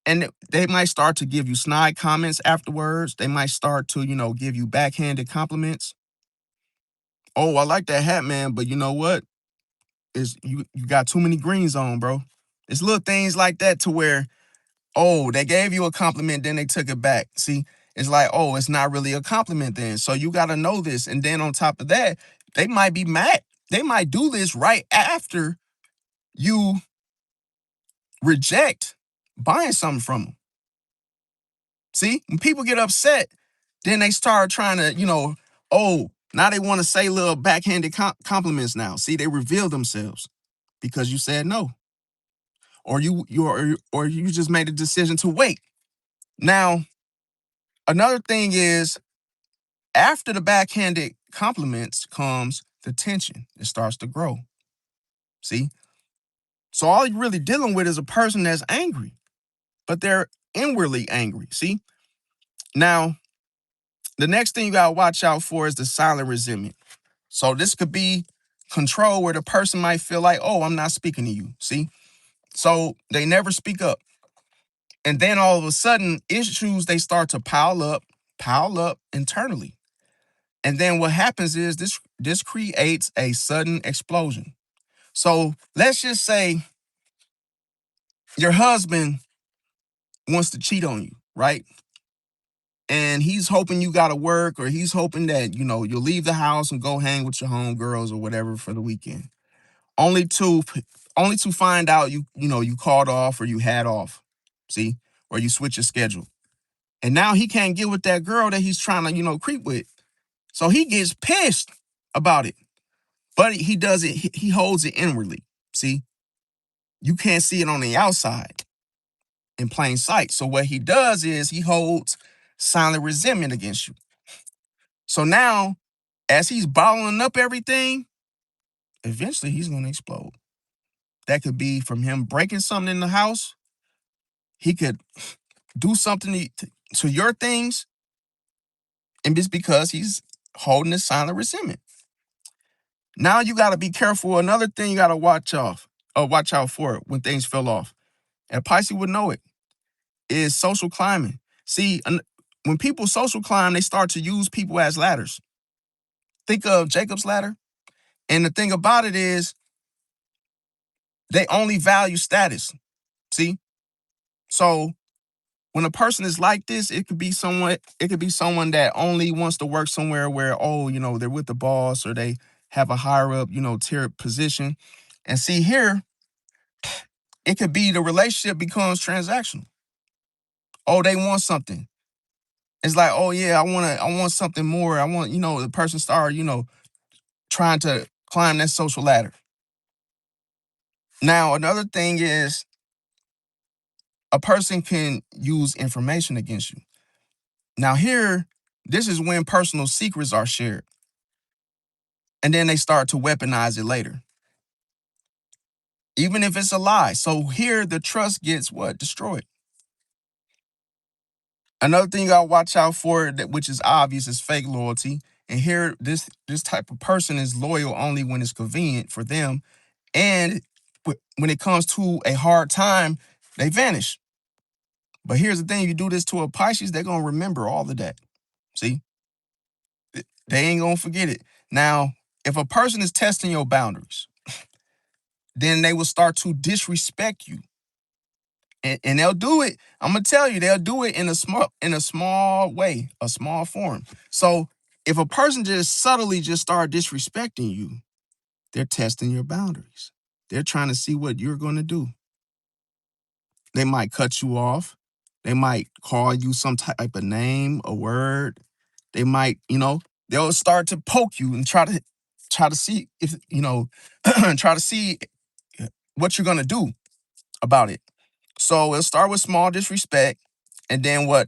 And they might start to give you snide comments afterwards. They might start to, give you backhanded compliments. Oh, I like that hat, man, but you know what? You got too many greens on, bro. It's little things like that to where, oh, they gave you a compliment, then they took it back. See, it's like, oh, it's not really a compliment then. So you got to know this. And then on top of that, they might be mad. They might do this right after you reject buying something from them. See, when people get upset, then they start trying to, oh, now they want to say little backhanded compliments now. See, they reveal themselves because you said no. Or you just made a decision to wait. Now, another thing is after the backhanded compliments comes the tension. It starts to grow. See? So all you're really dealing with is a person that's angry, but they're inwardly angry. See? Now, the next thing you gotta watch out for is the silent resentment. So this could be control where the person might feel like, oh, I'm not speaking to you. See? So they never speak up. And then all of a sudden, issues they start to pile up internally. And then what happens is this creates a sudden explosion. So let's just say your husband wants to cheat on you, right? And he's hoping you got to work, or he's hoping that, you'll leave the house and go hang with your homegirls or whatever for the weekend. Only to find out you called off or you had off. See? Or you switch your schedule. And now he can't get with that girl that he's trying to, creep with. So he gets pissed about it. But he does it, he holds it inwardly. See? You can't see it on the outside in plain sight. So what he does is he holds silent resentment against you. So now, as he's bottling up everything, eventually he's going to explode. That could be from him breaking something in the house. He could do something to your things, and it's because he's holding this silent resentment. Now you got to be careful. Another thing you got to watch out for when things fell off. And Pisces would know it, is social climbing. See, when people social climb, they start to use people as ladders. Think of Jacob's ladder. And the thing about it is they only value status. See? So when a person is like this, it could be someone that only wants to work somewhere where, they're with the boss or they have a higher up, tier position. And see here, it could be the relationship becomes transactional. Oh, they want something. It's like, oh yeah, I want something more. I want, the person start, trying to climb that social ladder. Now, another thing is a person can use information against you. Now here, this is when personal secrets are shared. And then they start to weaponize it later. Even if it's a lie. So here the trust gets what? Destroyed. Another thing you gotta watch out for, which is obvious, is fake loyalty. And here, this type of person is loyal only when it's convenient for them. And when it comes to a hard time, they vanish. But here's the thing, you do this to a Pisces, they're gonna remember all of that. See? They ain't gonna forget it. Now, if a person is testing your boundaries, then they will start to disrespect you. And they'll do it. I'm gonna tell you, they'll do it in a small way, a small form. So if a person just subtly just start disrespecting you, they're testing your boundaries. They're trying to see what you're gonna do. They might cut you off. They might call you some type of name, a word. They might, they'll start to poke you and try to see if, try to see what you're gonna do about it. So it'll start with small disrespect, and then what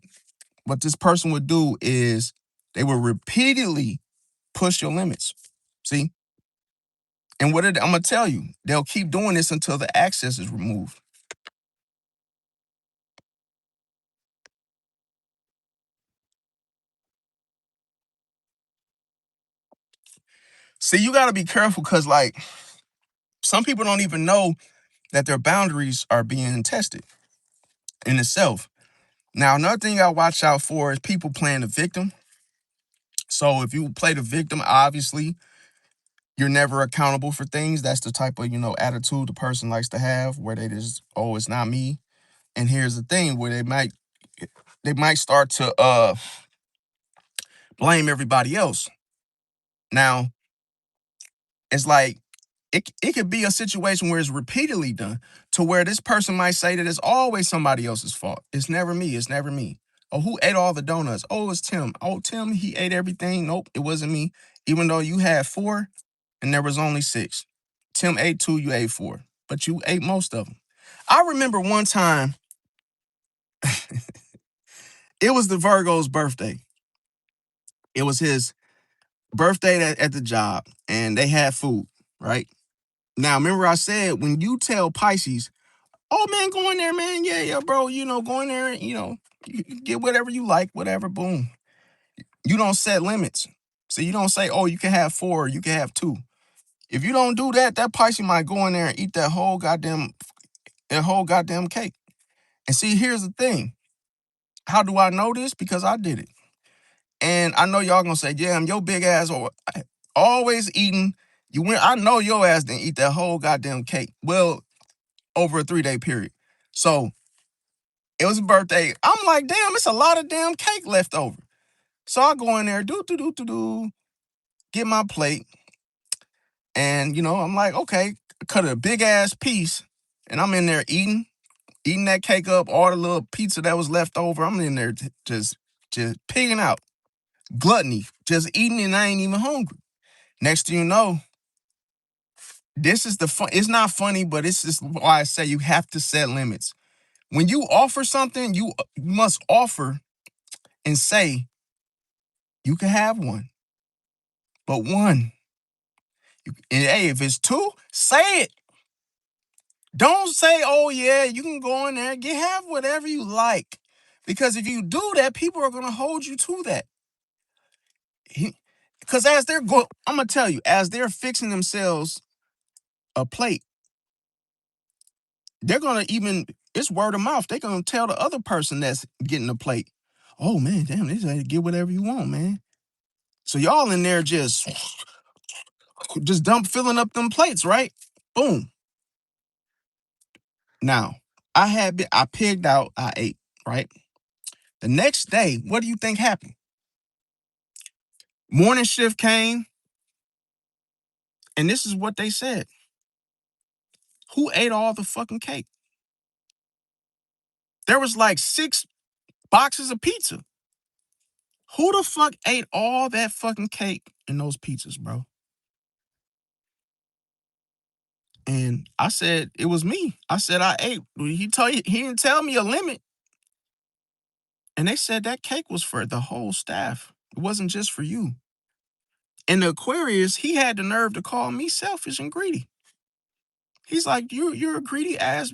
this person would do is they will repeatedly push your limits. See? And I'm gonna tell you, they'll keep doing this until the access is removed. See, you gotta be careful because like some people don't even know that their boundaries are being tested in itself. Now, another thing I watch out for is people playing the victim. So if you play the victim, obviously you're never accountable for things. That's the type of, attitude the person likes to have where they just, oh, it's not me. And here's the thing where they might they might start to blame everybody else. Now, it's like it could be a situation where it's repeatedly done to where this person might say that it's always somebody else's fault. It's never me. It's never me. Oh, who ate all the donuts? Oh, it's Tim. Oh, Tim, he ate everything. Nope, it wasn't me. Even though you had four and there was only six. Tim ate two, you ate four, but you ate most of them. I remember one time, it was the Virgo's birthday. It was his birthday at the job, and they had food, right? Now, remember I said, when you tell Pisces, oh man, go in there, man. Yeah, yeah, bro. Go in there and, you get whatever you like, whatever, boom. You don't set limits. So you don't say, oh, you can have four, you can have two. If you don't do that, that Pisces might go in there and eat that whole goddamn cake. And see, here's the thing. How do I know this? Because I did it. And I know y'all gonna say, yeah, I'm your big ass or always eating. You went, I know your ass didn't eat that whole goddamn cake. Well, over a 3-day period. So it was a birthday. I'm like, damn, it's a lot of damn cake left over. So I go in there, get my plate. And, I'm like, okay, cut a big ass piece. And I'm in there eating that cake up, all the little pizza that was left over. I'm in there just pigging out. Gluttony, just eating and I ain't even hungry. Next thing you know, this is the fun. It's not funny, but it's just why I say you have to set limits. When you offer something, you must offer and say, you can have one, but one. And hey, if it's two, say it. Don't say, oh yeah, you can go in there, have whatever you like. Because if you do that, people are gonna hold you to that. Because as they're going, I'm gonna tell you, as they're fixing themselves a plate, they're gonna even, it's word of mouth. They're gonna tell the other person that's getting a plate, oh man, damn, this get whatever you want, man. So y'all in there just filling up them plates, right? Boom. Now, I pigged out, I ate, right? The next day, what do you think happened? Morning shift came, and this is what they said. Who ate all the fucking cake? There was like 6 boxes of pizza. Who the fuck ate all that fucking cake and those pizzas, bro? And I said, it was me. I said I ate. He didn't tell me a limit. And they said that cake was for the whole staff. It wasn't just for you. And the Aquarius, he had the nerve to call me selfish and greedy. He's like, you're a greedy ass.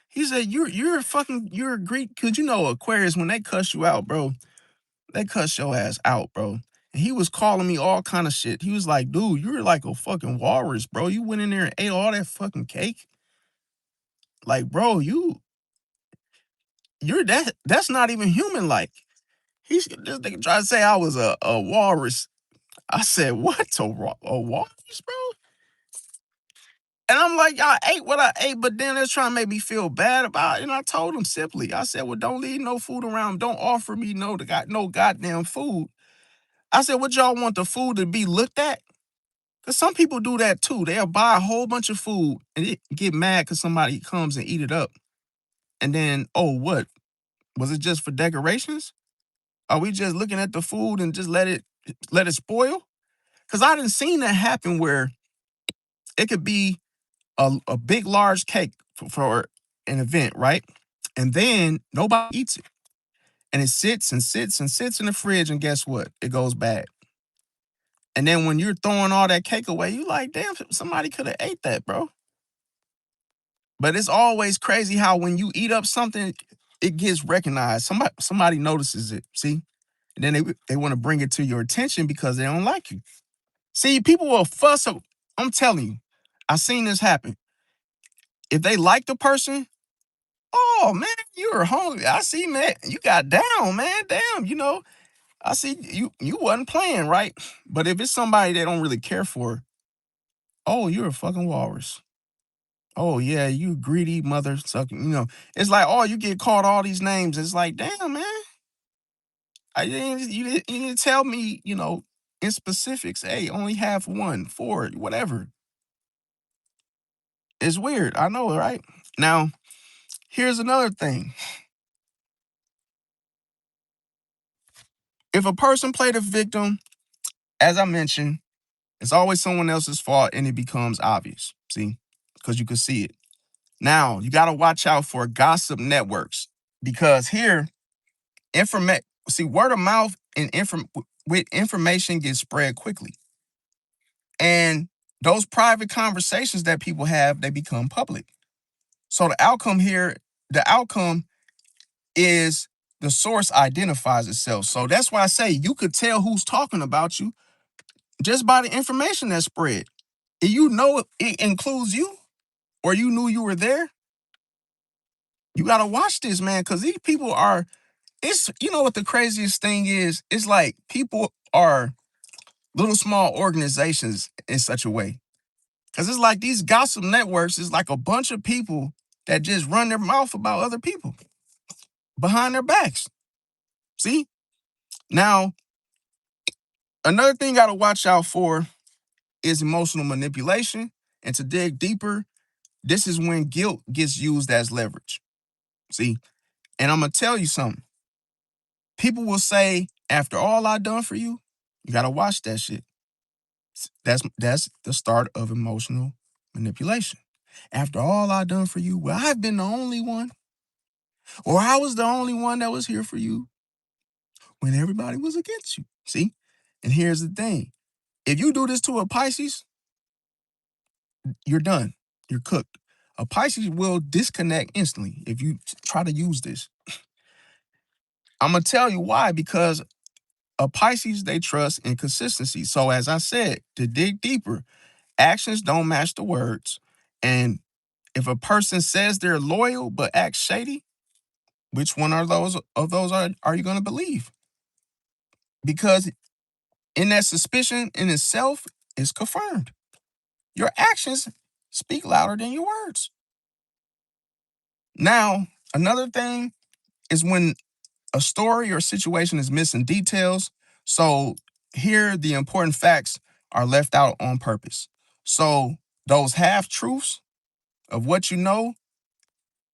He said, you're a greedy, because Aquarius, when they cuss you out, bro, they cuss your ass out, bro. And he was calling me all kind of shit. He was like, dude, you're like a fucking walrus, bro. You went in there and ate all that fucking cake. Like, bro, you're that's not even human like. This nigga tried to say I was a walrus. I said, what? A walrus, bro? And I'm like, I ate what I ate, but then they're trying to make me feel bad about it. And I told them simply, I said, well, don't leave no food around. Don't offer me no goddamn food. I said, what y'all want the food to be looked at? Because some people do that too. They'll buy a whole bunch of food and get mad because somebody comes and eat it up. And then, oh, what? Was it just for decorations? Are we just looking at the food and just let it spoil? Because I didn't seen that happen where it could be a big, large cake for an event, right? And then nobody eats it. And it sits and sits and sits in the fridge, and guess what? It goes bad. And then when you're throwing all that cake away, you like, damn, somebody could have ate that, bro. But it's always crazy how when you eat up something, it gets recognized. Somebody notices it, see? And then they want to bring it to your attention because they don't like you. See, people will fuss. I'm telling you, I've seen this happen. If they like the person, oh man, you were hungry. I see, man, you got down, man. Damn, I see you wasn't playing, right? But if it's somebody they don't really care for, oh, you're a fucking walrus. Oh yeah, you greedy mother sucking. It's like, oh, you get called all these names. It's like, damn, man. You didn't tell me, in specifics. Hey, only have one, four, whatever. It's weird. I know, right? Now, here's another thing. If a person played a victim, as I mentioned, it's always someone else's fault and it becomes obvious. See? Because you can see it. Now, you got to watch out for gossip networks because here, word of mouth and with information gets spread quickly. And those private conversations that people have, they become public. So the outcome is the source identifies itself. So that's why I say you could tell who's talking about you just by the information that's spread. If you know it includes you or you knew you were there, you got to watch this, man, because these people are, you know what the craziest thing is? It's like people are little small organizations in such a way. Because it's like these gossip networks is like a bunch of people that just run their mouth about other people behind their backs. See? Now, another thing you got to watch out for is emotional manipulation. And to dig deeper, this is when guilt gets used as leverage. See? And I'm going to tell you something. People will say, after all I done for you, you got to watch that shit. That's the start of emotional manipulation. After all I done for you, well, I've been the only one. Or I was the only one that was here for you when everybody was against you. See? And here's the thing. If you do this to a Pisces, you're done. You're cooked. A Pisces will disconnect instantly if you try to use this. I'm going to tell you why, because a Pisces, they trust in consistency. So as I said, to dig deeper, actions don't match the words. And if a person says they're loyal but acts shady, which one are you going to believe? Because in that suspicion in itself is confirmed. Your actions speak louder than your words. Now, another thing is when a story or situation is missing details. So here, the important facts are left out on purpose. So those half truths of what you know,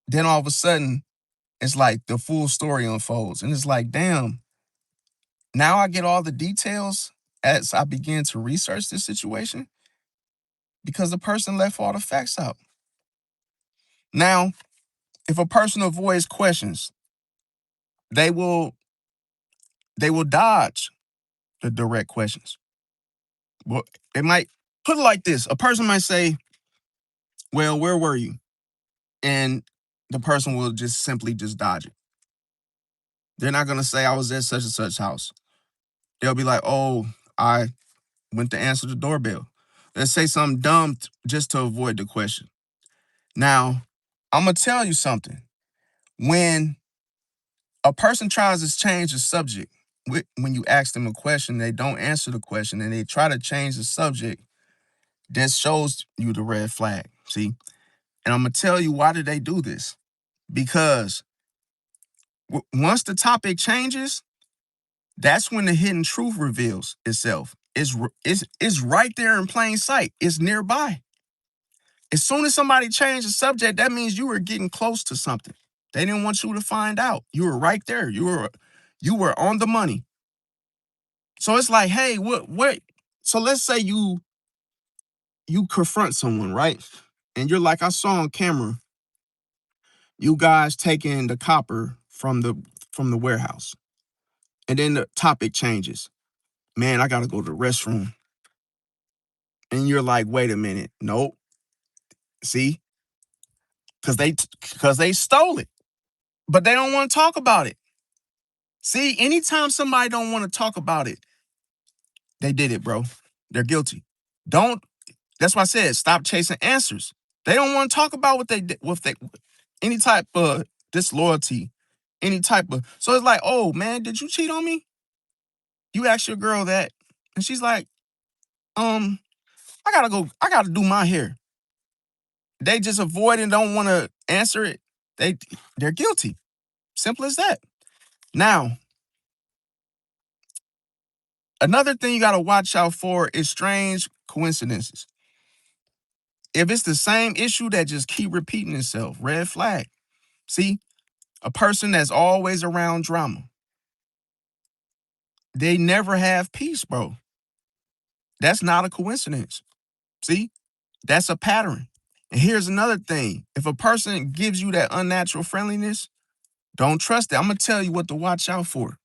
then all of a sudden, it's like the full story unfolds. And it's like, damn, now I get all the details as I begin to research this situation because the person left all the facts out. Now, if a person avoids questions, they will dodge the direct questions. Well, they might put it like this. A person might say, well, where were you? And the person will just simply just dodge it. They're not going to say I was at such and such house. They'll be like, oh, I went to answer the doorbell. Let's say something dumb just to avoid the question. Now, I'm going to tell you something. When a person tries to change the subject, when you ask them a question, they don't answer the question and they try to change the subject, this shows you the red flag. See? And I'm going to tell you why did they do this? Because once the topic changes, that's when the hidden truth reveals itself. It's right there in plain sight. It's nearby. As soon as somebody changed the subject, that means you were getting close to something. They didn't want you to find out. You were right there. You were on the money. So it's like, hey, what? So let's say you confront someone, right? And you're like, I saw on camera, you guys taking the copper from the warehouse. And then the topic changes. Man, I gotta go to the restroom. And you're like, wait a minute. Nope. See? Because they stole it. But they don't want to talk about it. See, anytime somebody don't want to talk about it, they did it, bro. They're guilty. Don't. That's why I said stop chasing answers. They don't want to talk about what they did, any type of disloyalty, any type of. So it's like, oh man, did you cheat on me? You ask your girl that, and she's like, I gotta go. I gotta do my hair. They just avoid and don't want to answer it. They're guilty. Simple as that. Now, Another thing you got to watch out for is strange coincidences. If it's the same issue that just keep repeating itself, red flag. See, a person that's always around drama, they never have peace, bro. That's not a coincidence. See, that's a pattern. And here's another thing. If a person gives you that unnatural friendliness, don't trust it. I'm going to tell you what to watch out for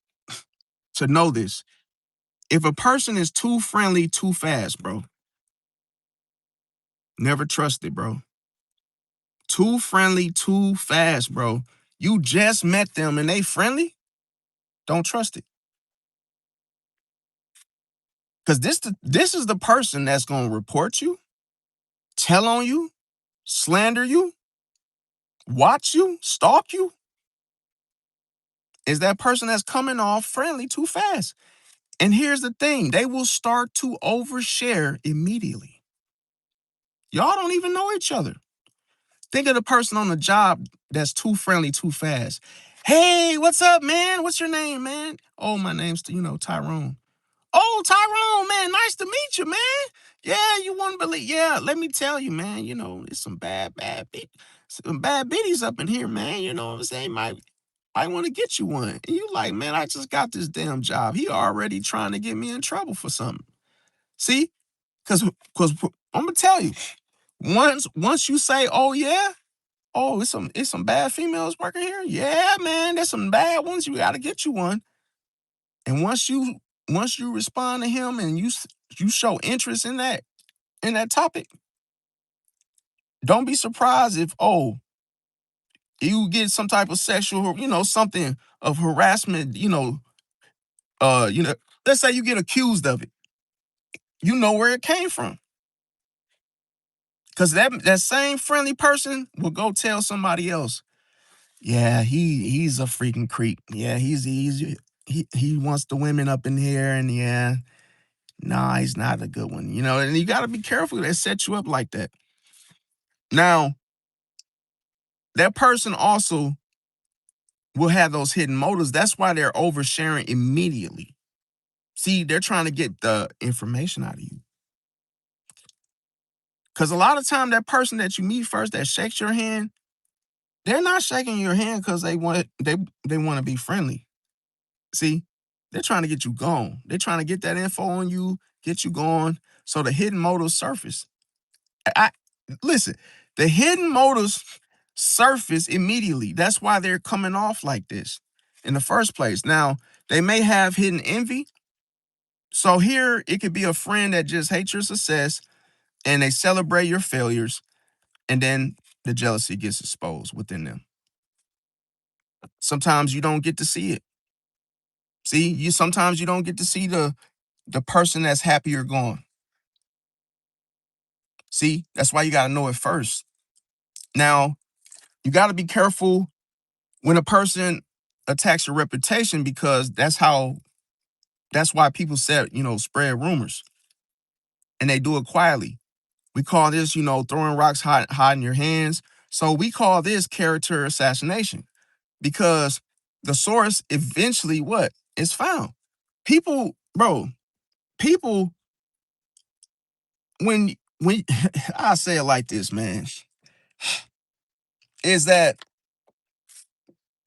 to know this. If a person is too friendly too fast, bro, never trust it, bro. Too friendly too fast, bro. You just met them and they friendly, don't trust it. Because this is the person that's going to report you, tell on you, slander you, watch you, stalk you. Is that person that's coming off friendly too fast. And here's the thing, they will start to overshare immediately. Y'all don't even know each other. Think of the person on the job that's too friendly too fast. Hey, what's up, man? What's your name, man? Oh, my name's, Tyrone. Oh, Tyrone, man, nice to meet you, man. Yeah, you wouldn't believe. Yeah, let me tell you, man, there's some bad biddies up in here, man. You know what I'm saying? Might want to get you one. And you like, man, I just got this damn job. He already trying to get me in trouble for something. See? Cause I'm gonna tell you, once you say, oh yeah, oh, it's some bad females working here. Yeah, man, there's some bad ones. You gotta get you one. And once you respond to him and you show interest in that topic, don't be surprised if you get some type of sexual, something of harassment, uh, you know, let's say you get accused of it. You know where it came from. Cause that same friendly person will go tell somebody else, yeah, he's a freaking creep. Yeah, he wants the women up in here, and yeah, nah, he's not a good one. And you gotta be careful that set you up like that. Now, that person also will have those hidden motives. That's why they're oversharing immediately. See, they're trying to get the information out of you. Because a lot of time, that person that you meet first that shakes your hand, they're not shaking your hand because they want to be friendly. See, they're trying to get you gone. They're trying to get that info on you, get you gone, so the hidden motives surface. I listen, the hidden motives surface immediately. That's why they're coming off like this in the first place. Now, they may have hidden envy. So here it could be a friend that just hates your success and they celebrate your failures, and then the jealousy gets exposed within them. Sometimes you don't get to see it. See, sometimes you don't get to see the person that's happy or gone. See, that's why you got to know it first. Now, you got to be careful when a person attacks your reputation, because that's why people said, spread rumors, and they do it quietly. We call this, throwing rocks, hiding your hands. So we call this character assassination, because the source eventually what is found. People, bro, people, when I say it like this, man, is that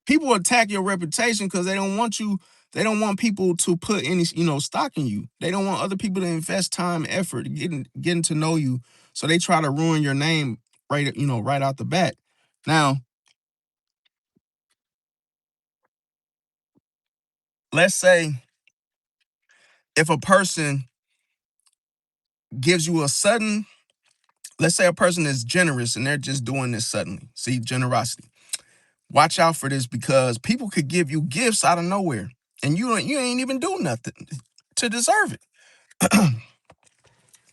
people attack your reputation because they don't want people to put any, stock in you. They don't want other people to invest time, effort, getting to know you. So they try to ruin your name right out the bat. Now, let's say if a person gives you a sudden, let's say a person is generous and they're just doing this suddenly. See, generosity. Watch out for this, because people could give you gifts out of nowhere and you ain't even do nothing to deserve it.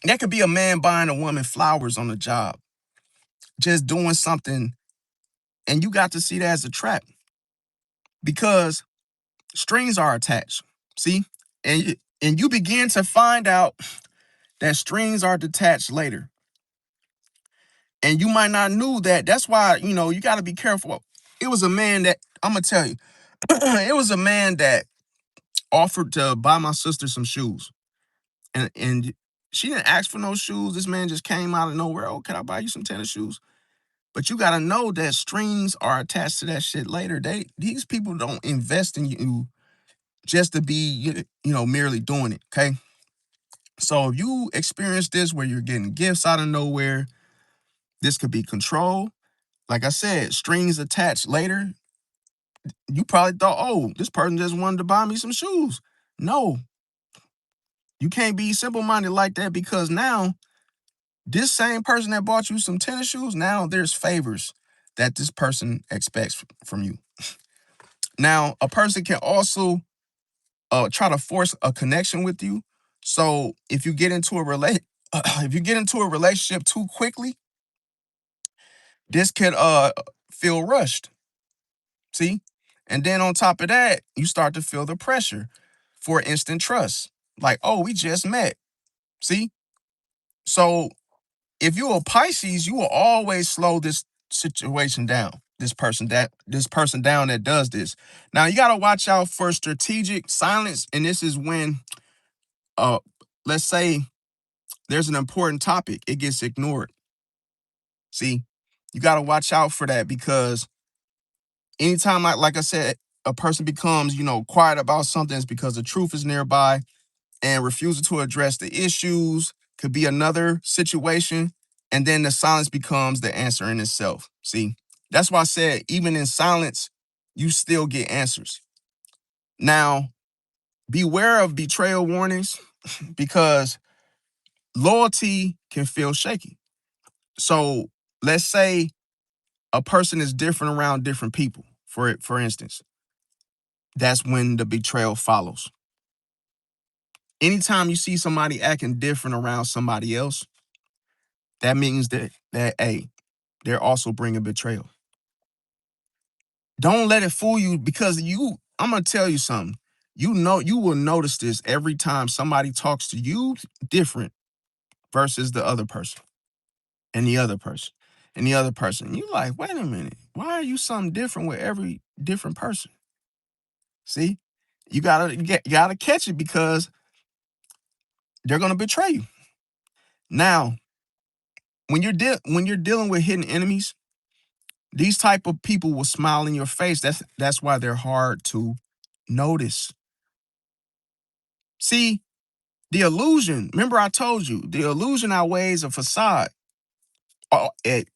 That could be a man buying a woman flowers on the job, just doing something, and you got to see that as a trap, because strings are attached. See, and you begin to find out that strings are detached later, and you might not knew that. That's why you got to be careful. It was a man that I'm gonna tell you. It was a man that offered to buy my sister some shoes. And she didn't ask for no shoes. This man just came out of nowhere. Oh, can I buy you some tennis shoes? But you gotta know that strings are attached to that shit later. These people don't invest in you just to be merely doing it. Okay. So if you experience this where you're getting gifts out of nowhere, this could be control. Like I said, strings attached later. You probably thought, oh, this person just wanted to buy me some shoes. No, you can't be simple-minded like that, because now this same person that bought you some tennis shoes, now there's favors that this person expects from you. Now, a person can also try to force a connection with you. So if you get into if you get into a relationship too quickly, this could feel rushed. See? And then on top of that, you start to feel the pressure for instant trust. Like, oh, we just met. See? So if you're a Pisces, you will always slow this situation down. This person down that does this. Now you gotta watch out for strategic silence, and this is when uh let's say there's an important topic, it gets ignored. See, you gotta watch out for that, because anytime, like I said, a person becomes, quiet about something, it's because the truth is nearby, and refusal to address the issues could be another situation. And then the silence becomes the answer in itself. See, that's why I said, even in silence, you still get answers. Now, beware of betrayal warnings, because loyalty can feel shaky. So let's say a person is different around different people. For instance, that's when the betrayal follows. Anytime you see somebody acting different around somebody else, that means that hey, they're also bringing betrayal. Don't let it fool you, because I'm gonna tell you something. You will notice this every time somebody talks to you different versus the other person and the other person and the other person. You like, wait a minute, why are you something different with every different person? See, you gotta catch it, because they're gonna betray you. Now, when you're dealing with hidden enemies, these type of people will smile in your face. That's why they're hard to notice. See, the illusion. Remember, I told you the illusion outweighs a facade uh, at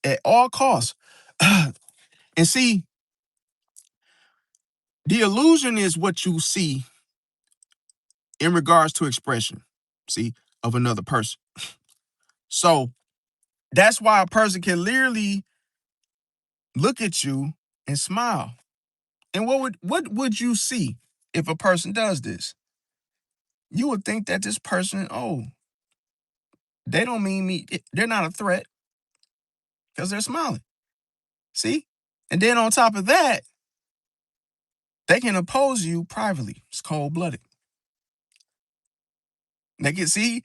at all costs. And see, the illusion is what you see in regards to expression. See, of another person. So that's why a person can literally look at you and smile. And what would you see if a person does this? You would think that this person, oh, they don't mean me. They're not a threat, because they're smiling. See? And then on top of that, they can oppose you privately. It's cold blooded. They can see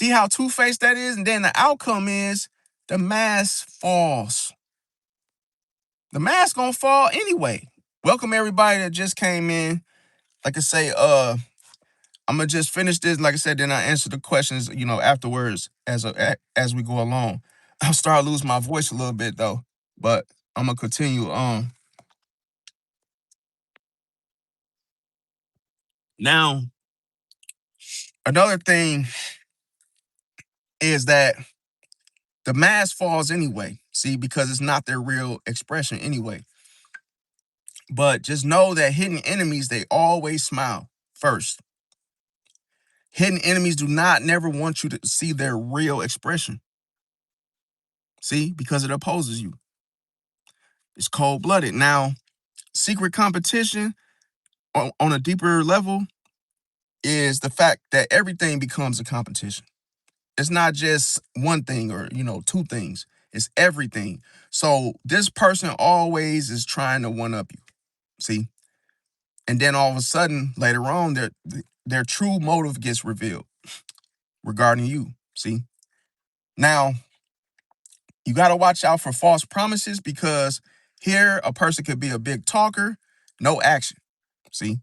how two-faced that is, and then the outcome is the mask falls. The mask gonna fall anyway. Welcome everybody that just came in. Like I say, I'm gonna just finish this. Like I said, then I answer the questions, afterwards as we go along. I'll start losing my voice a little bit though, but I'm gonna continue. Now, another thing is that the mask falls anyway. See, because it's not their real expression anyway. But just know that hidden enemies, they always smile first. Hidden enemies do not never want you to see their real expression. See, because it opposes you. It's cold blooded. Now, secret competition on a deeper level is the fact that everything becomes a competition. It's not just one thing or, two things. It's everything. So this person always is trying to one up you. See? And then all of a sudden, later on, their true motive gets revealed regarding you. See? Now, you got to watch out for false promises, because here a person could be a big talker, no action. See?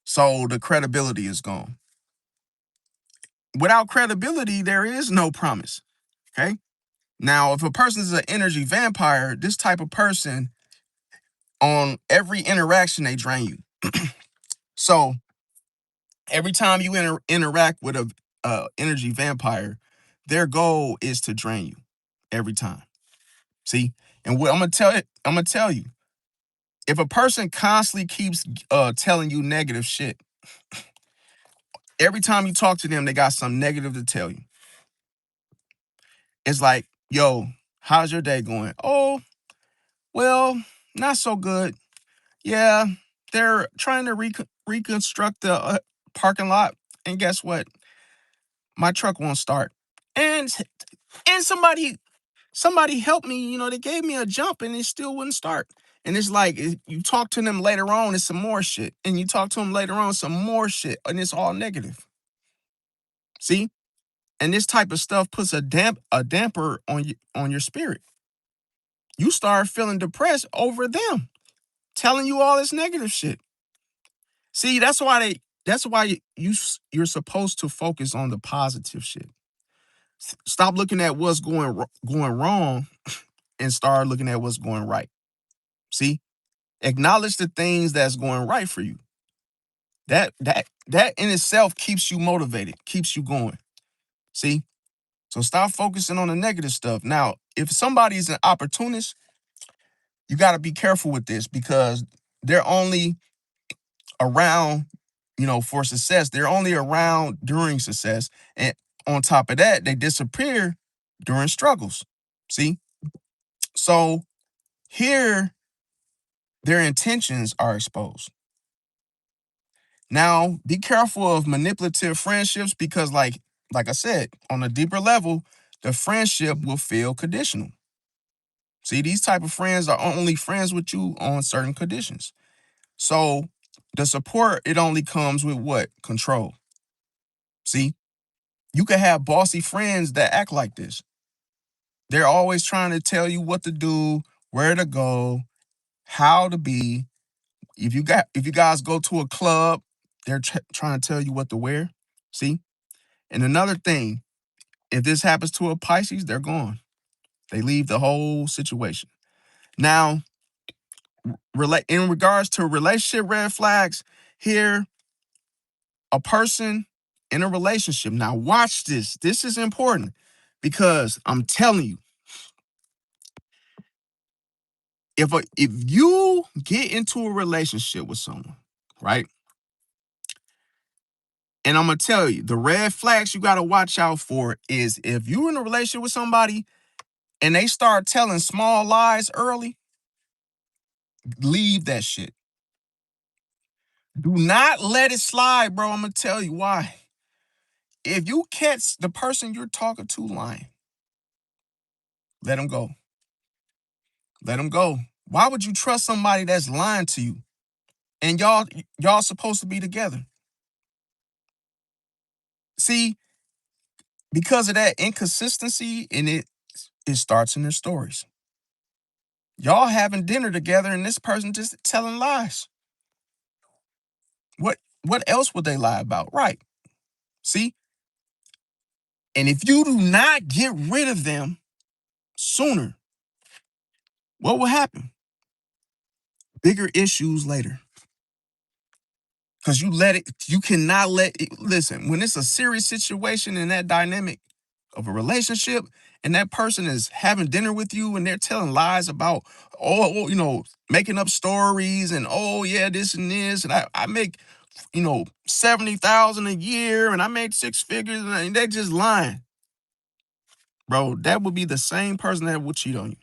So the credibility is gone. Without credibility, there is no promise. Okay. Now, if a person is an energy vampire, this type of person, on every interaction, they drain you. So every time you interact with a energy vampire, their goal is to drain you every time. See, and what I'm gonna tell you, if a person constantly keeps telling you negative shit, every time you talk to them, they got something negative to tell you. It's like, yo, how's your day going? Oh, well, not so good. Yeah, they're trying to reconstruct the parking lot, and guess what? My truck won't start. And somebody helped me. They gave me a jump, and it still wouldn't start. And it's like you talk to them later on, it's some more shit, and you talk to them later on, some more shit, and it's all negative. See, and this type of stuff puts a damper on your spirit. You start feeling depressed over them telling you all this negative shit. See, that's why you're supposed to focus on the positive shit. Stop looking at what's going wrong and start looking at what's going right. See? Acknowledge the things that's going right for you. That in itself keeps you motivated, keeps you going. See? So stop focusing on the negative stuff. Now, if somebody's an opportunist, you got to be careful with this because they're only around, for success. They're only around during success. And on top of that, they disappear during struggles. See? So here, their intentions are exposed. Now, be careful of manipulative friendships because, like I said, on a deeper level, the friendship will feel conditional. See, these type of friends are only friends with you on certain conditions. So the support, it only comes with what? Control. See, you can have bossy friends that act like this. They're always trying to tell you what to do, where to go, how to be. If you guys go to a club, they're trying to tell you what to wear. See? And another thing, if this happens to a Pisces, they're gone. They leave the whole situation. Now, in regards to relationship red flags, here, a person in a relationship. Now, watch this. This is important because I'm telling you, if you get into a relationship with someone, right? And I'm gonna tell you, the red flags you gotta watch out for is if you're in a relationship with somebody and they start telling small lies early, leave that shit. Do not let it slide, bro. I'm gonna tell you why. If you catch the person you're talking to lying, let them go. Let them go. Why would you trust somebody that's lying to you? And y'all supposed to be together. See, because of that inconsistency, and it starts in their stories. Y'all having dinner together, and this person just telling lies. What else would they lie about? Right. See? And if you do not get rid of them sooner, what will happen? Bigger issues later. Because you cannot let it, listen, when it's a serious situation in that dynamic of a relationship, and that person is having dinner with you and they're telling lies about, making up stories and, oh, yeah, this and this. And I make, 70,000 a year and I make six figures and they just lying. Bro, that would be the same person that would cheat on you.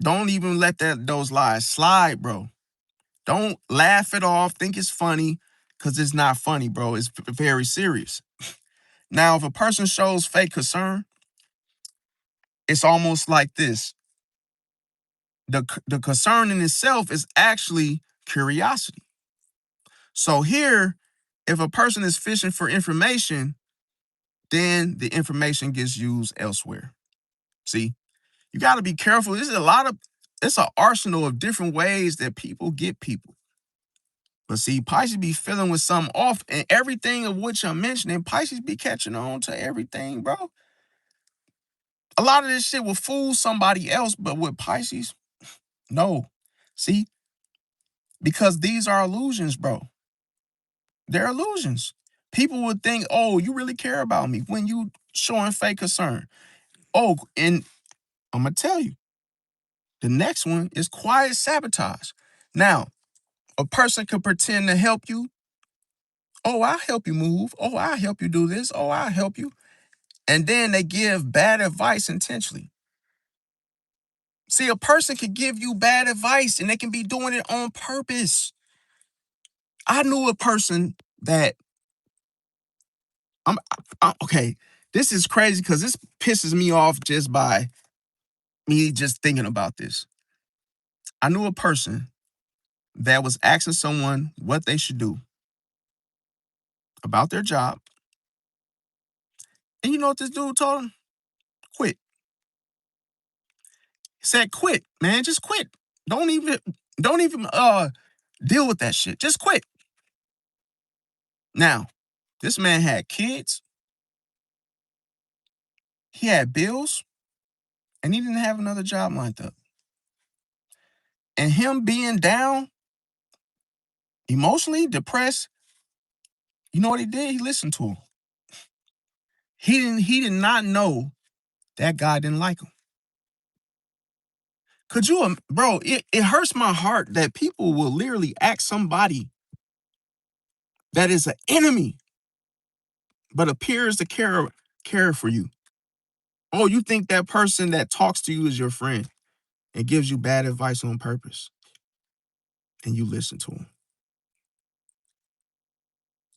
Don't even let those lies slide, bro. Don't laugh it off, think it's funny, because it's not funny, bro. It's very serious. Now, if a person shows fake concern, it's almost like this. The concern in itself is actually curiosity. So here, if a person is fishing for information, then the information gets used elsewhere. See, you got to be careful. It's an arsenal of different ways that people get people. But see, Pisces be feeling with something off, and everything of which I'm mentioning, Pisces be catching on to everything, bro. A lot of this shit will fool somebody else, but with Pisces, no. See, because these are illusions, bro. They're illusions. People would think, oh, you really care about me when you showing fake concern. Oh, and I'm gonna tell you, the next one is quiet sabotage. Now, a person could pretend to help you. Oh, I'll help you move. Oh, I'll help you do this. Oh, I'll help you. And then they give bad advice intentionally. See, a person could give you bad advice and they can be doing it on purpose. I knew a person that okay. This is crazy because this pisses me off just by me just thinking about this. I knew a person that was asking someone what they should do about their job. And you know what this dude told him? Quit. He said, quit, man. Just quit. Don't even, don't even deal with that shit. Just quit. Now, this man had kids, he had bills, and he didn't have another job lined up. And him being down, emotionally depressed, you know what he did? He listened to him. He did not know that guy didn't like him. Could you, bro, it hurts my heart that people will literally ask somebody that is an enemy, but appears to care for you. Oh, you think that person that talks to you is your friend and gives you bad advice on purpose, and you listen to him.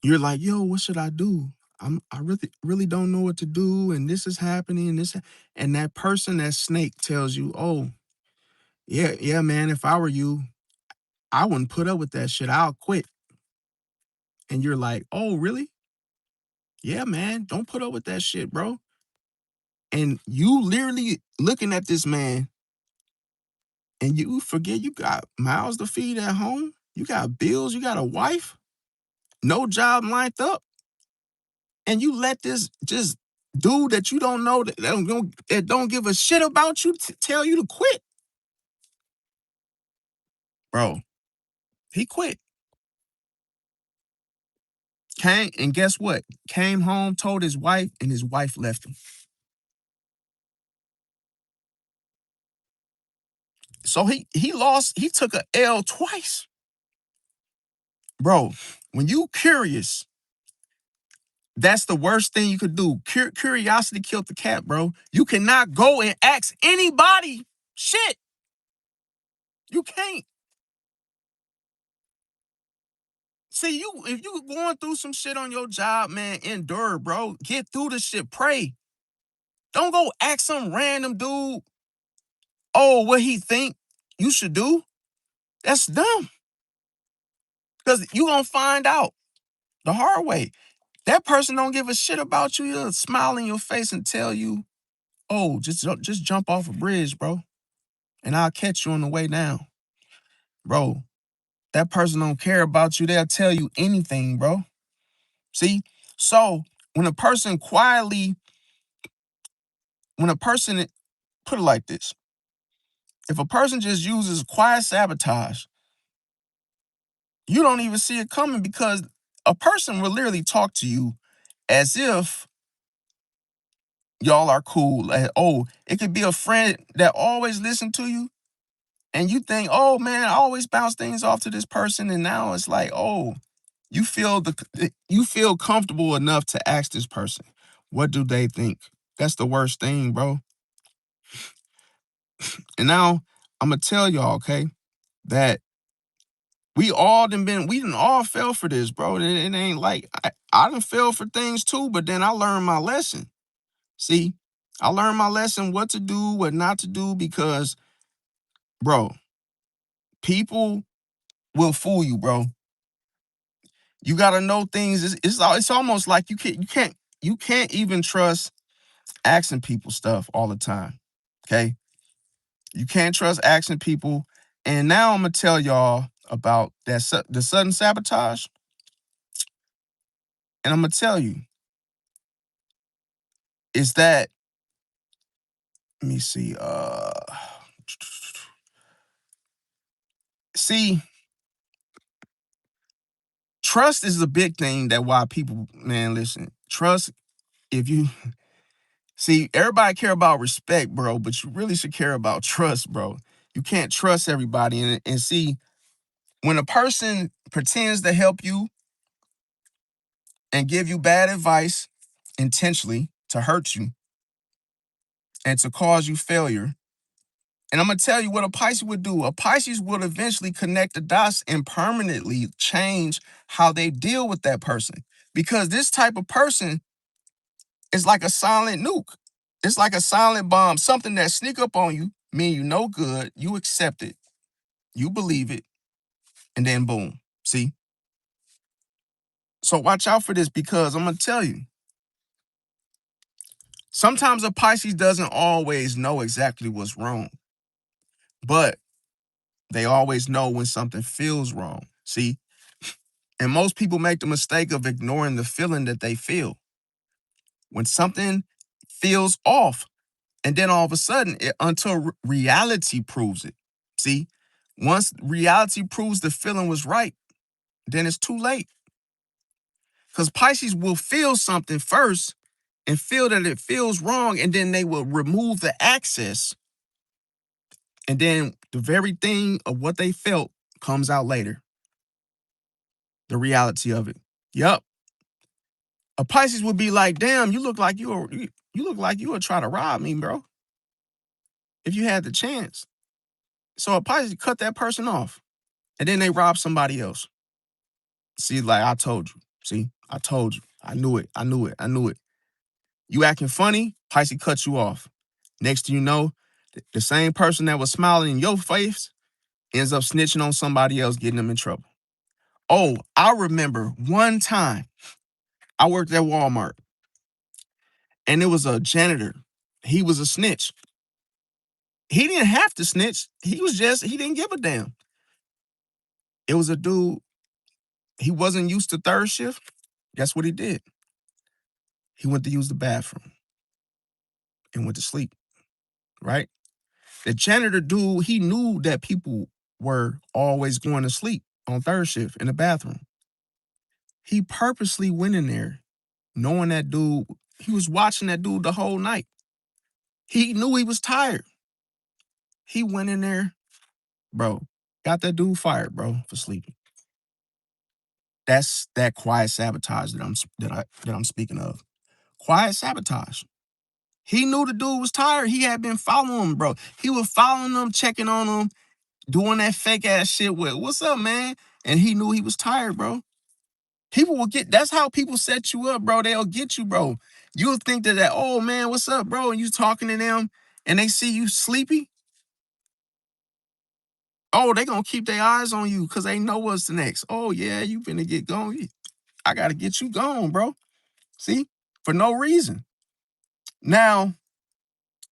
You're like, yo, what should I do? I really don't know what to do, and this is happening, and and that person, that snake, tells you, oh, yeah, man, if I were you, I wouldn't put up with that shit. I'll quit. And you're like, oh, really? Yeah, man, don't put up with that shit, bro. And you literally looking at this man and you forget you got mouths to feed at home. You got bills. You got a wife. No job lined up. And you let this just dude that you don't know that don't give a shit about you tell you to quit. Bro, he quit. Came and guess what? Came home, told his wife, and his wife left him. So he took a L twice. Bro, when you curious, that's the worst thing you could do. Curiosity killed the cat, bro. You cannot go and ask anybody shit. You can't. See, if you going through some shit on your job, man, endure, bro. Get through the shit. Pray. Don't go ask some random dude, oh, what he think you should do. That's dumb. Because you gonna find out the hard way. That person don't give a shit about you. He'll smile in your face and tell you, oh, just jump off a bridge, bro. And I'll catch you on the way down. Bro, that person don't care about you. They'll tell you anything, bro. See? So when a person quietly, when a person, put it like this, if a person just uses quiet sabotage, you don't even see it coming because a person will literally talk to you as if y'all are cool. Like, oh, it could be a friend that always listen to you, and you think, oh man, I always bounce things off to this person, and now it's like, oh, you feel comfortable enough to ask this person, what do they think? That's the worst thing, bro. And now I'm gonna tell y'all, okay, that we done all fell for this, bro. It ain't like I done fell for things too, but then I learned my lesson. See, I learned my lesson, what to do, what not to do, because, bro, people will fool you, bro. You gotta know things. It's almost like you can't even trust asking people stuff all the time. Okay, you can't trust asking people. And now I'm gonna tell y'all about the sudden sabotage, and I'm gonna tell you, is that let me see. See, trust is a big thing that why people, man, listen, trust, if you see, everybody care about respect, bro, but you really should care about trust, bro. You can't trust everybody. And see, when a person pretends to help you and give you bad advice intentionally to hurt you and to cause you failure, and I'm gonna tell you what a Pisces would do. A Pisces would eventually connect the dots and permanently change how they deal with that person. Because this type of person is like a silent nuke. It's like a silent bomb, something that sneak up on you, mean you no good, you accept it, you believe it, and then boom. See? So watch out for this, because I'm gonna tell you, sometimes a Pisces doesn't always know exactly what's wrong, but they always know when something feels wrong. See? And most people make the mistake of ignoring the feeling that they feel. When something feels off, and then all of a sudden, until reality proves it. See? Once reality proves the feeling was right, then it's too late. Because Pisces will feel something first and feel that it feels wrong, and then they will remove the access, and then the very thing of what they felt comes out later. The reality of it. Yup. A Pisces would be like, damn, you look like you would try to rob me, bro, if you had the chance. So a Pisces cut that person off, and then they rob somebody else. See, like I told you. See, I told you. I knew it. I knew it. I knew it. You acting funny, Pisces cuts you off. Next thing you know, the same person that was smiling in your face ends up snitching on somebody else, getting them in trouble. Oh, I remember one time I worked at Walmart, and it was a janitor. He was a snitch. He didn't have to snitch. He didn't give a damn. It was a dude, he wasn't used to third shift. Guess what he did? He went to use the bathroom and went to sleep, right? The janitor dude, he knew that people were always going to sleep on third shift in the bathroom. He purposely went in there knowing that dude, he was watching that dude the whole night. He knew he was tired. He went in there, bro, got that dude fired, bro, for sleeping. That's that quiet sabotage that I'm speaking of. Quiet sabotage. He knew the dude was tired. He had been following him, bro. He was following him, checking on him, doing that fake ass shit with, what's up, man? And he knew he was tired, bro. People will that's how people set you up, bro. They'll get you, bro. You'll think that, oh man, what's up, bro? And you talking to them and they see you sleepy. Oh, they gonna keep their eyes on you because they know what's the next. Oh yeah, you finna get going. I gotta get you gone, bro. See? For no reason. Now,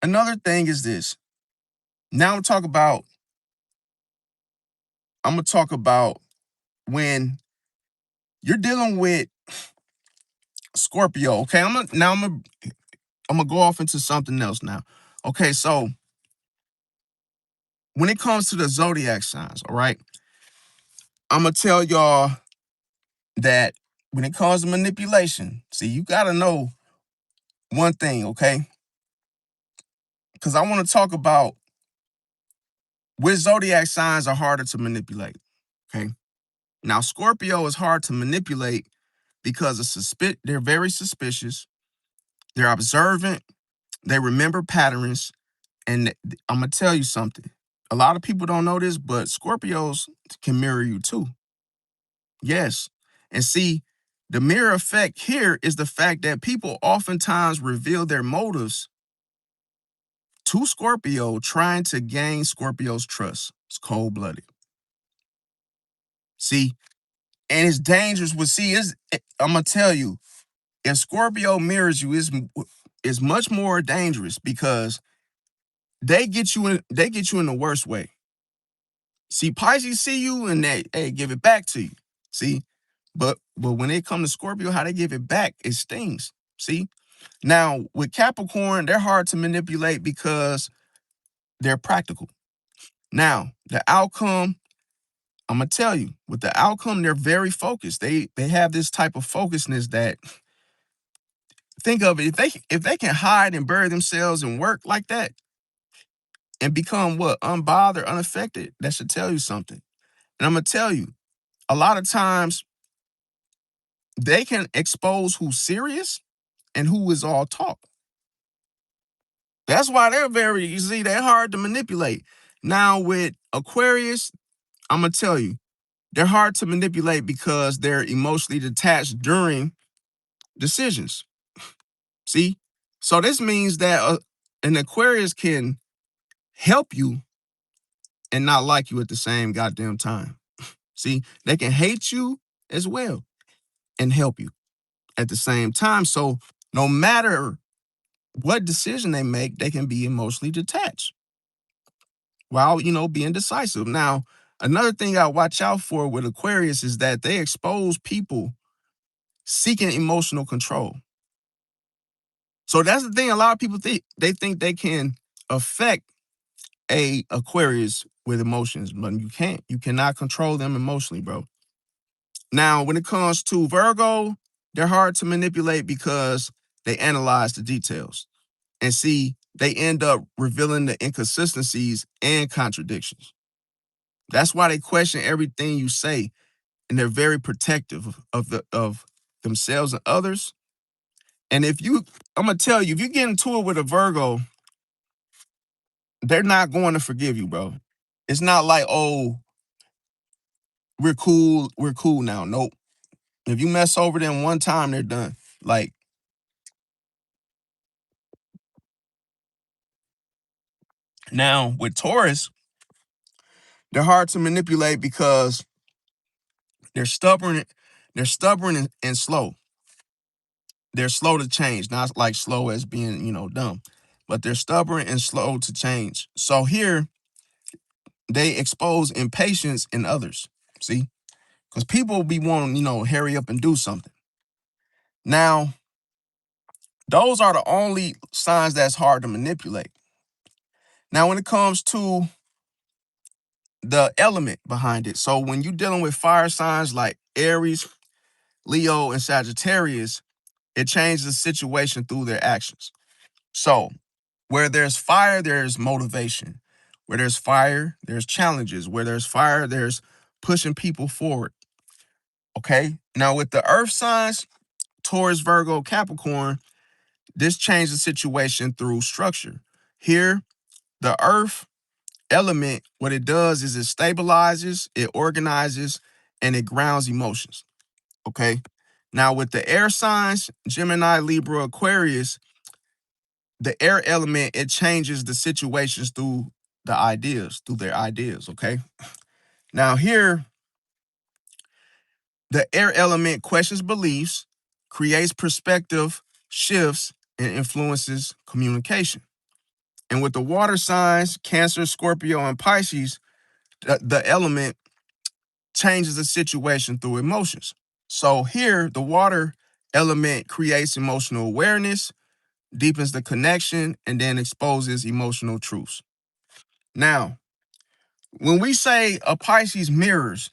another thing is this. Now I'm gonna talk about when you're dealing with Scorpio. Okay, I'm gonna go off into something else now. Okay, so when it comes to the zodiac signs, all right, I'm gonna tell y'all that when it comes to manipulation, see, you gotta know one thing, okay? Because I want to talk about which zodiac signs are harder to manipulate. Okay. Now, Scorpio is hard to manipulate because they're very suspicious, they're observant, they remember patterns, and I'm gonna tell you something. A lot of people don't know this, but Scorpios can mirror you too. Yes. And see, the mirror effect here is the fact that people oftentimes reveal their motives to Scorpio, trying to gain Scorpio's trust. It's cold blooded. See, and it's dangerous. I'm gonna tell you, if Scorpio mirrors you, is much more dangerous because they get you in the worst way. See, Pisces see you and they give it back to you. See, but when they come to Scorpio, how they give it back, it stings. See, now with Capricorn, they're hard to manipulate because they're practical. Now the outcome, I'm gonna tell you, with the outcome, they're very focused. They have this type of focusness that, think of it, if they can hide and bury themselves and work like that and become what, unbothered, unaffected, that should tell you something. And I'm gonna tell you, a lot of times they can expose who's serious and who is all talk. That's why they're very, you see, they're hard to manipulate. Now with Aquarius, I'm gonna tell you, they're hard to manipulate because they're emotionally detached during decisions. See? So this means that an Aquarius can help you and not like you at the same goddamn time. See? They can hate you as well and help you at the same time. So no matter what decision they make, they can be emotionally detached while, being decisive. Now, another thing I watch out for with Aquarius is that they expose people seeking emotional control. So that's the thing. A lot of people think they can affect a Aquarius with emotions, but you can't. You cannot control them emotionally, bro. Now, when it comes to Virgo, they're hard to manipulate because they analyze the details. And see, they end up revealing the inconsistencies and contradictions. That's why they question everything you say, and they're very protective of themselves and others. And I'm gonna tell you, if you get into it with a Virgo, they're not going to forgive you, bro. It's not like, oh, we're cool now. Nope. If you mess over them one time, they're done. Like, now with Taurus, they're hard to manipulate because they're stubborn, and slow. They're slow to change, not like slow as being, dumb, but they're stubborn and slow to change. So here they expose impatience in others. See? Because people be wanting, hurry up and do something. Now, those are the only signs that's hard to manipulate. Now, when it comes to the element behind it, so when you're dealing with fire signs like Aries, Leo, and Sagittarius, it changes the situation through their actions. So, where there's fire, there's motivation. Where there's fire, there's challenges. Where there's fire, there's pushing people forward. Okay? Now, with the earth signs, Taurus, Virgo, Capricorn, this changes the situation through structure. Here, the earth element, what it does is it stabilizes, it organizes, and it grounds emotions. Okay? Now, with the air signs, Gemini, Libra, Aquarius, the air element, it changes the situations through their ideas. Okay? Now, here, the air element questions beliefs, creates perspective shifts, and influences communication. And with the water signs, Cancer, Scorpio, and Pisces, the element changes the situation through emotions. So here, the water element creates emotional awareness, deepens the connection, and then exposes emotional truths. Now, when we say a Pisces mirrors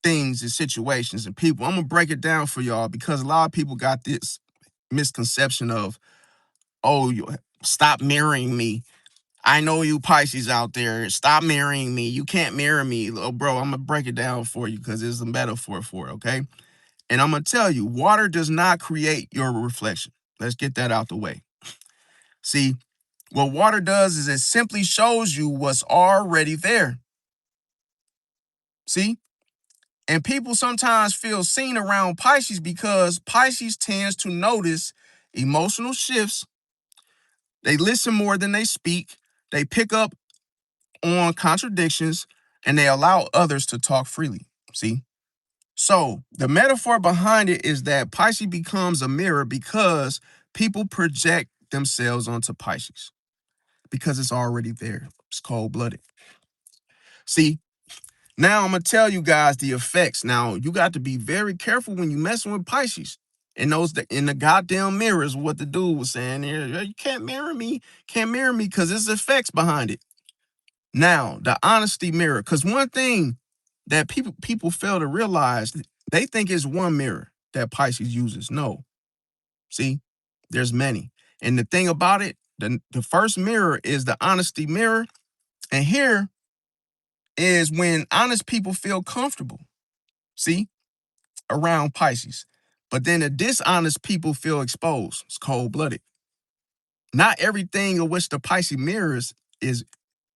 things and situations and people, I'm going to break it down for y'all because a lot of people got this misconception of, oh, you stop mirroring me. I know you Pisces out there. Stop mirroring me. You can't mirror me. Oh, bro, I'm going to break it down for you because there's a metaphor for it, okay? And I'm going to tell you, water does not create your reflection. Let's get that out the way. See, what water does is it simply shows you what's already there. See? And people sometimes feel seen around Pisces because Pisces tends to notice emotional shifts. They listen more than they speak. They pick up on contradictions and they allow others to talk freely. See? So the metaphor behind it is that Pisces becomes a mirror because people project themselves onto Pisces because it's already there. It's cold-blooded. See, Now I'm gonna tell you guys the effects. Now you got to be very careful when you messing with Pisces. And those that in the goddamn mirrors, what the dude was saying there, you can't mirror me, because there's effects behind it. Now, the honesty mirror, because one thing that people fail to realize, they think it's one mirror that Pisces uses. No, see, there's many. And the thing about it, the first mirror is the honesty mirror. And here is when honest people feel comfortable. See, around Pisces. But then the dishonest people feel exposed. It's cold-blooded. Not everything of which the Pisces mirrors is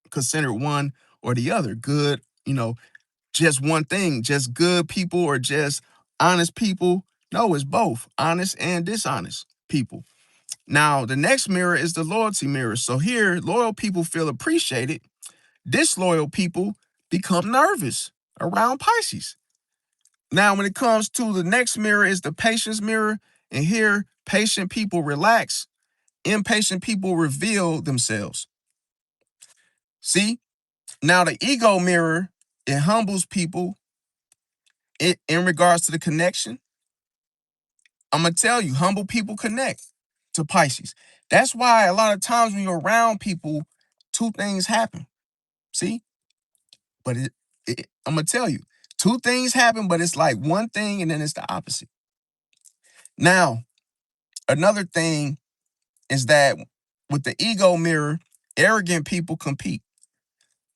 considered one or the other. Good, just one thing, just good people or just honest people. No, it's both honest and dishonest people. Now, the next mirror is the loyalty mirror. So here, loyal people feel appreciated. Disloyal people become nervous around Pisces. Now, when it comes to the next mirror is the patience mirror. And here, patient people relax. Impatient people reveal themselves. See? Now, the ego mirror, it humbles people in regards to the connection. I'm going to tell you, humble people connect to Pisces. That's why a lot of times when you're around people, two things happen. See? But I'm going to tell you, two things happen, but it's like one thing and then it's the opposite. Now, another thing is that with the ego mirror, arrogant people compete.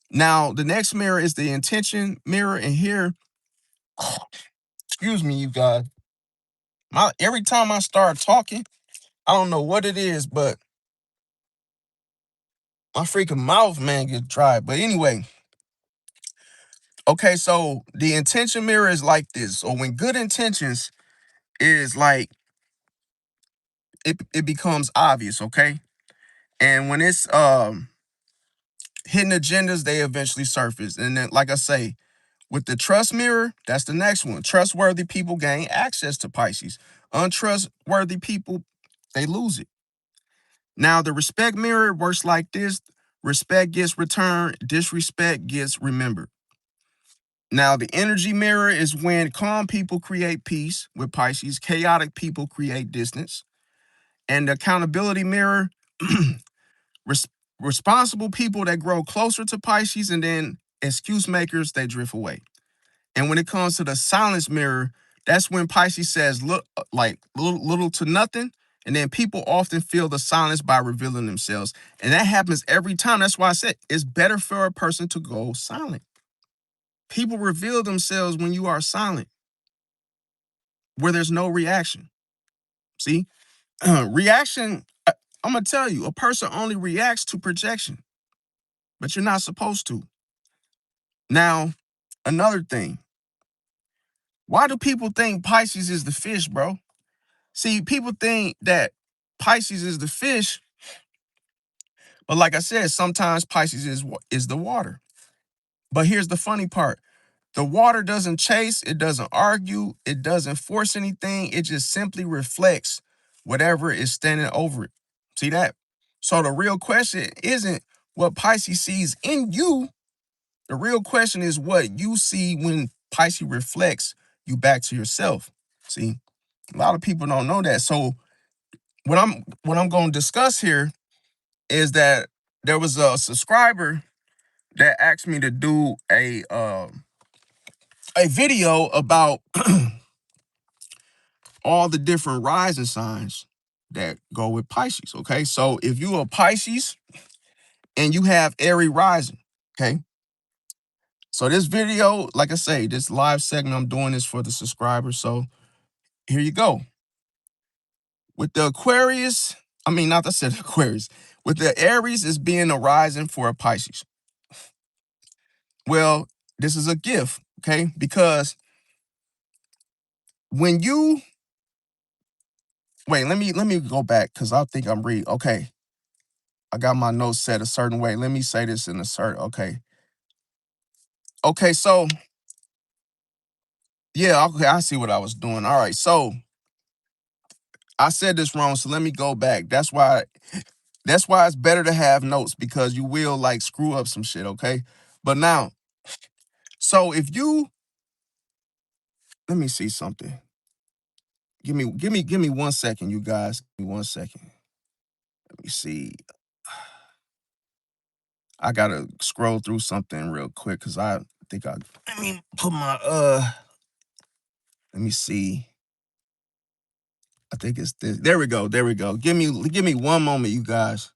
Now, the next mirror is the intention mirror. And here, excuse me, you guys. Every time I start talking, I don't know what it is, but my freaking mouth, man, gets dry. But anyway, okay, so the intention mirror is like this. So when good intentions is like, it becomes obvious, okay? And when it's hidden agendas, they eventually surface. And then, like I say, with the trust mirror, that's the next one. Trustworthy people gain access to Pisces. Untrustworthy people, they lose it. Now, the respect mirror works like this. Respect gets returned, disrespect gets remembered. Now, the energy mirror is when calm people create peace with Pisces, chaotic people create distance. And the accountability mirror, res- responsible people that grow closer to Pisces, and then excuse makers, they drift away. And when it comes to the silence mirror, that's when Pisces says, look, like little to nothing. And then people often feel the silence by revealing themselves. And that happens every time. That's why I said it's better for a person to go silent. People reveal themselves when you are silent, where there's no reaction. See, reaction, I'm going to tell you, a person only reacts to projection, but you're not supposed to. Now, another thing, why do people think Pisces is the fish, bro? See, people think that Pisces is the fish, but like I said, sometimes Pisces is the water. But here's the funny part. The water doesn't chase, it doesn't argue, it doesn't force anything. It just simply reflects whatever is standing over it. See that? So the real question isn't what Pisces sees in you. The real question is what you see when Pisces reflects you back to yourself. See, a lot of people don't know that. So what I'm going to discuss here is that there was a subscriber that asked me to do a video about all the different rising signs that go with Pisces. Okay, so if you are Pisces and you have Aries rising, okay. So this video, like I say, this live segment, I'm doing this for the subscribers. So here you go. With the Aquarius, I mean, not that I said Aquarius, with the Aries is being a rising for a Pisces. Well, this is a gift, okay? Because when you wait, let me go back because I think I'm reading. Okay, I got my notes set a certain way. Let me say this in a certain. Okay. So yeah, okay, I see what I was doing. All right, so I said this wrong, so let me go back. That's why it's better to have notes because you will like screw up some shit. Okay, but now, So if you let me see something. Give me 1 second, you guys. Give me 1 second. Let me see. I gotta scroll through something real quick because I think I let me put my let me see. I think it's this. There we go. There we go. Give me 1 moment, you guys.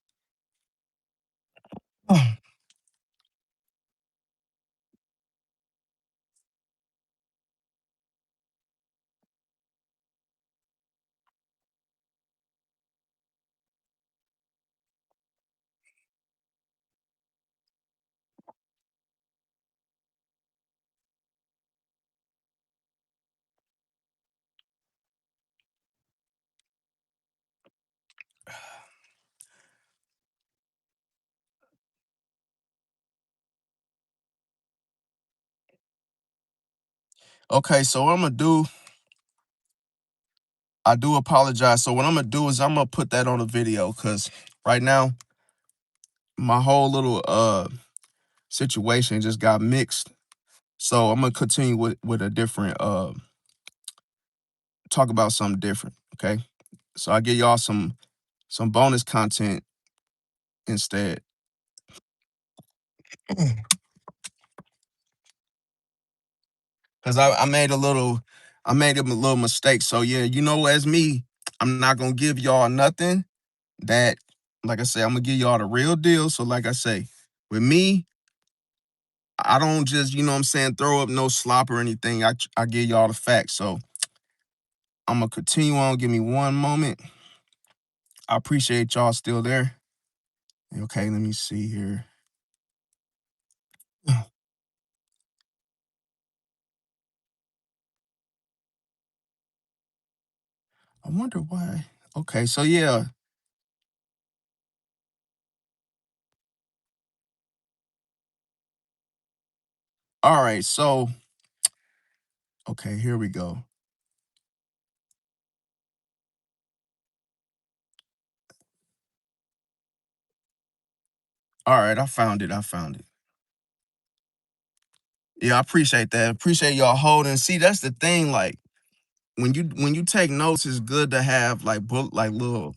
Okay, so what I'm gonna do, I do apologize. So what I'm gonna do is I'm gonna put that on a video because right now my whole little situation just got mixed. So I'm gonna continue with a different talk about something different. Okay. So I give y'all some bonus content instead. Cause I made a little mistake. So yeah, as me, I'm not gonna give y'all nothing that, like I say, I'm gonna give y'all the real deal. So like I say, with me, I don't just, what I'm saying, throw up no slop or anything. I give y'all the facts. So I'm gonna continue on. Give me 1 moment. I appreciate y'all still there. Okay, let me see here. I wonder why. Okay, so yeah. All right, so okay, here we go. All right, I found it. I found it. Yeah, I appreciate that. Appreciate y'all holding. See, that's the thing. Like when you take notes, it's good to have like like little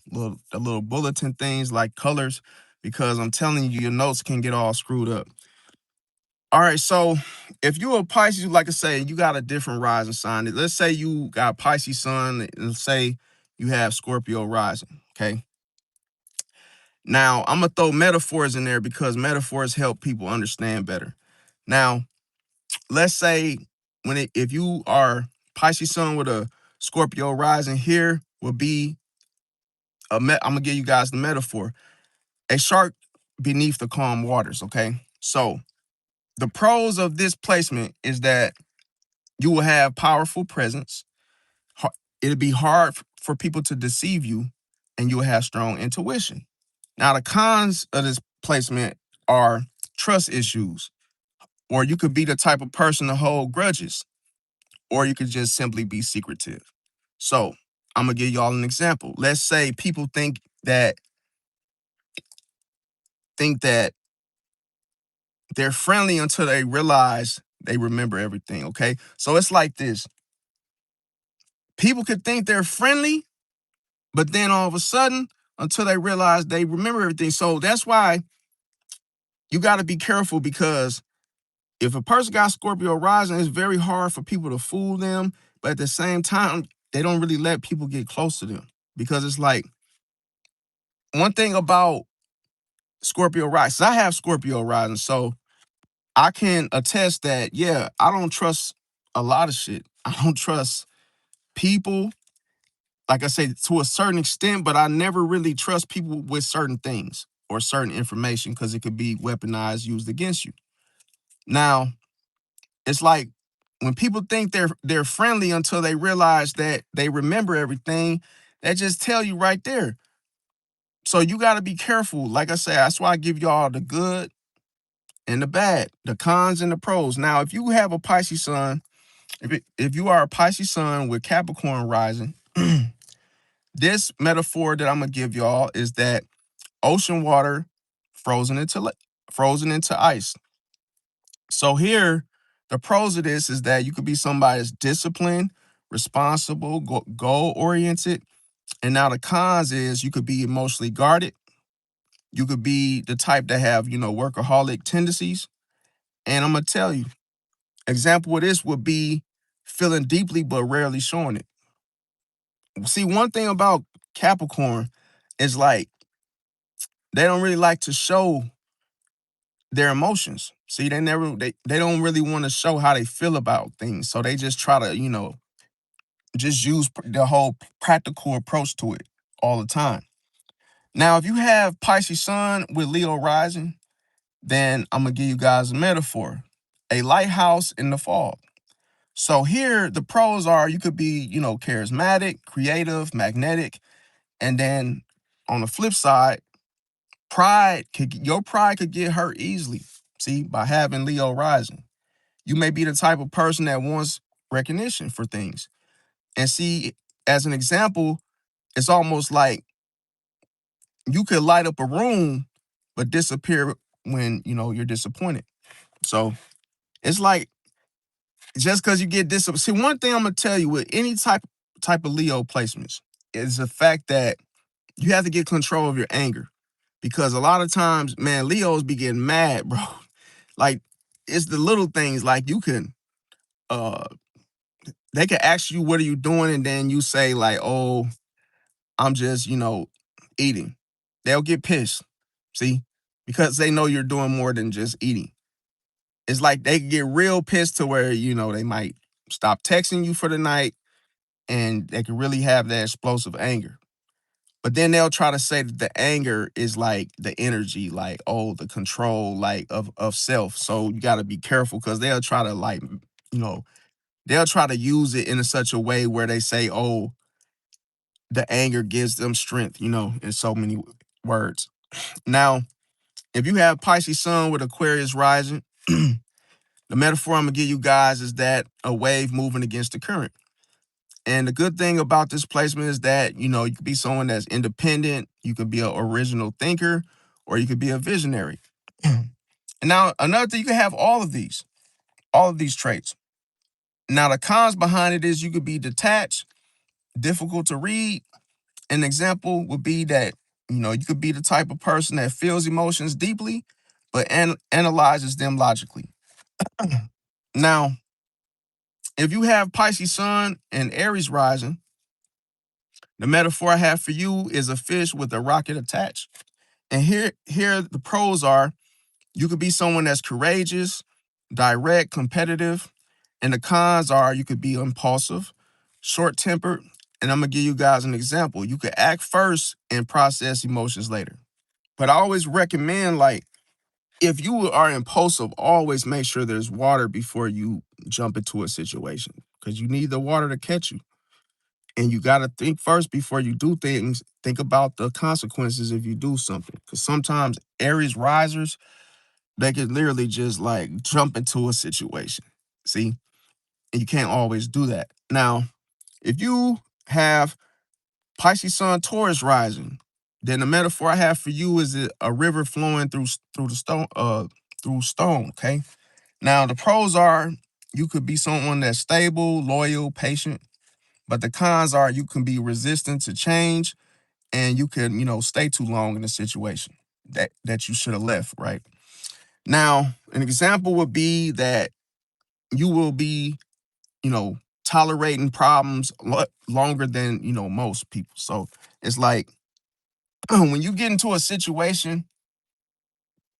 bulletin things like colors, because I'm telling you, your notes can get all screwed up. All right, so if you're a Pisces, like I say, you got a different rising sign. Let's say you got Pisces sun, and let's say you have Scorpio rising. Okay. Now I'm gonna throw metaphors in there because metaphors help people understand better. Now, let's say if you are Pisces sun with a Scorpio rising, here will be I'm gonna give you guys the metaphor: a shark beneath the calm waters. Okay, so the pros of this placement is that you will have powerful presence. It'll be hard for people to deceive you, and you will have strong intuition. Now, the cons of this placement are trust issues, or you could be the type of person to hold grudges, or you could just simply be secretive. So, I'm gonna give y'all an example. Let's say people think that they're friendly until they realize they remember everything. Okay, so it's like this: people could think they're friendly, but then all of a sudden, until they realize they remember everything. So that's why you got to be careful, because if a person got Scorpio rising, it's very hard for people to fool them. But at the same time, they don't really let people get close to them, because it's like one thing about Scorpio rising. I have Scorpio rising, so I can attest that, yeah, I don't trust a lot of shit. I don't trust people, like I say, to a certain extent, but I never really trust people with certain things or certain information, because it could be weaponized, used against you. Now, it's like when people think they're friendly until they realize that they remember everything, that just tell you right there. So you got to be careful. Like I say, that's why I give y'all the good and the bad, the cons and the pros. Now, if you have a Pisces sun, if you are a Pisces sun with Capricorn rising, this metaphor that I'm gonna give y'all is that ocean water frozen into frozen into ice. So here, the pros of this is that you could be somebody that's disciplined, responsible, goal oriented. And now the cons is you could be emotionally guarded. You could be the type that have, workaholic tendencies. And I'm gonna tell you, example of this would be feeling deeply but rarely showing it. See, one thing about Capricorn is like they don't really like to show their emotions. See, they don't really want to show how they feel about things. So they just try to, just use the whole practical approach to it all the time. Now, if you have Pisces Sun with Leo rising, then I'm gonna give you guys a metaphor. A lighthouse in the fog. So here the pros are you could be, charismatic, creative, magnetic, and then on the flip side, your pride could get hurt easily. See, by having Leo rising. You may be the type of person that wants recognition for things. And see, as an example, it's almost like you could light up a room but disappear when, you're disappointed. So it's like just because you get disappointed. See, one thing I'm gonna tell you with any type of Leo placements is the fact that you have to get control of your anger. Because a lot of times, man, Leos be getting mad, bro. Like, it's the little things like you can uh they can ask you what are you doing, and then you say, like, oh, I'm just, eating. They'll get pissed. See? Because they know you're doing more than just eating. It's like they get real pissed to where, they might stop texting you for the night and they can really have that explosive anger. But then they'll try to say that the anger is like the energy, like, oh, the control, like of self. So you gotta be careful because they'll try to like, you know, they'll try to use it in such a way where they say, oh, the anger gives them strength, in so many words. Now, if you have Pisces Sun with Aquarius rising, the metaphor I'm gonna give you guys is that a wave moving against the current. And the good thing about this placement is that, you could be someone that's independent, you could be an original thinker, or you could be a visionary. And now another thing, you can have all of these traits. Now the cons behind it is you could be detached, difficult to read. An example would be that, you could be the type of person that feels emotions deeply, but analyzes them logically. Now, if you have Pisces Sun and Aries rising, the metaphor I have for you is a fish with a rocket attached. And here the pros are you could be someone that's courageous, direct, competitive. And the cons are you could be impulsive, short-tempered. And I'm gonna give you guys an example. You could act first and process emotions later. But I always recommend, like, if you are impulsive, always make sure there's water before you jump into a situation. Because you need the water to catch you. And you got to think first before you do things. Think about the consequences if you do something. Because sometimes Aries risers, they could literally just like jump into a situation. See? And you can't always do that. Now, if you have Pisces Sun Taurus rising, then the metaphor I have for you is a river flowing through the stone, okay? Now, the pros are you could be someone that's stable, loyal, patient. But the cons are you can be resistant to change and you can, stay too long in a situation that you should have left, right? Now, an example would be that you will be, tolerating problems longer than, most people. So it's like when you get into a situation,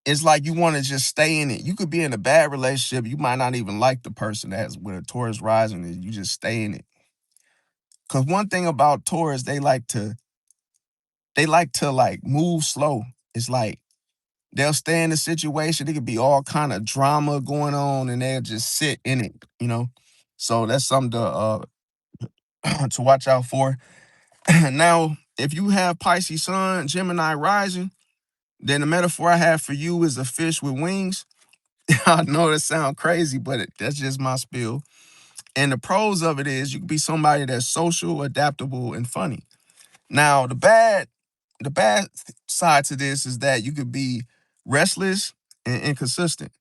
it's like you want to just stay in it. You could be in a bad relationship. You might not even like the person that's with a Taurus rising, and you just stay in it. Because one thing about Taurus, they like to like move slow. It's like they'll stay in a situation. It could be all kind of drama going on, and they'll just sit in it. So that's something to watch out for. Now, if you have Pisces Sun, Gemini rising, then the metaphor I have for you is a fish with wings. I know that sounds crazy, but that's just my spiel. And the pros of it is you can be somebody that's social, adaptable, and funny. Now, the bad side to this is that you could be restless and inconsistent.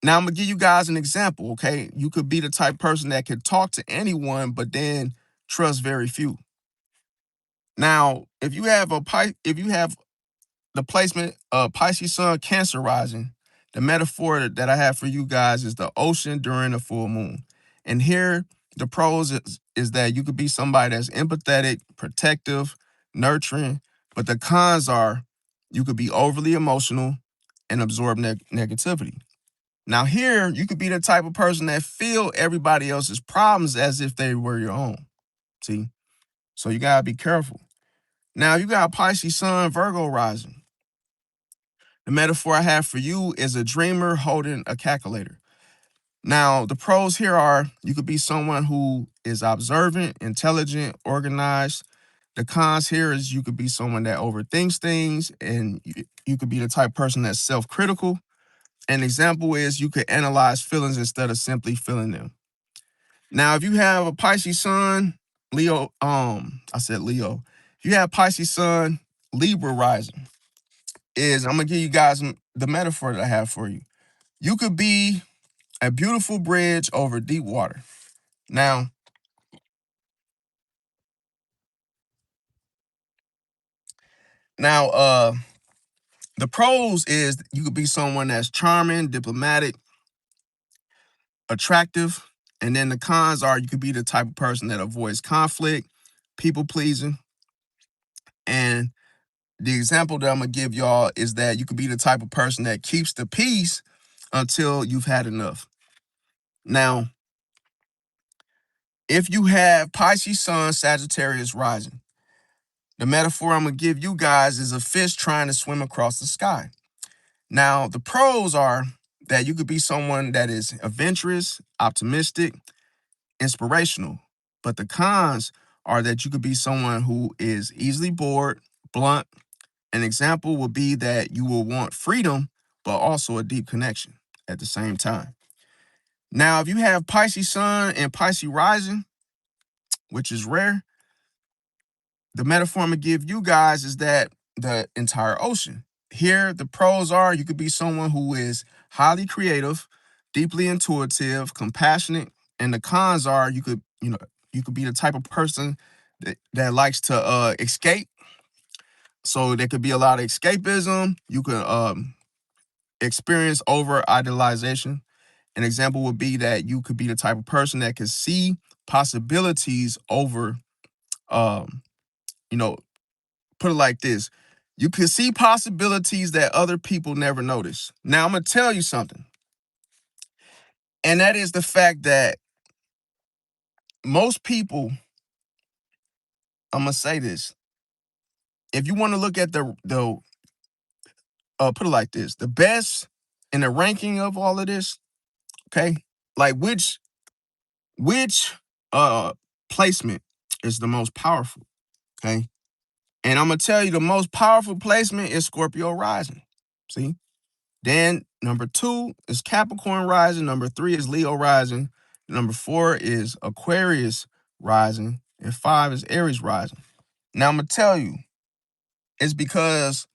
Now I'm gonna give you guys an example, okay? You could be the type of person that could talk to anyone, but then trust very few. Now, if you have the placement of Pisces Sun Cancer rising, the metaphor that I have for you guys is the ocean during a full moon. And here, the pros is that you could be somebody that's empathetic, protective, nurturing, but the cons are you could be overly emotional and absorb negativity. Now here, you could be the type of person that feel everybody else's problems as if they were your own. See? So you gotta be careful. Now you got Pisces Sun Virgo rising. The metaphor I have for you is a dreamer holding a calculator. Now, the pros here are you could be someone who is observant, intelligent, organized. The cons here is you could be someone that overthinks things, and you could be the type of person that's self-critical. An example is you could analyze feelings instead of simply feeling them. Now, if you have a Pisces Sun, Leo, I said Leo. If you have Pisces Sun, Libra rising, I'm gonna give you guys the metaphor that I have for you. You could be a beautiful bridge over deep water. Now, now, the pros is you could be someone that's charming, diplomatic, attractive, and then the cons are you could be the type of person that avoids conflict, people pleasing, and the example that I'm gonna give y'all is that you could be the type of person that keeps the peace until you've had enough. Now, if you have Pisces Sun, Sagittarius rising, the metaphor I'm gonna give you guys is a fish trying to swim across the sky. Now, the pros are that you could be someone that is adventurous, optimistic, inspirational. But the cons are that you could be someone who is easily bored, blunt. An example would be that you will want freedom, but also a deep connection at the same time. Now, if you have Pisces Sun and Pisces Rising, which is rare, the metaphor I'm gonna give you guys is that the entire ocean. Here, the pros are you could be someone who is highly creative, deeply intuitive, compassionate, and the cons are you could be the type of person that likes to escape. So there could be a lot of escapism. You could experience over idealization. An example would be that you could be the type of person that could see possibilities over um, you know, put it like this. You can see possibilities that other people never notice. Now, I'm going to tell you something, and that is the fact that most people, I'm going to say this. If you want to look at put it like this, the best in the ranking of all of this, okay? Like which uh placement is the most powerful, okay? And I'm going to tell you the most powerful placement is Scorpio rising. See? Then number 2 is Capricorn rising. Number 3 is Leo rising. Number 4 is Aquarius rising. And 5 is Aries rising. Now I'm gonna tell you, it's because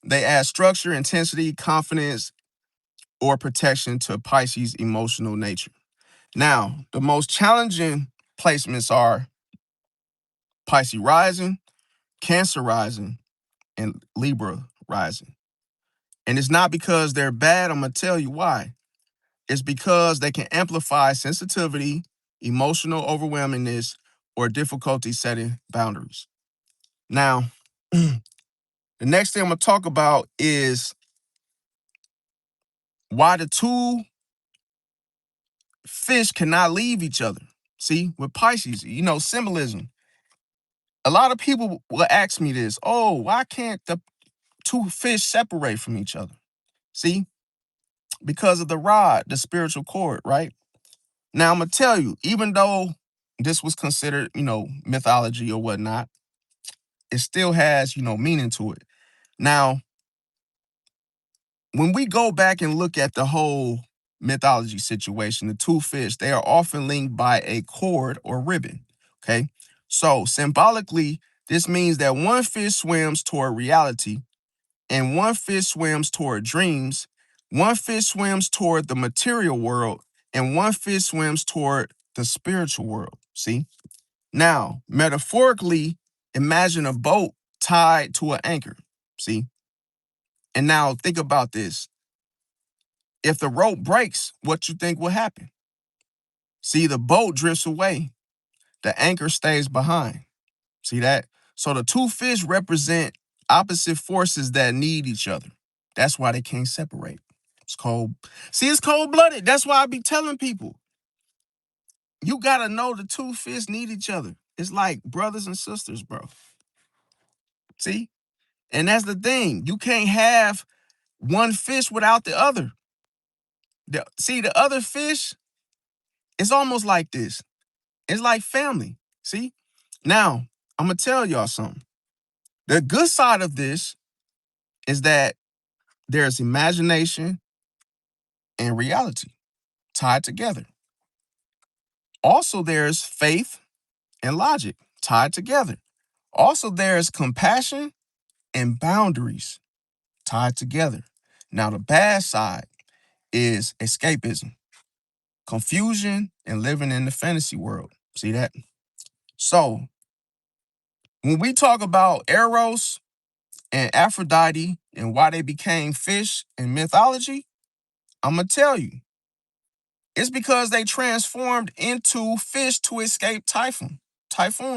they add structure, intensity, confidence, or protection to Pisces' emotional nature. Now, the most challenging placements are Pisces rising, Cancer rising, and Libra rising. And it's not because they're bad. I'm gonna tell you why. It's because they can amplify sensitivity, emotional overwhelmingness, or difficulty setting boundaries. Now, the next thing I'm going to talk about is why the two fish cannot leave each other. See, with Pisces, symbolism. A lot of people will ask me this, oh, why can't the two fish separate from each other? See, because of the rod, the spiritual cord, right? Now, I'm going to tell you, even though this was considered, mythology or whatnot, it still has, meaning to it. Now, when we go back and look at the whole mythology situation, the two fish, they are often linked by a cord or ribbon. Okay. So symbolically, this means that one fish swims toward reality and one fish swims toward dreams. One fish swims toward the material world, and one fish swims toward the spiritual world. See? Now, metaphorically, imagine a boat tied to an anchor. See? And now think about this. If the rope breaks, what you think will happen? See, the boat drifts away. The anchor stays behind. See that? So the two fish represent opposite forces that need each other. That's why they can't separate. It's cold. See, it's cold-blooded. That's why I be telling people. You gotta know the two fish need each other. It's like brothers and sisters, bro. See? And that's the thing. You can't have one fish without the other. See, the other fish, it's almost like this. It's like family. See? Now, I'm gonna tell y'all something. The good side of this is that there's imagination and reality tied together. Also, there's faith and logic tied together. Also, there's compassion and boundaries tied together. Now, the bad side is escapism, confusion, and living in the fantasy world. See that? So, when we talk about Eros and Aphrodite and why they became fish in mythology, I'm going to tell you, it's because they transformed into fish to escape typhoon,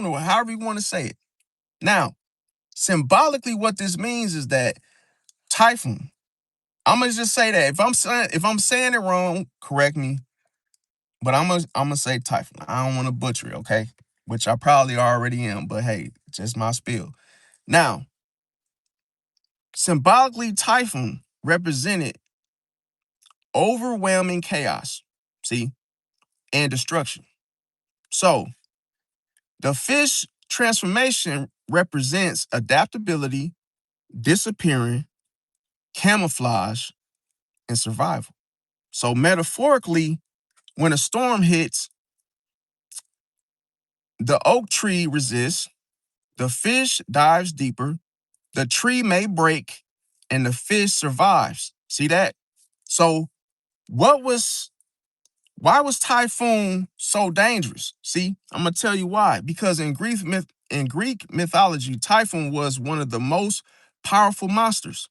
or however you want to say it. Now, symbolically, what this means is that typhoon. I'm gonna just say that if I'm saying it wrong, correct me. But I'm gonna say typhoon. I don't want to butcher it, okay? Which I probably already am. But hey, just my spiel. Now, symbolically, typhoon represented overwhelming chaos. See, and destruction. So the fish transformation represents adaptability, disappearing, camouflage, and survival. So metaphorically, when a storm hits, the oak tree resists, the fish dives deeper, the tree may break, and the fish survives. See that? So what was why was typhoon so dangerous? See, I'm gonna tell you why. Because in Greek mythology, typhoon was one of the most powerful monsters.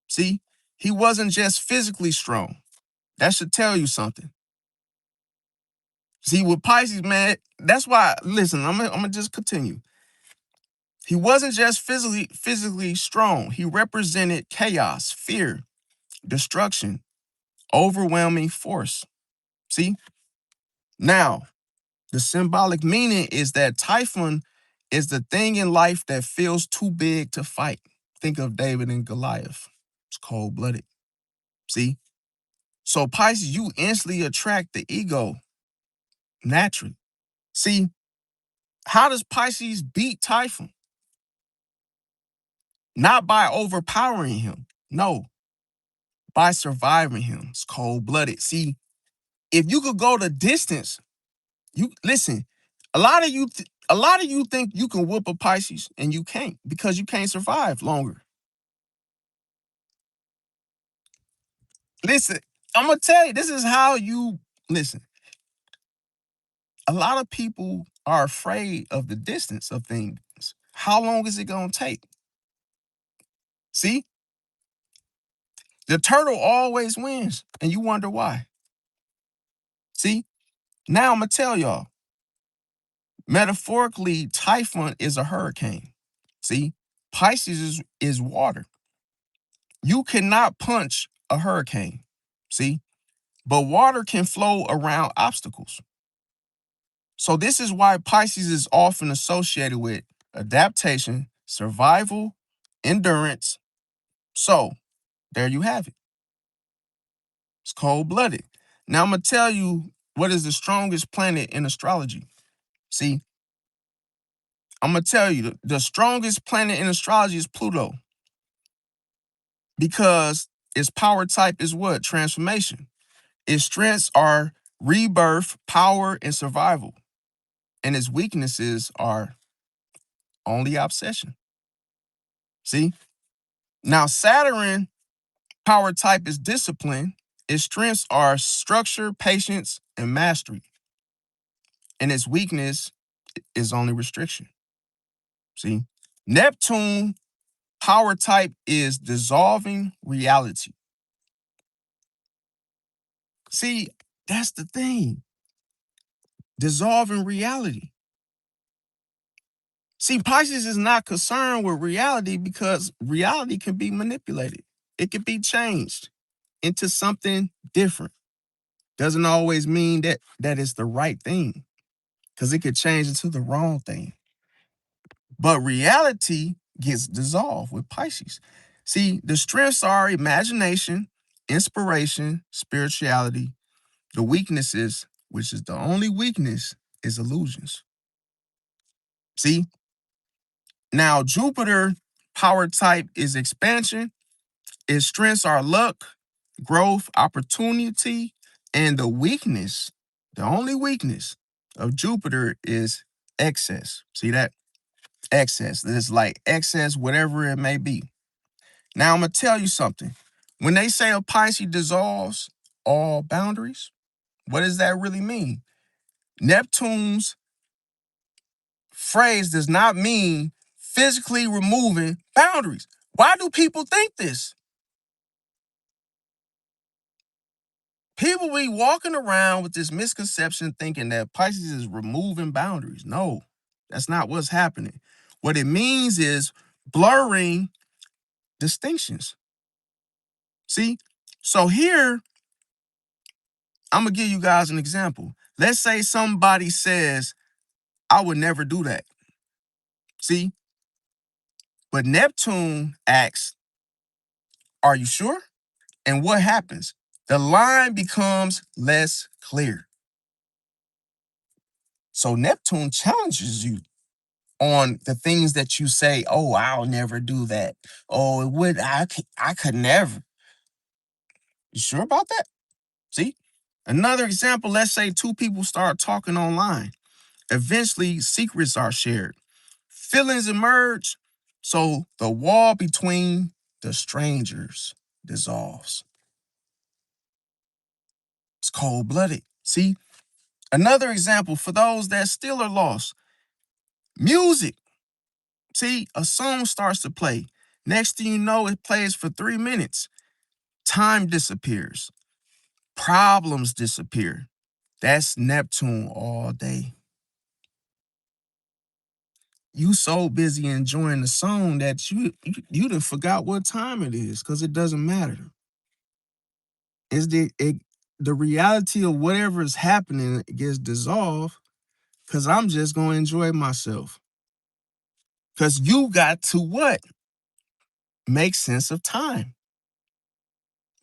See, he wasn't just physically strong. That should tell you something. See, with Pisces, man, that's why. Listen, I'm gonna just continue. He wasn't just physically strong. He represented chaos, fear, destruction, overwhelming force. See, now the symbolic meaning is that Typhon is the thing in life that feels too big to fight. Think of David and Goliath. It's cold-blooded. See? So Pisces, you instantly attract the ego naturally. See, how does Pisces beat Typhon? Not by overpowering him. No, by surviving him. It's cold-blooded. See, if you could go the distance, you listen, a lot of you think you can whoop a Pisces and you can't because you can't survive longer. Listen, I'm gonna tell you, this is how you listen. A lot of people are afraid of the distance of things. How long is it gonna take? See, the turtle always wins, and you wonder why. See, now I'm gonna tell y'all. Metaphorically, Typhon is a hurricane. See, Pisces is water. You cannot punch a hurricane. See, but water can flow around obstacles. So this is why Pisces is often associated with adaptation, survival, endurance. So there you have it. It's cold-blooded. Now I'm gonna tell you what is the strongest planet in astrology. See, I'm gonna tell you the strongest planet in astrology is Pluto because its power type is what? Transformation. Its strengths are rebirth, power, and survival. And its weaknesses are only obsession. See? Now, Saturn Power type is discipline. Its strengths are structure, patience, and mastery. And its weakness is only restriction. See? Neptune power type is dissolving reality. See, that's the thing. Dissolving reality. See, Pisces is not concerned with reality because reality can be manipulated. It can be changed into something different. Doesn't always mean that it's the right thing because it could change into the wrong thing. But reality gets dissolved with Pisces. See, the strengths are imagination, inspiration, spirituality. The weaknesses, which is the only weakness, is illusions. See, now Jupiter power type is expansion. Its strengths are luck, growth, opportunity, and the only weakness of Jupiter is excess. See that? Excess. It's like excess, whatever it may be. Now I'm gonna tell you something. When they say a Pisces dissolves all boundaries, what does that really mean? Neptune's phrase does not mean physically removing boundaries. Why do people think this? People be walking around with this misconception thinking that Pisces is removing boundaries. No, that's not what's happening. What it means is blurring distinctions. See? So here, I'm going to give you guys an example. Let's say somebody says, I would never do that. See? But Neptune asks, are you sure? And what happens? The line becomes less clear. So Neptune challenges you on the things that you say, oh, I'll never do that. Oh, I could never. You sure about that? See? Another example, let's say two people start talking online. Eventually, secrets are shared. Feelings emerge, so the wall between the strangers dissolves. It's cold-blooded. See? Another example for those that still are lost. Music. See, a song starts to play. Next thing you know, it plays for 3 minutes. Time disappears. Problems disappear. That's Neptune all day. You so busy enjoying the song that you done forgot what time it is because it doesn't matter. It's the reality of whatever is happening gets dissolved because I'm just going to enjoy myself. Because you got to what? Make sense of time.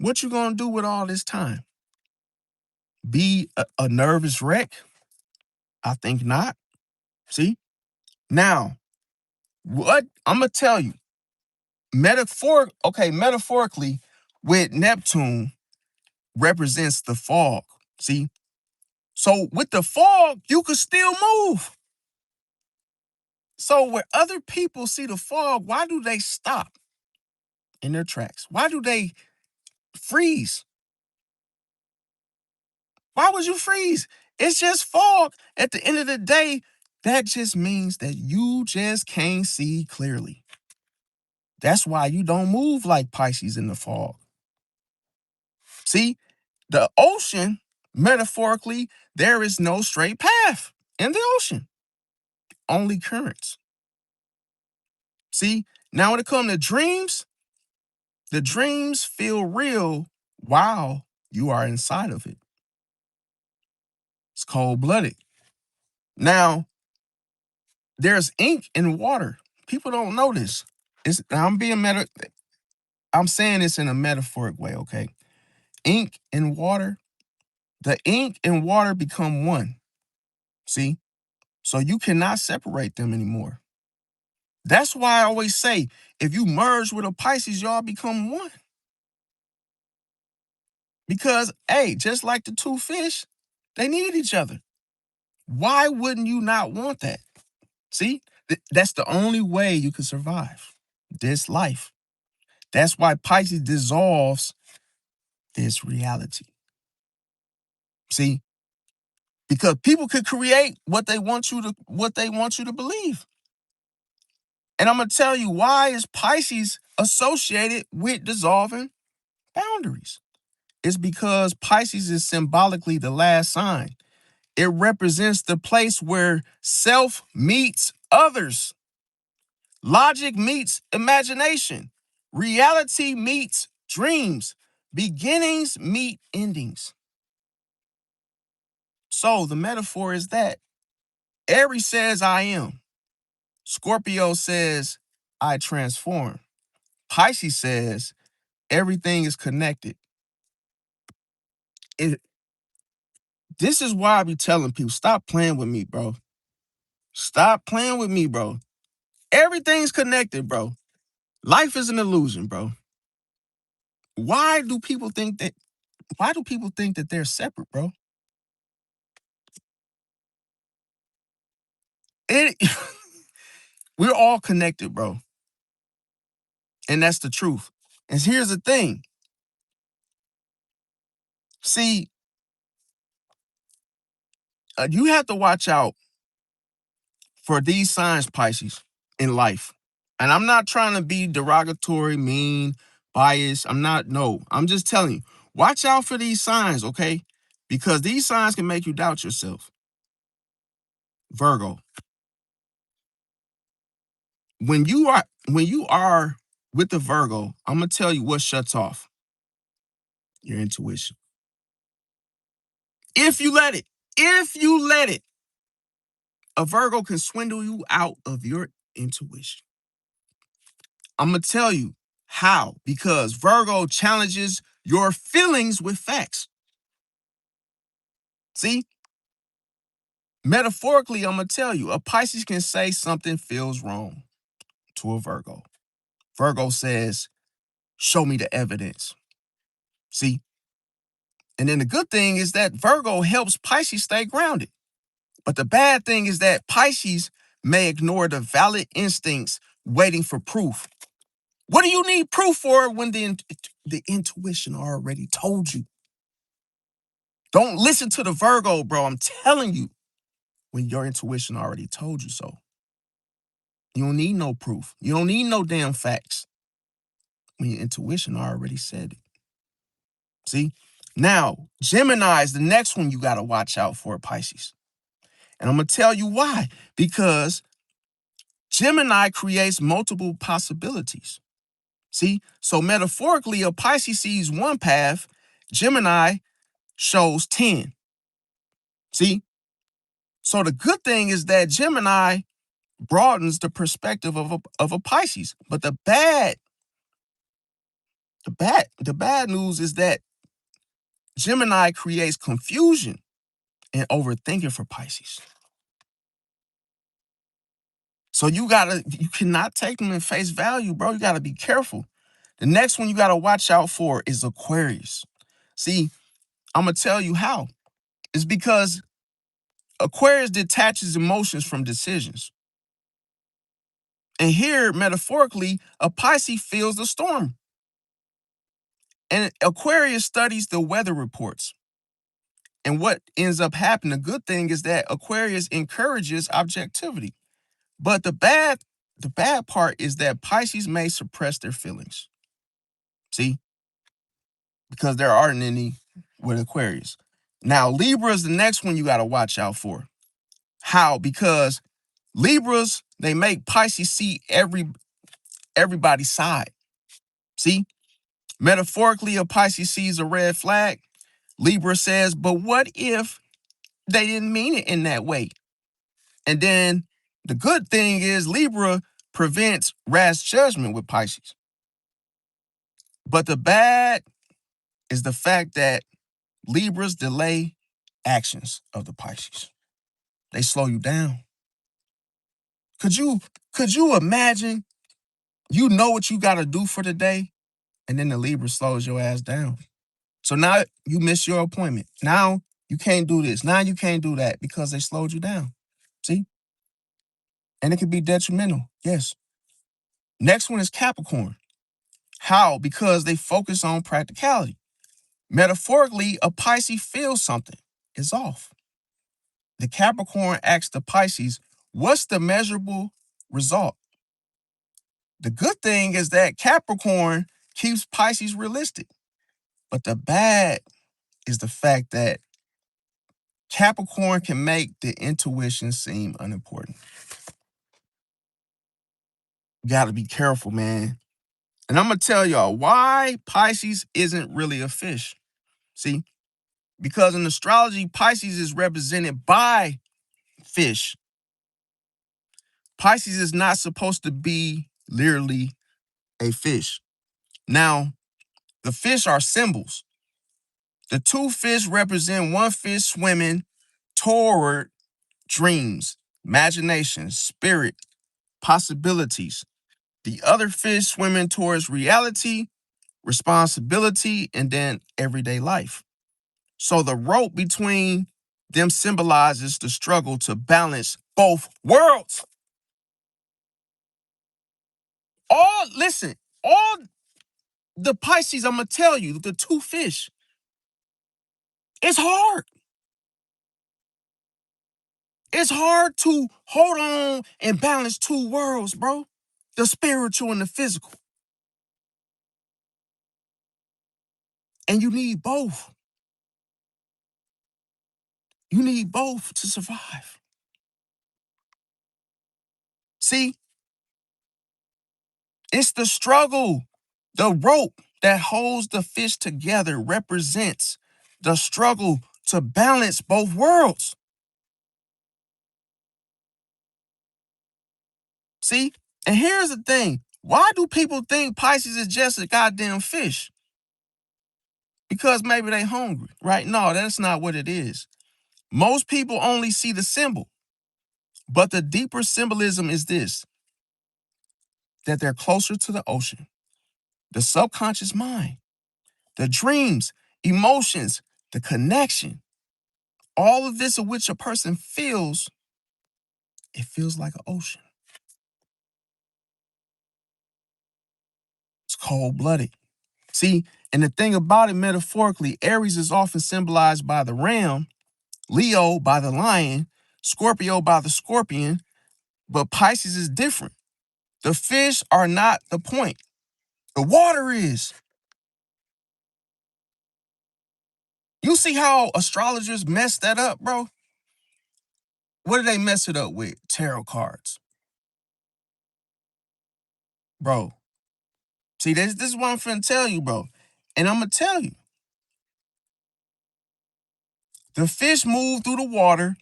What you going to do with all this time? Be a nervous wreck? I think not. See? Now, what I'm going to tell you, metaphorically, with Neptune represents the fog. See? So with the fog, you could still move. So when other people see the fog, why do they stop in their tracks? Why do they freeze? Why would you freeze? It's just fog. At the end of the day, that just means that you just can't see clearly. That's why you don't move like Pisces in the fog. See, the ocean, metaphorically, there is no straight path in the ocean, only currents. See, now when it comes to dreams, the dreams feel real while you are inside of it. It's cold-blooded. Now, there's ink in water. People don't know this. I'm saying this in a metaphoric way, okay? Ink and water, the ink and water become one. See? So you cannot separate them anymore. That's why I always say, if you merge with a Pisces, y'all become one. Because, hey, just like the two fish, they need each other. Why wouldn't you not want that? See, that's the only way you can survive this life. That's why Pisces dissolves this reality. See, because people could create what they want you to believe. And I'm gonna tell you, why is Pisces associated with dissolving boundaries? It's because Pisces is symbolically the last sign. It represents the place where self meets others. Logic meets imagination. Reality meets dreams. Beginnings meet endings. So the metaphor is that Aries says, I am. Scorpio says, I transform. Pisces says, everything is connected. It, this is why I be telling people, stop playing with me, bro. Stop playing with me, bro. Everything's connected, bro. Life is an illusion, bro. Why do people think that they're separate, bro? It we're all connected, bro. And that's the truth. And here's the thing. See, you have to watch out for these signs, Pisces, in life. And I'm not trying to be derogatory, mean, biased. I'm just telling you, watch out for these signs, okay? Because these signs can make you doubt yourself. Virgo. When you are with the Virgo, I'm gonna tell you what shuts off your intuition. If you let it, a Virgo can swindle you out of your intuition. I'm gonna tell you how, because Virgo challenges your feelings with facts. See, metaphorically, I'm gonna tell you, a Pisces can say something feels wrong to a Virgo. Virgo says, show me the evidence. See, and then the good thing is that Virgo helps Pisces stay grounded. But the bad thing is that Pisces may ignore the valid instincts waiting for proof. What do you need proof for when the intuition already told you? Don't listen to the Virgo, bro. I'm telling you, when your intuition already told you so. You don't need no proof. You don't need no damn facts when your intuition already said it. See? Now, Gemini is the next one you got to watch out for, Pisces. And I'm going to tell you why. Because Gemini creates multiple possibilities. See? So metaphorically, a Pisces sees one path, Gemini shows 10. See? So the good thing is that Gemini broadens the perspective of a Pisces. But the bad news is that Gemini creates confusion and overthinking for Pisces. So you cannot take them in face value, bro. You gotta be careful. The next one you gotta watch out for is Aquarius. See, I'm gonna tell you how. It's because Aquarius detaches emotions from decisions. And here, metaphorically, a Pisces feels the storm. And Aquarius studies the weather reports. And what ends up happening, the good thing is that Aquarius encourages objectivity. But the bad part is that Pisces may suppress their feelings. See? Because there aren't any with Aquarius. Now, Libra is the next one you got to watch out for. How? Because Libras, they make Pisces see everybody's side. See? Metaphorically, a Pisces sees a red flag. Libra says, but what if they didn't mean it in that way? And then the good thing is Libra prevents rash judgment with Pisces. But the bad is the fact that Libras delay actions of the Pisces. They slow you down. Could you imagine you know what you got to do for the day and then the Libra slows your ass down? So now you miss your appointment. Now you can't do this. Now you can't do that because they slowed you down. See? And it can be detrimental. Yes. Next one is Capricorn. How? Because they focus on practicality. Metaphorically, a Pisces feels something is off. The Capricorn asks the Pisces, what's the measurable result? The good thing is that Capricorn keeps Pisces realistic. But the bad is the fact that Capricorn can make the intuition seem unimportant. You got to be careful, man. And I'm going to tell y'all why Pisces isn't really a fish. See, because in astrology, Pisces is represented by fish. Pisces is not supposed to be literally a fish. Now, the fish are symbols. The two fish represent one fish swimming toward dreams, imagination, spirit, possibilities. The other fish swimming towards reality, responsibility, and then everyday life. So the rope between them symbolizes the struggle to balance both worlds. Listen, all the Pisces, I'm going to tell you, the two fish, it's hard. It's hard to hold on and balance two worlds, bro. The spiritual and the physical. And you need both. You need both to survive. See, it's the struggle. The rope that holds the fish together represents the struggle to balance both worlds. See, and here's the thing. Why do people think Pisces is just a goddamn fish? Because maybe they hungry, right? No, that's not what it is. Most people only see the symbol, but the deeper symbolism is this, that they're closer to the ocean, the subconscious mind, the dreams, emotions, the connection, all of this of which a person feels, it feels like an ocean. It's cold-blooded. See, and the thing about it metaphorically, Aries is often symbolized by the ram, Leo by the lion, Scorpio by the scorpion, but Pisces is different. The fish are not the point. The water is. You see how astrologers mess that up, bro? What do they mess it up with? Tarot cards. Bro. See, this is what I'm finna tell you, bro. And I'm gonna tell you. The fish move through the water,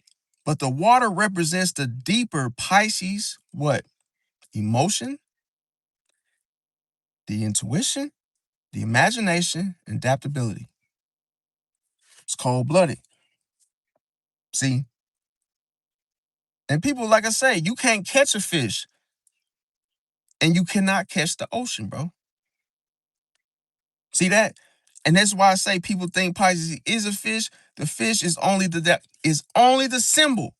but the water represents the deeper Pisces, what? Emotion, the intuition, the imagination, and adaptability. It's cold-blooded. See? And people, like I say, you can't catch a fish and you cannot catch the ocean, bro. See that? And that's why I say people think Pisces is a fish. The fish is only the symbol.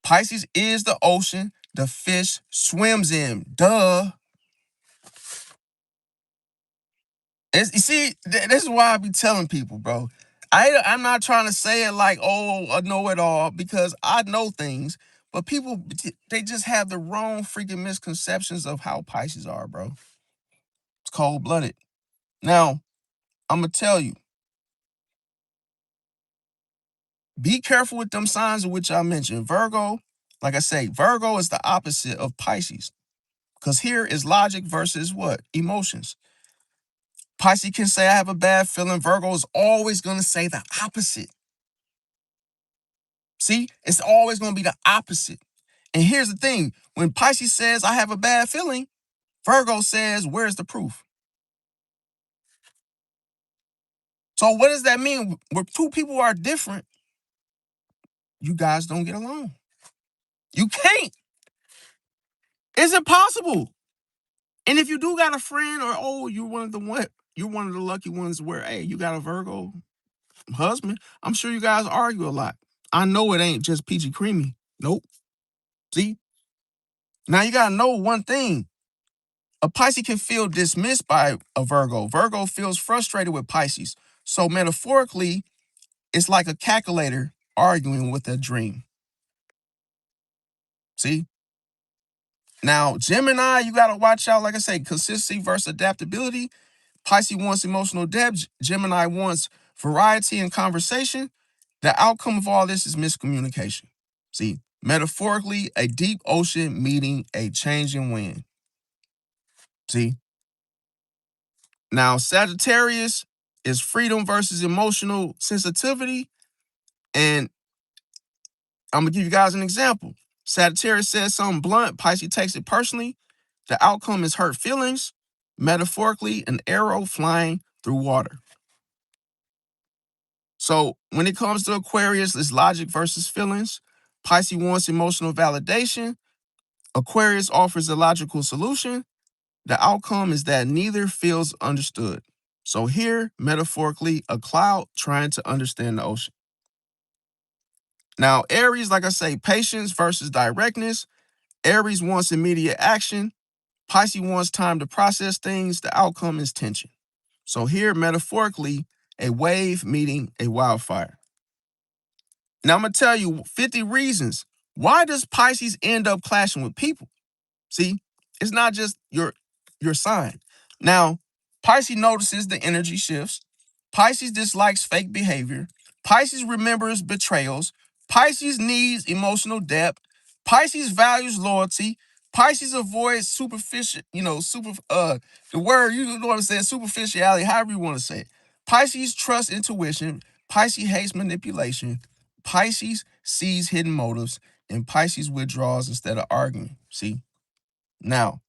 Pisces is the ocean. The fish swims in. Duh. You see, this is why I be telling people, bro. I'm not trying to say it like, oh, I know it all, because I know things. But people, they just have the wrong freaking misconceptions of how Pisces are, bro. It's cold-blooded. Now, I'm going to tell you, be careful with them signs of which I mentioned. Virgo, like I say, Virgo is the opposite of Pisces. Because here is logic versus what? Emotions. Pisces can say, I have a bad feeling. Virgo is always going to say the opposite. See, it's always going to be the opposite. And here's the thing. When Pisces says, I have a bad feeling, Virgo says, where's the proof? So what does that mean? Where two people are different, you guys don't get along. You can't. It's impossible. And if you do got a friend or, oh, you're one of the lucky ones where, hey, you got a Virgo husband, I'm sure you guys argue a lot. I know it ain't just peachy creamy. Nope. See? Now you gotta know one thing. A Pisces can feel dismissed by a Virgo. Virgo feels frustrated with Pisces. So metaphorically, it's like a calculator arguing with a dream. See? Now, Gemini, you got to watch out. Like I say, consistency versus adaptability. Pisces wants emotional depth. Gemini wants variety and conversation. The outcome of all this is miscommunication. See, metaphorically, a deep ocean meeting a changing wind. See, now Sagittarius is freedom versus emotional sensitivity. And I'm going to give you guys an example. Sagittarius says something blunt, Pisces takes it personally. The outcome is hurt feelings, metaphorically, an arrow flying through water. So when it comes to Aquarius, it's logic versus feelings. Pisces wants emotional validation. Aquarius offers a logical solution. The outcome is that neither feels understood. So here, metaphorically, a cloud trying to understand the ocean. Now, Aries, like I say, patience versus directness. Aries wants immediate action. Pisces wants time to process things. The outcome is tension. So here, metaphorically, a wave meeting a wildfire. Now, I'm going to tell you 50 reasons. Why does Pisces end up clashing with people? See, it's not just your sign. Now, Pisces notices the energy shifts. Pisces dislikes fake behavior. Pisces remembers betrayals. Pisces needs emotional depth. Pisces values loyalty. Pisces avoids superficial, the word, you know what I'm saying, superficiality, however you want to say it. Pisces trusts intuition. Pisces hates manipulation. Pisces sees hidden motives. And Pisces withdraws instead of arguing. See? Now,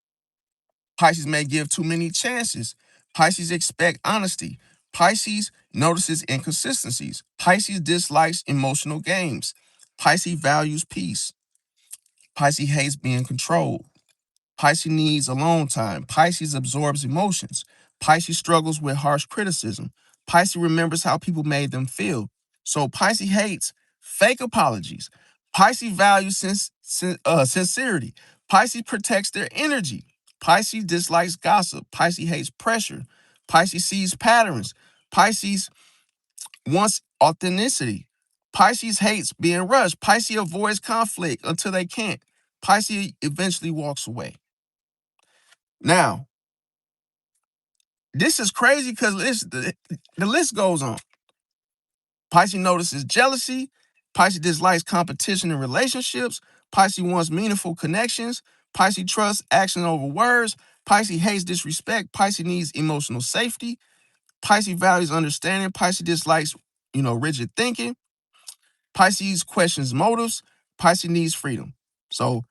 Pisces may give too many chances. Pisces expect honesty. Pisces notices inconsistencies. Pisces dislikes emotional games. Pisces values peace. Pisces hates being controlled. Pisces needs alone time. Pisces absorbs emotions. Pisces struggles with harsh criticism. Pisces remembers how people made them feel. So Pisces hates fake apologies. Pisces values sincerity. Pisces protects their energy. Pisces dislikes gossip. Pisces hates pressure. Pisces sees patterns. Pisces wants authenticity. Pisces hates being rushed. Pisces avoids conflict until they can't. Pisces eventually walks away. Now, this is crazy because the list goes on. Pisces notices jealousy. Pisces dislikes competition in relationships. Pisces wants meaningful connections. Pisces trusts action over words. Pisces hates disrespect. Pisces needs emotional safety. Pisces values understanding. Pisces dislikes, rigid thinking. Pisces questions motives. Pisces needs freedom. So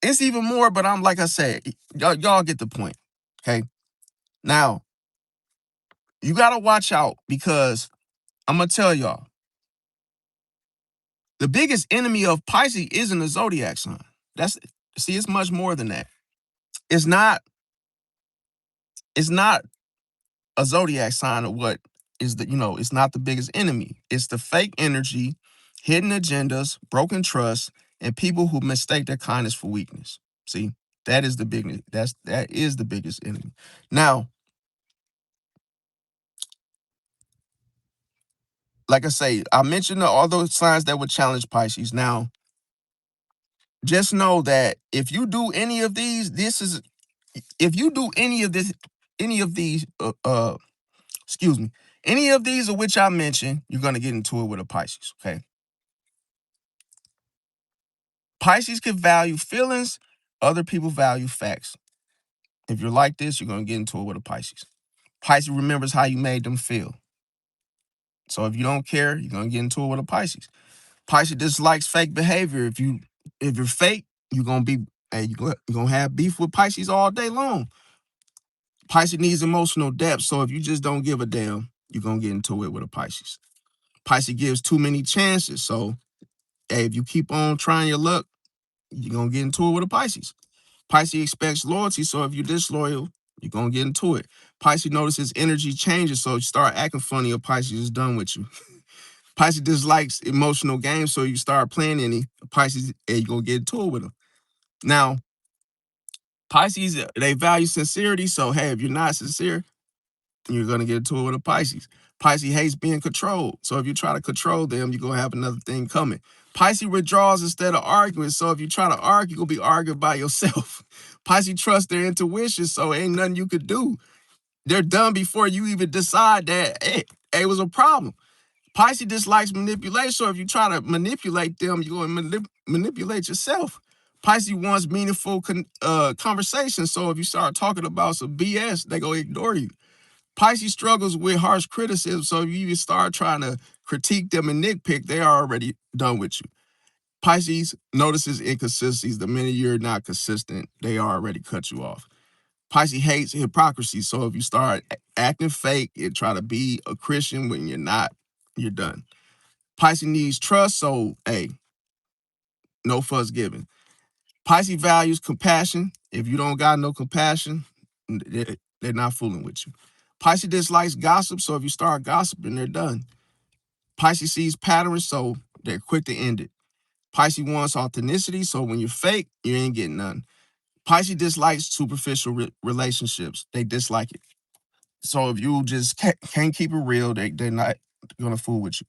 it's even more, but I'm like I said, y'all get the point. Okay. Now, you gotta watch out because I'm gonna tell y'all, the biggest enemy of Pisces isn't a zodiac sign. It's much more than that. It's not, it's not a zodiac sign of what is it's not the biggest enemy. It's the fake energy, hidden agendas, broken trust, and people who mistake their kindness for weakness. See, that is the biggest enemy. Now, like I say, I mentioned all those signs that would challenge Pisces. Now, just know that if you do any of these, if you do any of this, any of these, excuse me, any of these of which I mentioned, you're gonna get into it with a Pisces. Okay. Pisces can value feelings, other people value facts. If you're like this, you're gonna get into it with a Pisces. Pisces remembers how you made them feel. So if you don't care, you're gonna get into it with a Pisces. Pisces dislikes fake behavior. If you're fake, you're gonna be you're gonna have beef with Pisces all day long. Pisces needs emotional depth. So if you just don't give a damn, you're gonna get into it with a Pisces. Pisces gives too many chances. So hey, if you keep on trying your luck, you're gonna get into it with a Pisces. Pisces expects loyalty. So if you're disloyal, you're gonna get into it. Pisces notices energy changes. So you start acting funny or Pisces is done with you. Pisces dislikes emotional games, so you start playing any Pisces, and you're gonna get into it with them. Now, Pisces, they value sincerity. So, hey, if you're not sincere, you're going to get into it with a Pisces. Pisces hates being controlled. So if you try to control them, you're going to have another thing coming. Pisces withdraws instead of arguing. So if you try to argue, you're going to be arguing by yourself. Pisces trust their intuition, so ain't nothing you could do. They're done before you even decide that, hey, it was a problem. Pisces dislikes manipulation, so if you try to manipulate them, you're going to manipulate yourself. Pisces wants meaningful conversation, so if you start talking about some BS, they going to ignore you. Pisces struggles with harsh criticism, so if you even start trying to critique them and nitpick, they are already done with you. Pisces notices inconsistencies. The minute you're not consistent, they already cut you off. Pisces hates hypocrisy, so if you start acting fake and try to be a Christian when you're not, you're done. Pisces needs trust, so hey, no fuss given. Pisces values compassion. If you don't got no compassion, they're not fooling with you. Pisces dislikes gossip, so if you start gossiping, they're done. Pisces sees patterns, so they're quick to end it. Pisces wants authenticity, so when you're fake, you ain't getting none. Pisces dislikes superficial relationships. They dislike it. So if you just can't keep it real, they're not going to fool with you.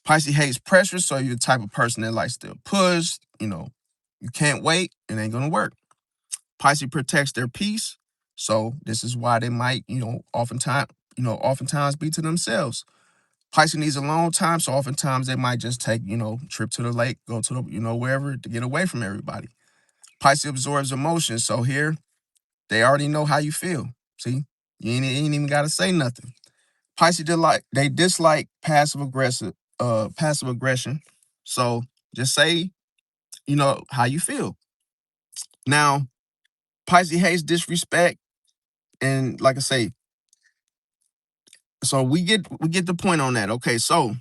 Pisces hates pressure, so you're the type of person that likes to push, you can't wait, it ain't going to work. Pisces protects their peace, so this is why they might, oftentimes be to themselves. Pisces needs a long time, so oftentimes they might just take, trip to the lake, go to the, wherever to get away from everybody. Pisces absorbs emotions, so here they already know how you feel. See, you ain't even got to say nothing. Pisces dislike passive aggression. So just say, how you feel. Now, Pisces hates disrespect, and like I say, so we get the point on that. Okay, so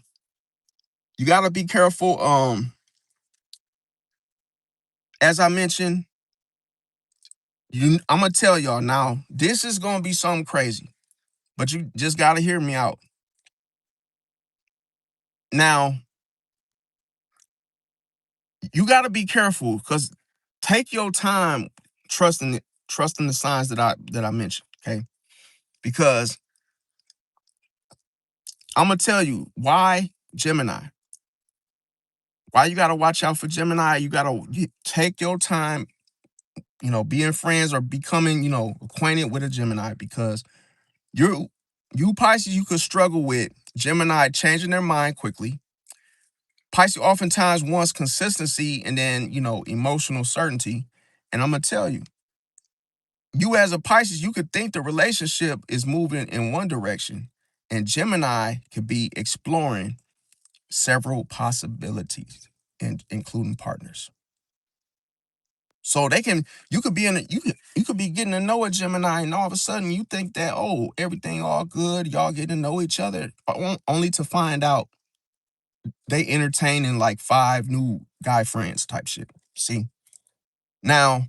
you gotta be careful. As I mentioned, I'm gonna tell y'all now, this is gonna be something crazy, but you just gotta hear me out. Now, you gotta be careful because take your time trusting the signs that I mentioned, okay? Because I'm gonna tell you why Gemini. Why you gotta watch out for Gemini? You gotta take your time, being friends or becoming, acquainted with a Gemini because you Pisces, you could struggle with Gemini changing their mind quickly. Pisces oftentimes wants consistency and then, emotional certainty. And I'm gonna tell you, you as a Pisces, you could think the relationship is moving in one direction, and Gemini could be exploring several possibilities, including partners. So you could be you could be getting to know a Gemini, and all of a sudden you think that, oh, everything all good, y'all getting to know each other, only to find out they entertaining like 5 new guy friends type shit. See, now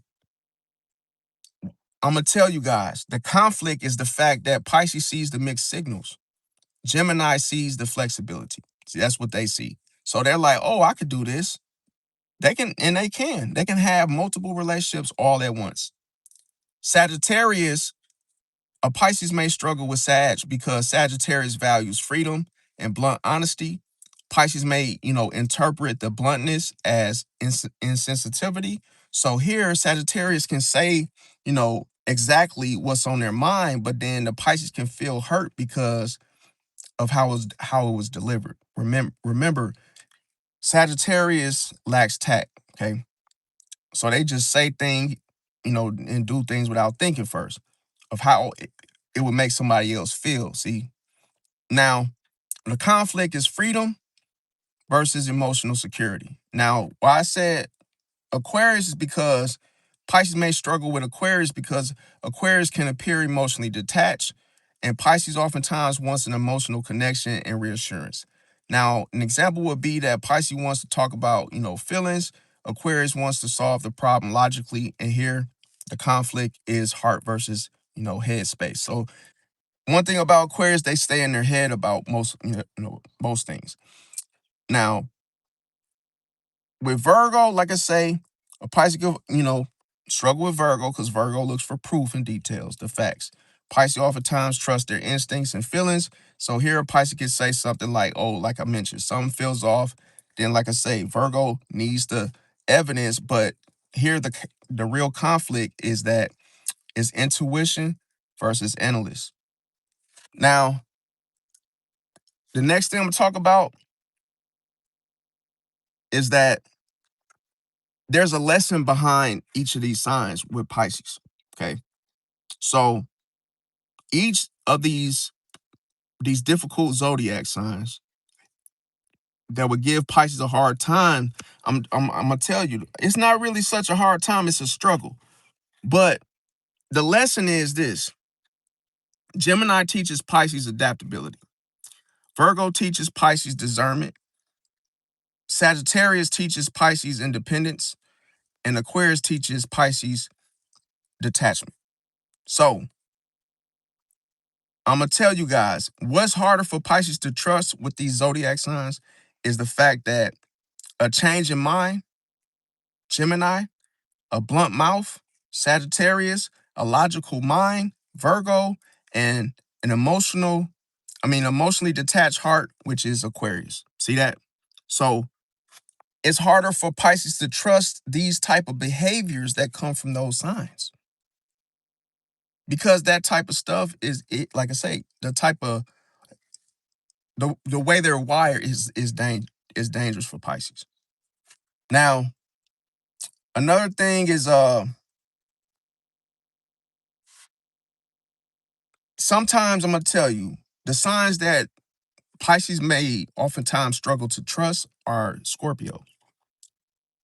I'm gonna tell you guys, the conflict is the fact that Pisces sees the mixed signals. Gemini sees the flexibility. See, that's what they see. So they're like, oh, I could do this. They can have multiple relationships all at once. Sagittarius, a Pisces may struggle with Sag because Sagittarius values freedom and blunt honesty. Pisces may, interpret the bluntness as insensitivity. So here, Sagittarius can say, exactly what's on their mind, but then the Pisces can feel hurt because of how it was delivered. Remember, Sagittarius lacks tact. Okay, so they just say things, and do things without thinking first of how it would make somebody else feel. See, now the conflict is freedom versus emotional security. Now, why I said Aquarius is because Pisces may struggle with Aquarius because Aquarius can appear emotionally detached, and Pisces oftentimes wants an emotional connection and reassurance. Now, an example would be that Pisces wants to talk about, feelings. Aquarius wants to solve the problem logically, and here the conflict is heart versus, head space. So one thing about Aquarius, they stay in their head about most things. Now, with Virgo, like I say, a Pisces, Struggle with Virgo because Virgo looks for proof and details, the facts. Pisces oftentimes trust their instincts and feelings. So here a Pisces can say something like, oh, like I mentioned, something feels off. Then, like I say, Virgo needs the evidence, but here the real conflict is that it's intuition versus analyst. Now, the next thing I'm gonna talk about is that there's a lesson behind each of these signs with Pisces. Okay. So each of these difficult zodiac signs that would give Pisces a hard time, I'm gonna tell you, it's not really such a hard time, it's a struggle. But the lesson is this: Gemini teaches Pisces adaptability, Virgo teaches Pisces discernment, Sagittarius teaches Pisces independence, and Aquarius teaches Pisces detachment. So I'm gonna tell you guys what's harder for Pisces to trust with these zodiac signs is the fact that a change in mind, Gemini, a blunt mouth, Sagittarius, a logical mind, Virgo, and an emotionally detached heart, which is Aquarius. See that? So it's harder for Pisces to trust these type of behaviors that come from those signs because that type of stuff like I say, the way they're wired is dangerous for Pisces. Now, another thing is sometimes I'm gonna tell you the signs that Pisces may oftentimes struggle to trust are Scorpio.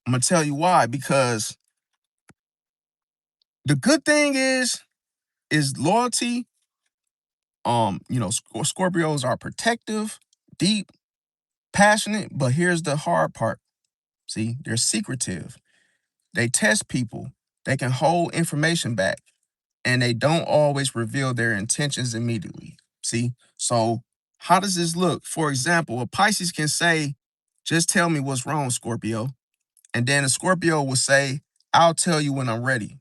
I'm gonna tell you why, because the good thing is loyalty. Scorpios are protective, deep, passionate, but here's the hard part. See, they're secretive. They test people. They can hold information back, and they don't always reveal their intentions immediately. See? So, how does this look? For example, a Pisces can say, "Just tell me what's wrong, Scorpio." And then a Scorpio will say, "I'll tell you when I'm ready."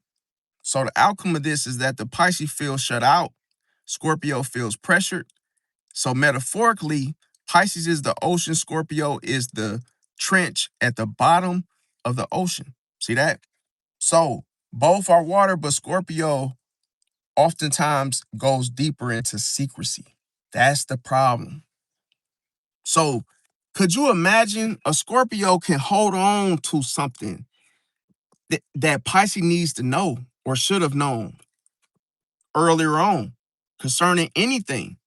So the outcome of this is that the Pisces feels shut out, Scorpio feels pressured. So metaphorically, Pisces is the ocean, Scorpio is the trench at the bottom of the ocean. See that? So both are water, but Scorpio oftentimes goes deeper into secrecy. That's the problem. So could you imagine a Scorpio can hold on to something that Pisces needs to know or should have known earlier on concerning anything?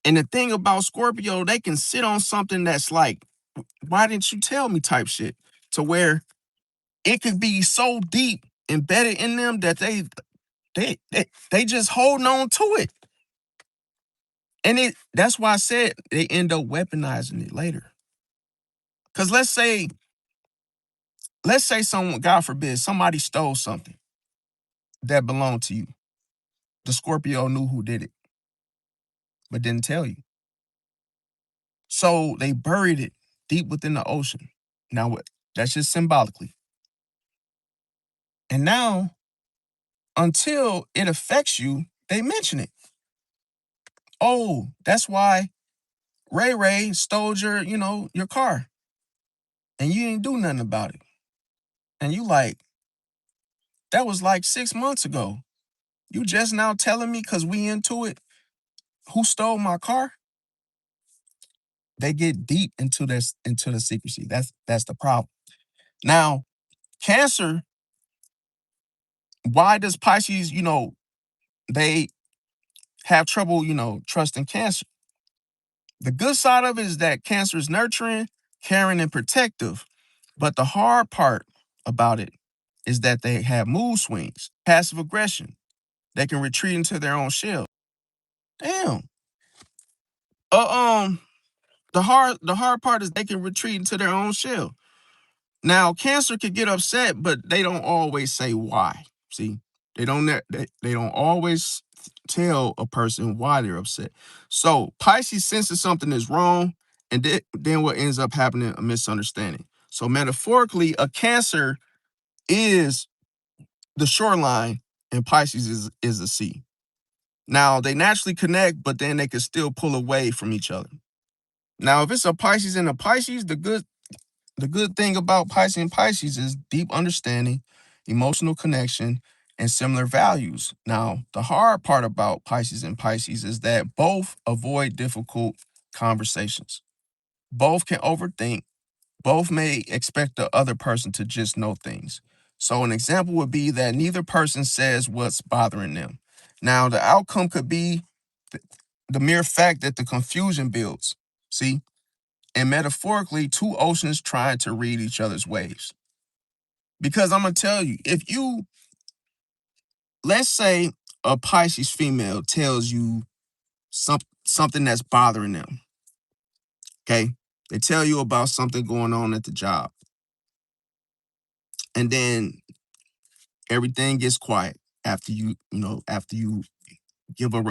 And the thing about Scorpio, they can sit on something that's like, why didn't you tell me type shit? To where it could be so deep embedded in them that they just holding on to it. And that's why I said they end up weaponizing it later. Because let's say someone, God forbid, somebody stole something that belonged to you. The Scorpio knew who did it, but didn't tell you. So they buried it deep within the ocean. Now what? That's just symbolically. And now, until it affects you, they mention it. Oh, that's why Ray stole your car, and you didn't do nothing about it. And you like, that was like 6 months ago. You just now telling me because we into it who stole my car? They get deep into this into the secrecy. That's the problem. Now, Cancer, why does Pisces, they have trouble, trusting Cancer? The good side of it is that Cancer is nurturing, caring, and protective. But the hard part about it is that they have mood swings, passive aggression. They can retreat into their own shell. Damn. Uh, um, the hard part is they can retreat into their own shell. Now, Cancer can get upset, but they don't always say why. See, they don't always tell a person why they're upset. So Pisces senses something is wrong, and then what ends up happening, a misunderstanding. So metaphorically, a Cancer is the shoreline, and Pisces is the sea. Now they naturally connect, but then they can still pull away from each other. Now, if it's a Pisces and a Pisces, the good thing about Pisces and Pisces is deep understanding, emotional connection, and similar values. Now, the hard part about Pisces and Pisces is that both avoid difficult conversations. Both can overthink. Both may expect the other person to just know things. So, an example would be that neither person says what's bothering them. Now, the outcome could be th- the mere fact that the confusion builds. See? And metaphorically, two oceans trying to read each other's waves. Because I'm going to tell you, if you, let's say a Pisces female tells you something that's bothering them, okay? They tell you about something going on at the job. And then everything gets quiet after you give a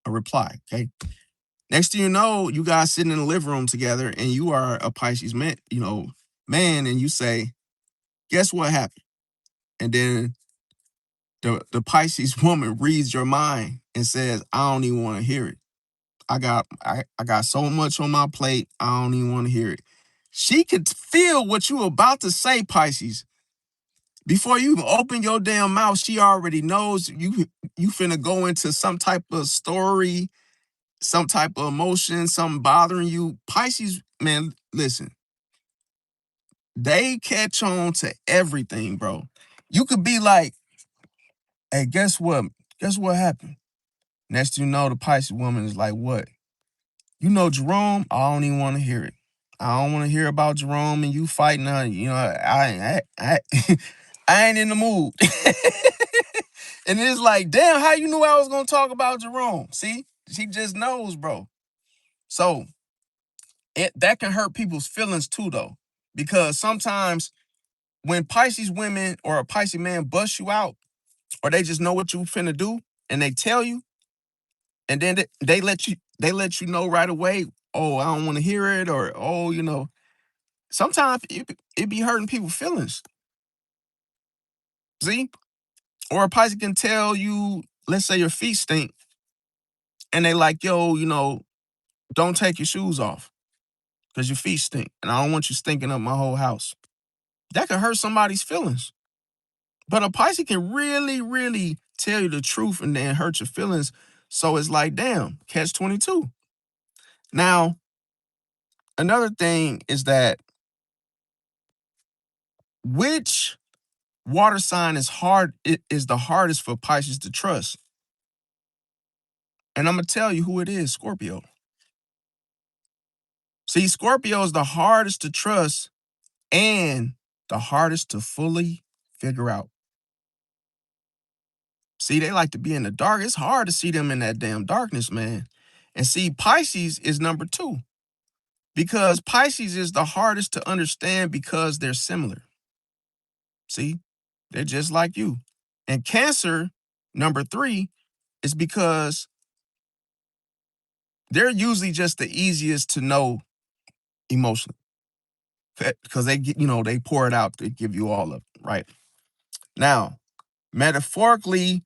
reply, okay? Next thing you know, you guys sitting in the living room together and you are a Pisces man, and you say, guess what happened? And then the Pisces woman reads your mind and says, I don't even want to hear it. I got so much on my plate, I don't even want to hear it. She could feel what you about to say, Pisces. Before you even open your damn mouth, she already knows you finna go into some type of story, some type of emotion, something bothering you. Pisces, man, listen, they catch on to everything, bro. You could be like, hey, guess what? Guess what happened? Next thing you know, the Pisces woman is like, what? You know Jerome? I don't even want to hear it. I don't want to hear about Jerome and you fighting on, I ain't in the mood. And it's like, damn, how you knew I was gonna talk about Jerome? See? She just knows, bro. So that can hurt people's feelings too, though. Because sometimes when Pisces women or a Pisces man bust you out, or they just know what you finna do, and they tell you, and then they let you know right away, oh, I don't want to hear it, or oh, sometimes it be hurting people's feelings. See? Or a Pisces can tell you, let's say your feet stink, and they like, yo, don't take your shoes off because your feet stink, and I don't want you stinking up my whole house. That could hurt somebody's feelings. But a Pisces can really, really tell you the truth and then hurt your feelings. So it's like, damn, catch 22. Now, another thing is that which water sign is the hardest for Pisces to trust? And I'm gonna tell you who it is, Scorpio. See, Scorpio is the hardest to trust and the hardest to fully figure out. See, they like to be in the dark. It's hard to see them in that damn darkness, man. And see, Pisces is number two because Pisces is the hardest to understand because they're similar. See, they're just like you. And Cancer, number three, is because they're usually just the easiest to know emotionally because they pour it out, they give you all of it, right? Now, metaphorically,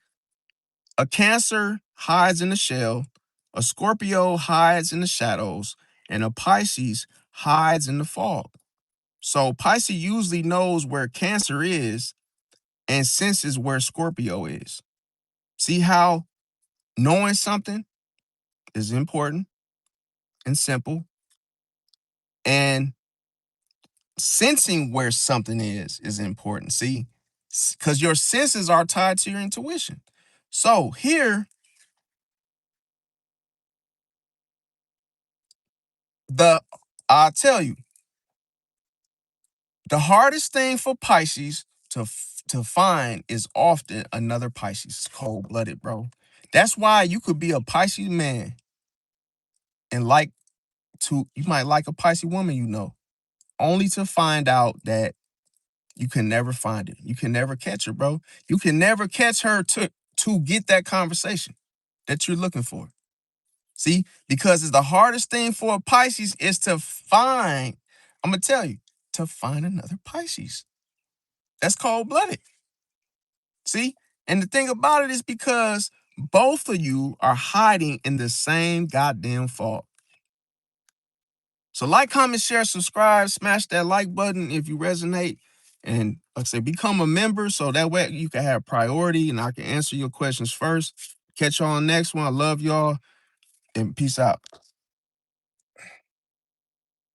a Cancer hides in the shell, a Scorpio hides in the shadows, and a Pisces hides in the fog. So Pisces usually knows where Cancer is and senses where Scorpio is. See how knowing something is important and simple, and sensing where something is important. See, because your senses are tied to your intuition. So here, the I tell you, the hardest thing for Pisces to find is often another Pisces. It's cold blooded, bro. That's why you could be a Pisces man and you might like a Pisces woman, only to find out that you can never find it. You can never catch her, bro. You can never catch her to get that conversation that you're looking for. See, because it's the hardest thing for a Pisces is to find, I'm gonna tell you, to find another Pisces. That's cold-blooded. See? And the thing about it is because both of you are hiding in the same goddamn fault. So like, comment, share, subscribe, smash that like button if you resonate. And like I say, become a member so that way you can have priority and I can answer your questions first. Catch y'all on the next one. I love y'all and peace out.